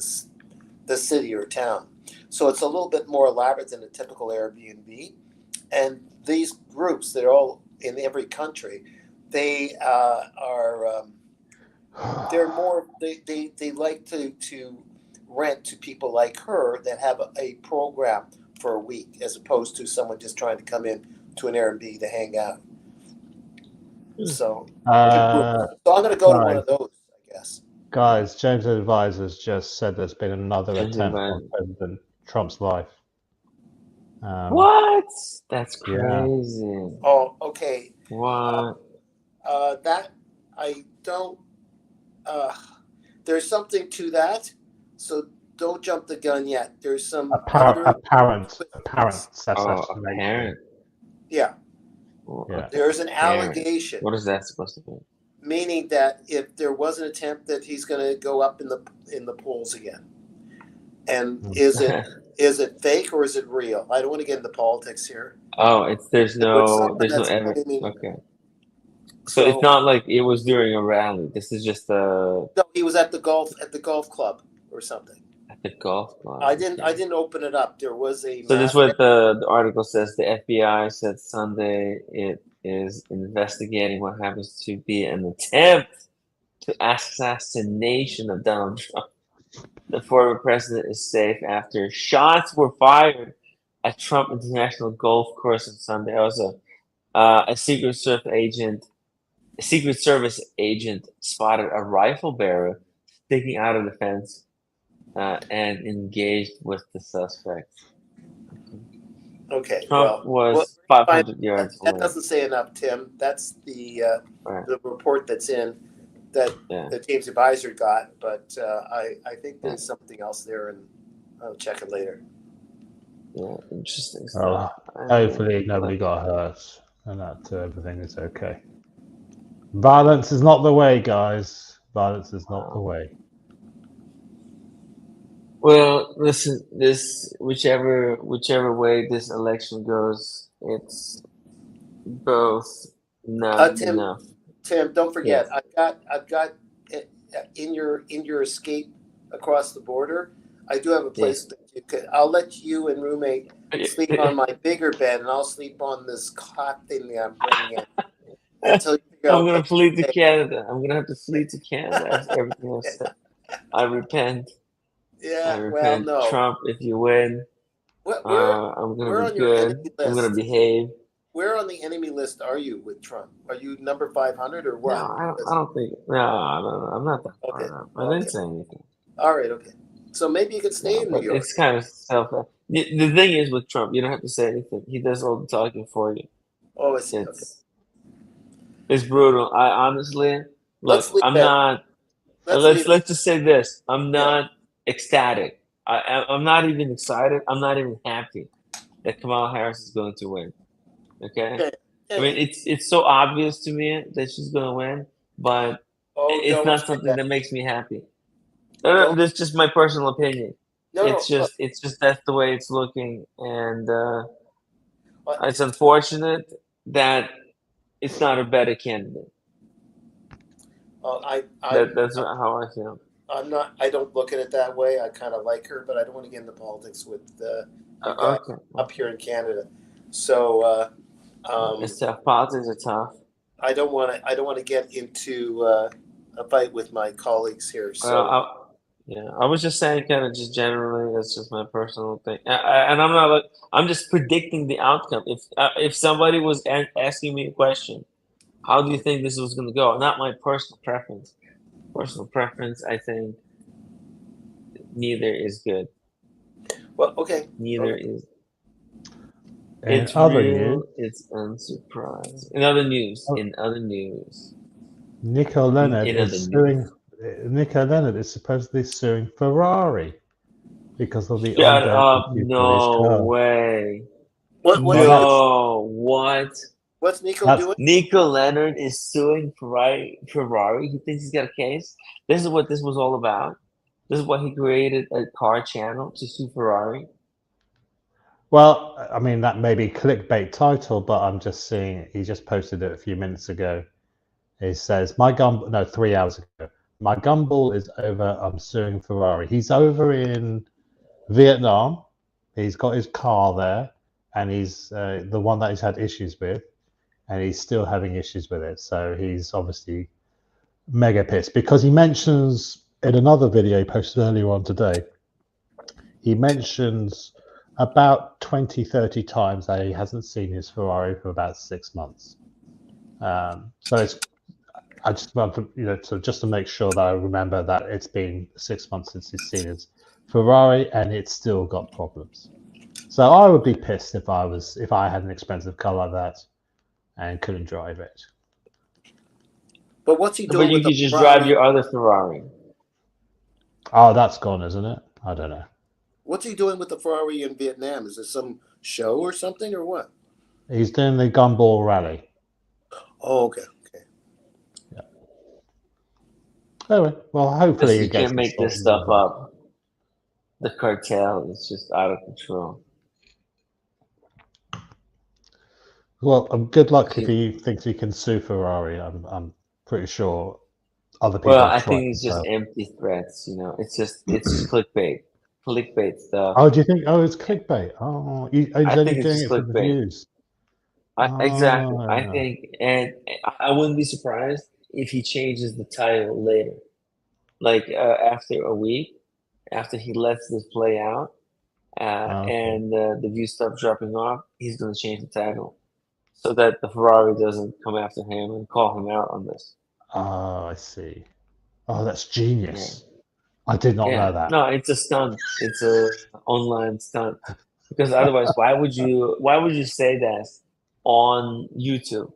the city or town. So it's a little bit more elaborate than a typical Airbnb. And these groups, they're all in every country. They they're more. They like to rent to people like her that have a program for a week, as opposed to someone just trying to come in to an Airbnb to hang out. So I'm going to go to one of those, I guess. Guys, James Advisors just said there's been another attempt on President Trump's life. What? That's crazy. Yeah. Oh, okay. What? That I don't. There's something to that, so don't jump the gun yet. There's some apparent assassination. Yeah. Yeah. There's an allegation. What is that supposed to be? Meaning that if there was an attempt, that he's going to go up in the polls again. And is it Is it fake or is it real? I don't want to get into politics here. Oh, there's With no someone that's evidence. claiming, Okay, so it's so not like it was during a rally. This is just no, he was at the golf club or something. at the golf club. I didn't open it up. There was a So this is what the article says. The FBI said Sunday it is investigating what happens to be an attempt to assassination of Donald Trump. The former president is safe after shots were fired at Trump International Golf Course on Sunday. Also, a Secret Service agent spotted a rifle bearer sticking out of the fence and engaged with the suspect. Okay, Trump well, was 500 yards that away. doesn't say enough, Tim. That's the Right. the report that's in that James Advisor got, but I think there's something else there, and I'll check it later. Yeah, interesting stuff. Hopefully nobody got hurt and that everything is okay. Violence is not the way, guys. Violence is not the way. Well, listen, this whichever way this election goes, it's both not Tim, enough. Tim, don't forget, Yes. I've got in your escape across the border. I do have a place that you could. I'll let you and roommate sleep on my bigger bed, and I'll sleep on this cot thing that I'm bringing in until you figure out. I'm gonna flee to Canada. I'm gonna have to flee to Canada after everything else said. I repent. Yeah, I repent. well, no. Trump, if you win, I'm gonna be good. I'm gonna behave. Where on the enemy list are you with Trump? Are you number 500 or what? No, I don't think. No, I'm not that far up. I didn't say anything. All right, okay. So maybe you could stay in New York. It's kind of self. The thing is with Trump, you don't have to say anything. He does all the talking for you. Oh, I see. It's brutal. I honestly look. I'm not. Let's just say this. I'm not ecstatic. I'm not even excited. I'm not even happy that Kamala Harris is going to win. Okay. I mean, it's so obvious to me that she's going to win, but it's not something that makes me happy. No, that's just my personal opinion. It's just that's the way it's looking, and it's unfortunate that it's not a better candidate. That's how I feel. I don't look at it that way. I kind of like her, but I don't want to get into politics with up here in Canada. So it's tough. Politics are tough. I don't want to get into a fight with my colleagues here. So I was just saying, kind of just generally, that's just my personal thing, and I'm not. I'm just predicting the outcome. If somebody was asking me a question, how do you think this was going to go? Not my personal preference. Personal preference, I think neither is good. Well, okay. Neither is. It's real. It's unsurprising. In other news, Nico Leonard is supposedly suing Ferrari because of the ongoing issue for his car. Way. What? What's Nico doing? Nico Leonard is suing Ferrari. He thinks he's got a case. This is what this was all about. This is why he created a car channel to sue Ferrari. Well, I mean, that may be clickbait title, but I'm just seeing he just posted it a few minutes ago. He says, 3 hours ago, my gumball is over. I'm suing Ferrari. He's over in Vietnam. He's got his car there, and he's the one that he's had issues with, and he's still having issues with it. So he's obviously mega pissed because he mentions in another video he posted earlier on today, he mentions about 20-30 times that he hasn't seen his Ferrari for about 6 months. So I just want to, just to make sure that I remember that it's been 6 months since he's seen his Ferrari and it's still got problems. So I would be pissed if I had an expensive car like that and couldn't drive it. But what's he doing? But you could just drive your other Ferrari. Oh, that's gone, isn't it? I don't know. What's he doing with the Ferrari in Vietnam? Is it some show or something, or what? He's doing the Gumball Rally. Oh, okay. Yeah. Anyway, well, hopefully you can't make this stuff up. The cartel is just out of control. Well, good luck if He- he thinks he can sue Ferrari. I'm pretty sure other people Well, have I tried think to it's just sell. empty threats. It's just clickbait stuff. Oh, do you think? Oh, it's clickbait. Oh, he's I only think it's doing just it for the clickbait. views. Exactly. I Oh, think, and I wouldn't be surprised if he changes the title later, like after a week, after he lets this play out, okay. and the views start dropping off. He's going to change the title so that the Ferrari doesn't come after him and call him out on this. Oh, I see. Oh, that's Yeah. genius. I did not know Yeah, that. no, it's a stunt. It's a online stunt. Because otherwise, why would you say that on YouTube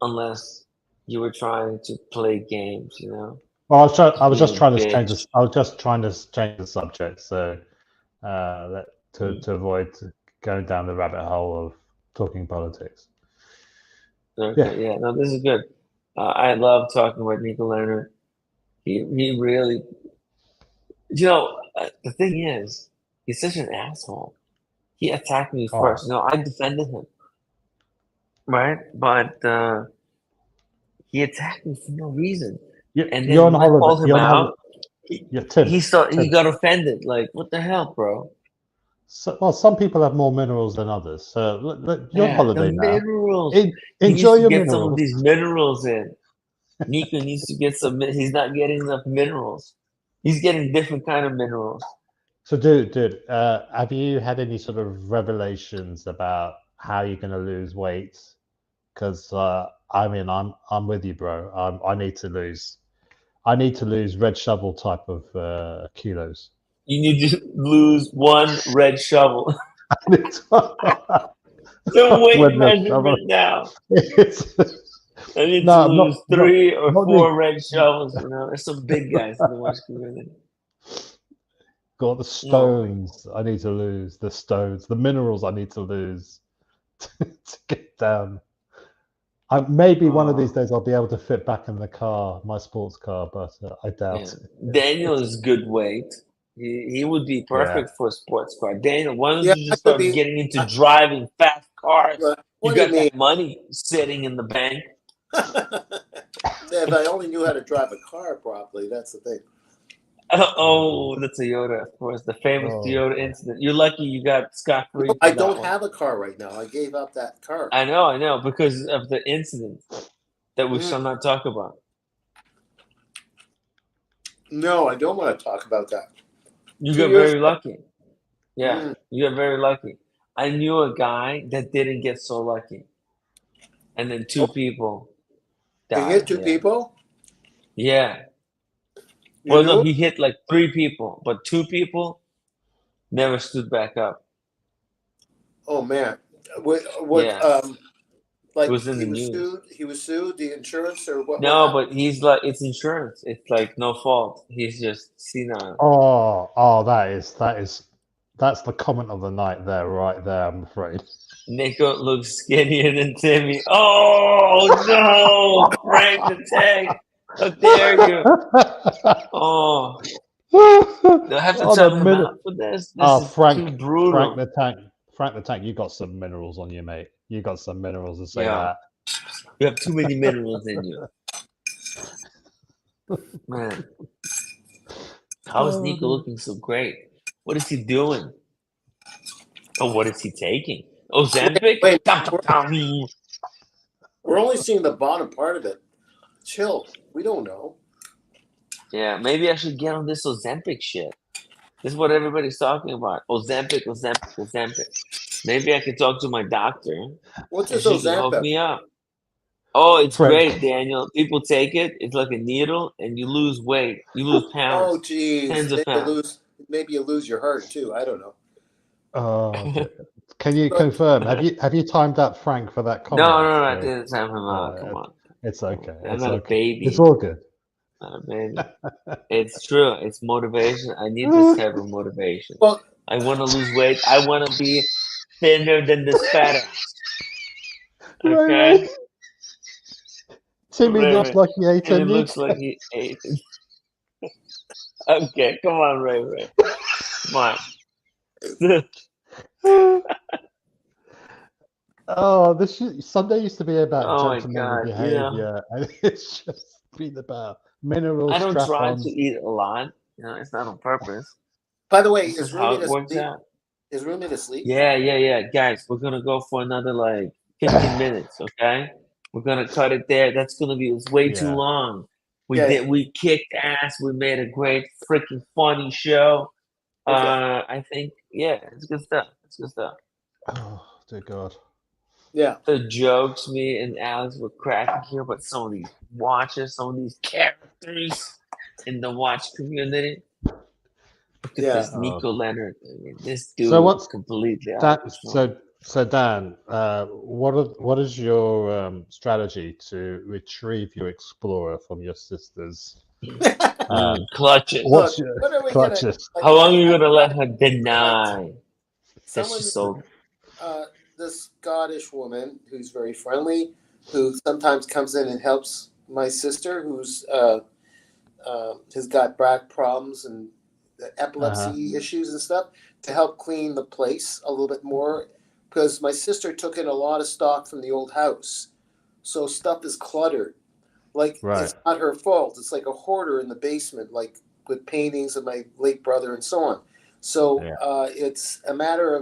unless you were trying to play games? Well, I was Being just a trying to change bitch. this. I was just trying to change the subject, so to avoid going down the rabbit hole of talking politics. Okay, yeah, no, this is good. I love talking about Nico Leonard. He really, the thing is, he's such an asshole. He attacked me Oh, first. I defended him, right? But he attacked me for no reason. And you're then on when I called holiday. him You're on holiday. out, Yeah, Tim. he got offended. Like, what the hell, bro? Well, some people have more minerals than others. So you're on Yeah, the holiday now. minerals. He Enjoy needs to your get some of minerals. these minerals in. Nico needs to get some. He's not getting enough minerals. He's getting different kind of minerals. So, dude, have you had any sort of revelations about how you're going to lose weight? Because I mean, I'm with you, bro. I need to lose. I need to lose red shovel type of kilos. You need to lose one red shovel. The weight When the shovel. measurement now. It's, I need to no, lose not 3 or not 4 the. red shovels. There's some big guys in the watch community. Got the stones I need to lose. The stones, the minerals I need to lose to get down. Maybe one of these days I'll be able to fit back in the car, my sports car, but I doubt it. Daniel is good weight. He would be perfect for a sports car. Daniel, why don't Yeah, you I just could start be. getting into driving fast cars? What You do you got mean? that money sitting in the bank. If I only knew how to drive a car properly, that's the thing. Oh, the Toyota, of course, the famous Toyota incident. You're lucky you got scot-free No, for I that don't one. have a car right now. I gave up that car. I know, because of the incident that we shall not talk about. No, I don't want to talk about that. You 2 got years very ago. lucky. Yeah, you got very lucky. I knew a guy that didn't get so lucky. And then 2 people He died. hit 2 people? Yeah. You Well, knew no, it? he hit like 3 people, but 2 people never stood back up. Oh, man. What, Yeah. like It was in he the was news. sued? He was sued? The insurance or what? No, but he's like, it's insurance. It's like no fault. He's just senile. Oh, that's the comment of the night there, right there. I'm afraid. Nico looks skinnier than Timmy. Oh no, Frank the Tank. How dare you? Oh, do I have to tell him out for this? This is too brutal. Frank the Tank, you got some minerals on you, mate. You got some minerals to say Yeah. that. You have too many minerals in you. Man. How is Nico looking so great? What is he doing? Oh, what is he taking? Ozempic? Wait, Dum. we're only seeing the bottom part of it. Chill. We don't know. Yeah, maybe I should get on this Ozempic shit. This is what everybody's talking about. Ozempic. Maybe I can talk to my doctor. What's And this she can hook Ozempic? me up. Oh, it's Frank. great, Daniel. People take it. It's like a needle, and you lose weight. You lose pounds. Oh, geez. Tens of pounds. Maybe you lose your heart, too. I don't know. Can you confirm? Have you timed up Frank for that comment? No, I didn't time him out. Come on. It's okay. I'm not a baby. It's all good. Not a baby. It's true. It's motivation. I need this type of motivation. Well, I want to lose weight. I want to be thinner than this fat ass. Okay? Right. Timmy looks like he ate Timmy a looks like he ate it. Okay, come on, Ray. smart. Oh, Sunday used to be about Oh my gentlemanly God. You know, behavior, and it's just been about mineral I don't try to strap-ons. eat a lot. You know, it's not on purpose. By the way, This is is how roommate it works asleep? out. Is roommate asleep? Yeah. Guys, we're gonna go for another like 15 minutes, okay? We're gonna cut it there. That's gonna be it's way too Yeah. long. Yeah. We kicked ass. We made a great freaking funny show. Okay. I think it's good stuff. It's good stuff. Oh, dear God. Yeah. The jokes me and Alex were cracking here, but some of these watches, some of these characters in the watch community. Look at Yeah. this Oh. Nico Leonard. I mean, this So dude is what's completely out of that? control. So Dan, what is your strategy to retrieve your Explorer from your sister's? Clutches. Look, What's your what are we gonna clutches? like? How long are you gonna let her deny that Someone, she's sold? this Scottish woman who's very friendly, who sometimes comes in and helps my sister, who's has got back problems and Uh-huh. epilepsy issues and stuff, to help clean the place a little bit more, because my sister took in a lot of stock from the old house, so stuff is cluttered. Like Right. it's not her fault. It's like a hoarder in the basement, like with paintings of my late brother and so on. So Yeah. it's a matter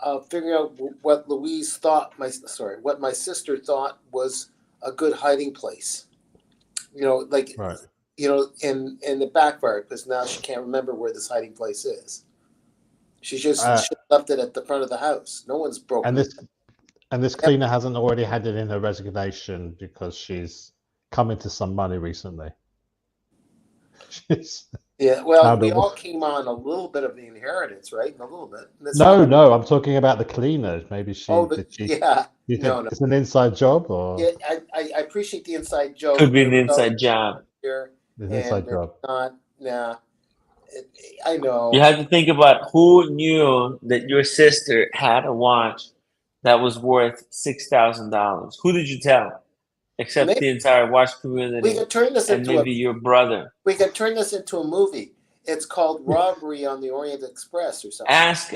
of figuring out what what my sister thought was a good hiding place. Like Right. and it backfired because now she can't remember where this hiding place is. She Uh, left it at the front of the house. No one's broken and it. this cleaner hasn't already had it in her resignation because she's come into some money recently. She's Yeah, well, found we a, all came on a little bit of the inheritance, right? A little bit. And it's not. no, I'm talking about the cleaner. Maybe Oh, did she? yeah. Do you think No, no. it's an inside job or Yeah, I appreciate the inside joke, Could be but an it was inside job. here, an and inside it's job? not. Nah, I You know. have to think about who knew that your sister had a watch that was worth $6,000. Who did you tell? Except Maybe the entire watch we community could turn this and into a maybe your brother. we could turn this into a movie. It's called Robbery on the Orient Express or something. Ask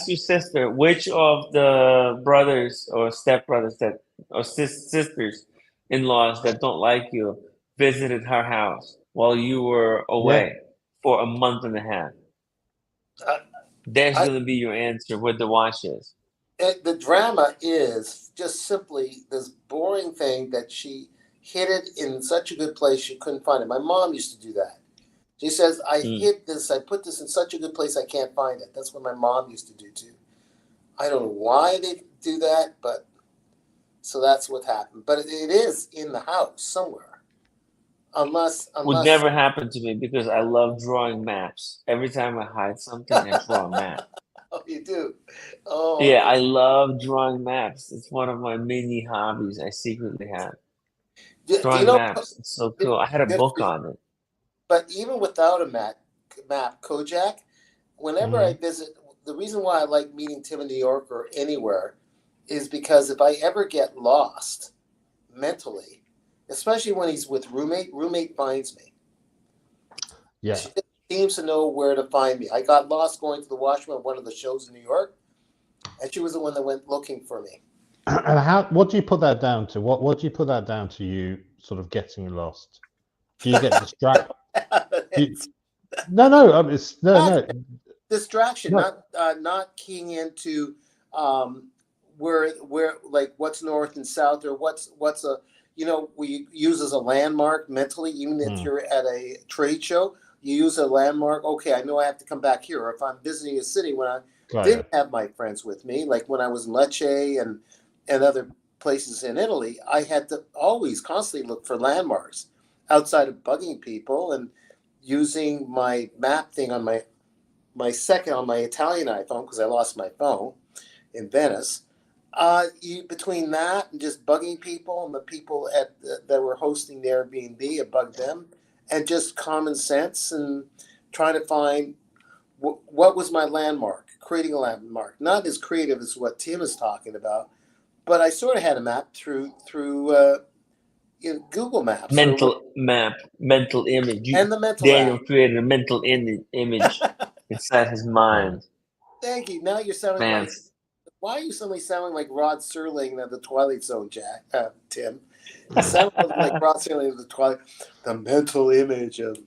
your sister which of the brothers or stepbrothers or sisters in laws that don't like you visited her house while you were Yeah. away for a month and a half. Uh, There's I, gonna be your answer what the watch is. the drama is just simply this boring thing that she hid it in such a good place she couldn't find it. My mom used to do that. She says, I hid this, I put this in such a good place I can't find it. That's what my mom used to do too. I don't know why they do that, but so that's what happened. But it is in the house somewhere. Unless Would never happen to me because I love drawing maps. Every time I hide something, I draw a map. Oh, you do. Oh, Yeah, okay. I love drawing maps. It's one of my many hobbies I secretly have. Do you Drawing know? maps. It's so cool. I had a book on it. But even without a map, Kojak, whenever I visit, the reason why I like meeting Tim in New York or anywhere is because if I ever get lost mentally, especially when he's with roommate finds me. Yeah. She seems to know where to find me. I got lost going to the washroom at one of the shows in New York, and she was the one that went looking for me. And what do you put that down to? What do you put that down to? You sort of getting lost? Do you get distracted? No. It's no. Distraction, not keying into where like what's north and south or what's a we use as a landmark mentally. Even if you're at a trade show, you use a landmark. Okay, I know I have to come back here. Or if I'm visiting a city when I didn't have my friends with me, like when I was in Lecce and other places in Italy, I had to always constantly look for landmarks outside of bugging people and using my map thing on my Italian iPhone because I lost my phone in Venice. Between that and just bugging people and the people that were hosting the Airbnb, I bugged them, and just common sense and trying to find what was my landmark, creating a landmark. Not as creative as what Tim is talking about, but I sort of had a map through Google Maps. Mental image. And the mental Daniel app. created a mental image can set his mind. Thank you. Now you're sounding like. Fans. Why are you suddenly sounding like Rod Serling of the Twilight Zone, Tim? You sound like Rod Serling of the Twilight. The mental image of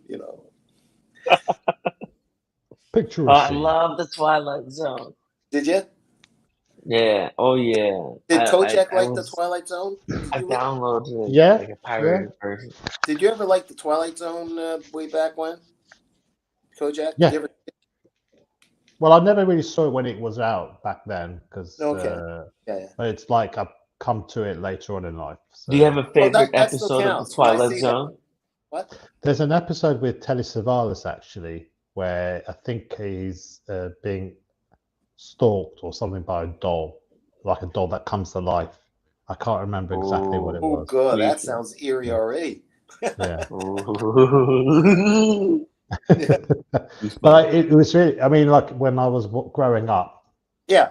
Picture I a scene. love the Twilight Zone. Did you? Yeah. Oh yeah. Did Kojak like the was- Twilight Zone? I downloaded Yeah, like a pirated version. Did you ever like the Twilight Zone way back when? Kojak? Yeah. Did you ever? Well, I never really saw it when it was out back then because Yeah. it's like I've come to it later on in life. So. Do you have a favorite that still episode of counts. the Twilight Zone? What? There's an episode with Telly Savalas actually where I think he's being stalked or something by a doll, like a doll that comes to life. I can't remember exactly what it Oh, was. good. That sounds eerie already. Yeah. Yeah. But it was really, I mean, like when I was growing up, Yeah.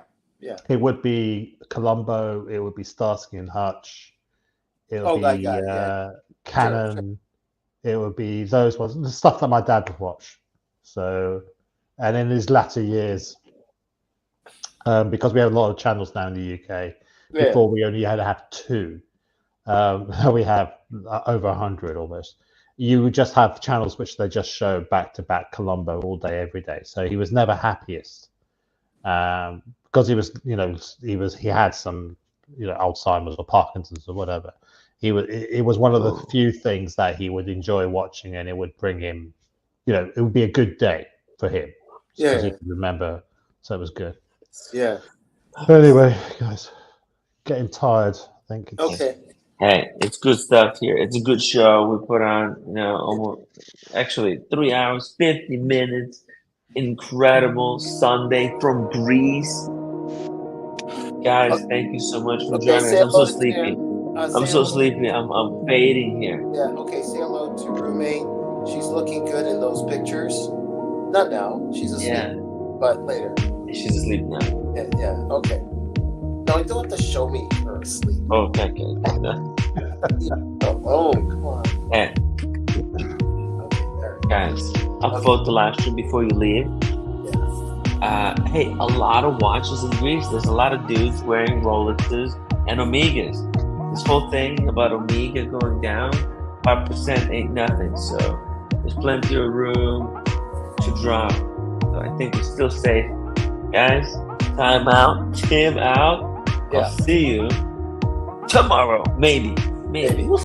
it would be Columbo, it would be Starsky and Hutch, it would that be guy, yeah. Cannon, it would be those ones, the stuff that my dad would watch. So, and in his latter years, because we have a lot of channels now in the UK, before we only had to have two, we have over 100 almost. You would just have channels which they just show back to back Columbo all day, every day. So he was never happiest because he was, he had some, Alzheimer's or Parkinson's or whatever. It was one of the few things that he would enjoy watching, and it would bring him, it would be a good day for him because he could remember. So it was good. Yeah. Anyway, guys, getting tired. I think. Okay. Hey, it's good stuff here. It's a good show. We put on, almost actually 3 hours, 50 minutes. Incredible Sunday from Greece. Guys, thank you so much for joining us. I'm so sleepy. I'm so sleepy. I'm fading here. Yeah. Okay. Say hello to roommate. She's looking good in those pictures. Not now. She's asleep. But later. She's asleep now. Yeah. Okay. No, you don't have to show me her asleep. Oh, thank you. Oh, come on. Hey, Okay, guys, I'll quote the last stream before you leave. Hey, a lot of watches in Greece. There's a lot of dudes wearing Rolexes and Omegas. This whole thing about Omega going down, 5% ain't nothing. So there's plenty of room to drop. So I think we're still safe. Guys, time out. Tim out. I'll see you tomorrow. Maybe.